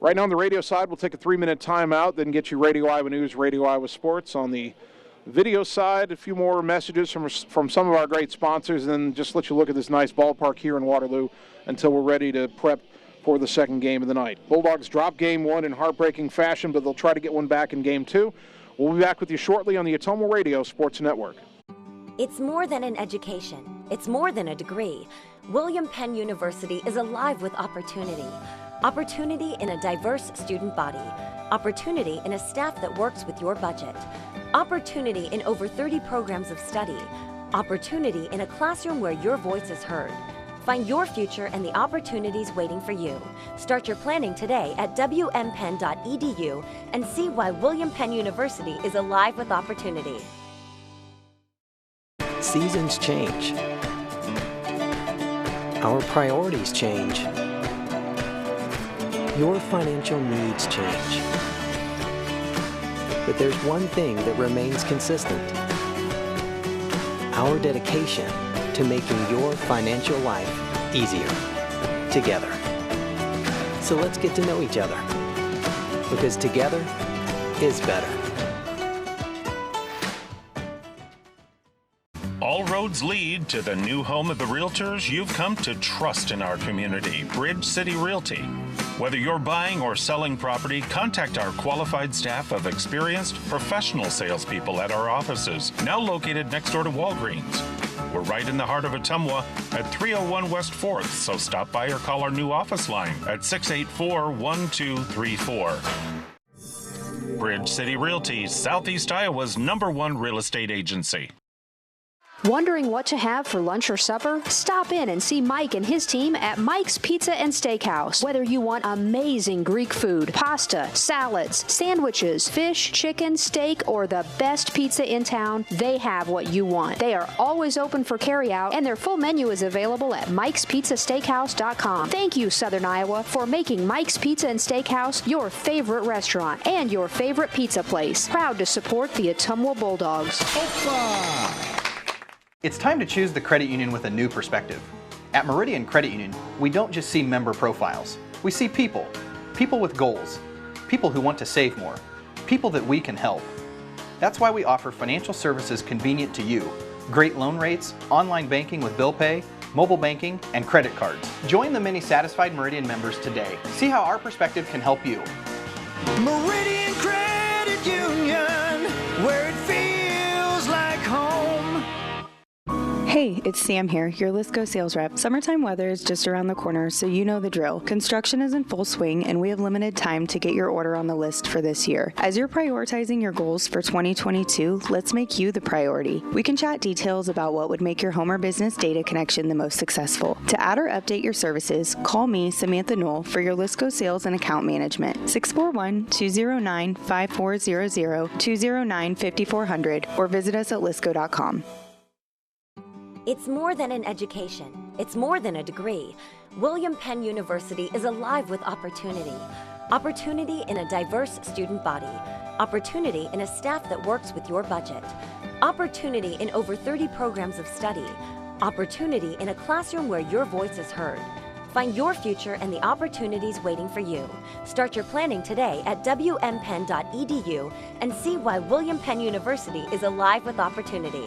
S2: Right now on the radio side, we'll take a 3-minute timeout, then get you Radio Iowa News, Radio Iowa Sports. On the video side, a few more messages from some of our great sponsors, and then just let you look at this nice ballpark here in Waterloo until we're ready to prep for the second game of the night. Bulldogs drop Game 1 in heartbreaking fashion, but they'll try to get one back in Game 2. We'll be back with you shortly on the Ottumwa Radio Sports Network.
S10: It's more than an education. It's more than a degree. William Penn University is alive with opportunity. Opportunity in a diverse student body. Opportunity in a staff that works with your budget. Opportunity in over 30 programs of study. Opportunity in a classroom where your voice is heard. Find your future and the opportunities waiting for you. Start your planning today at wmpenn.edu and see why William Penn University is alive with opportunity.
S3: Seasons change. Our priorities change. Your financial needs change. But there's one thing that remains consistent: our dedication to making your financial life easier together. So let's get to know each other, because together is better.
S4: All roads lead to the new home of the realtors you've come to trust in our community, Bridge City Realty. Whether you're buying or selling property, contact our qualified staff of experienced professional salespeople at our offices, now located next door to Walgreens. We're right in the heart of Ottumwa at 301 West 4th, so stop by or call our new office line at 684-1234. Bridge City Realty, Southeast Iowa's #1 real estate agency.
S5: Wondering what to have for lunch or supper? Stop in and see Mike and his team at Mike's Pizza and Steakhouse. Whether you want amazing Greek food, pasta, salads, sandwiches, fish, chicken, steak, or the best pizza in town, they have what you want. They are always open for carryout, and their full menu is available at mikespizzasteakhouse.com. Thank you, Southern Iowa, for making Mike's Pizza and Steakhouse your favorite restaurant and your favorite pizza place. Proud to support the Ottumwa Bulldogs.
S6: It's time to choose the credit union with a new perspective. At Meridian Credit Union, we don't just see member profiles. We see people. People with goals. People who want to save more. People that we can help. That's why we offer financial services convenient to you. Great loan rates, online banking with bill pay, mobile banking, and credit cards. Join the many satisfied Meridian members today. See how our perspective can help you.
S7: Meridian Credit Union, where it feels like home.
S9: Hey, it's Sam here, your Lisco sales rep. Summertime weather is just around the corner, so you know the drill. Construction is in full swing, and we have limited time to get your order on the list for this year. As you're prioritizing your goals for 2022, let's make you the priority. We can chat details about what would make your home or business data connection the most successful. To add or update your services, call me, Samantha Knoll, for your Lisco sales and account management. 641-209-5400, 209-5400, or visit us at lisco.com.
S10: It's more than an education. It's more than a degree. William Penn University is alive with opportunity. Opportunity in a diverse student body. Opportunity in a staff that works with your budget. opportunity in over 30 programs of study, opportunity in a classroom where your voice is heard. Find your future and the opportunities waiting for you. Start your planning today at wmpenn.edu and see why William Penn University is alive with opportunity.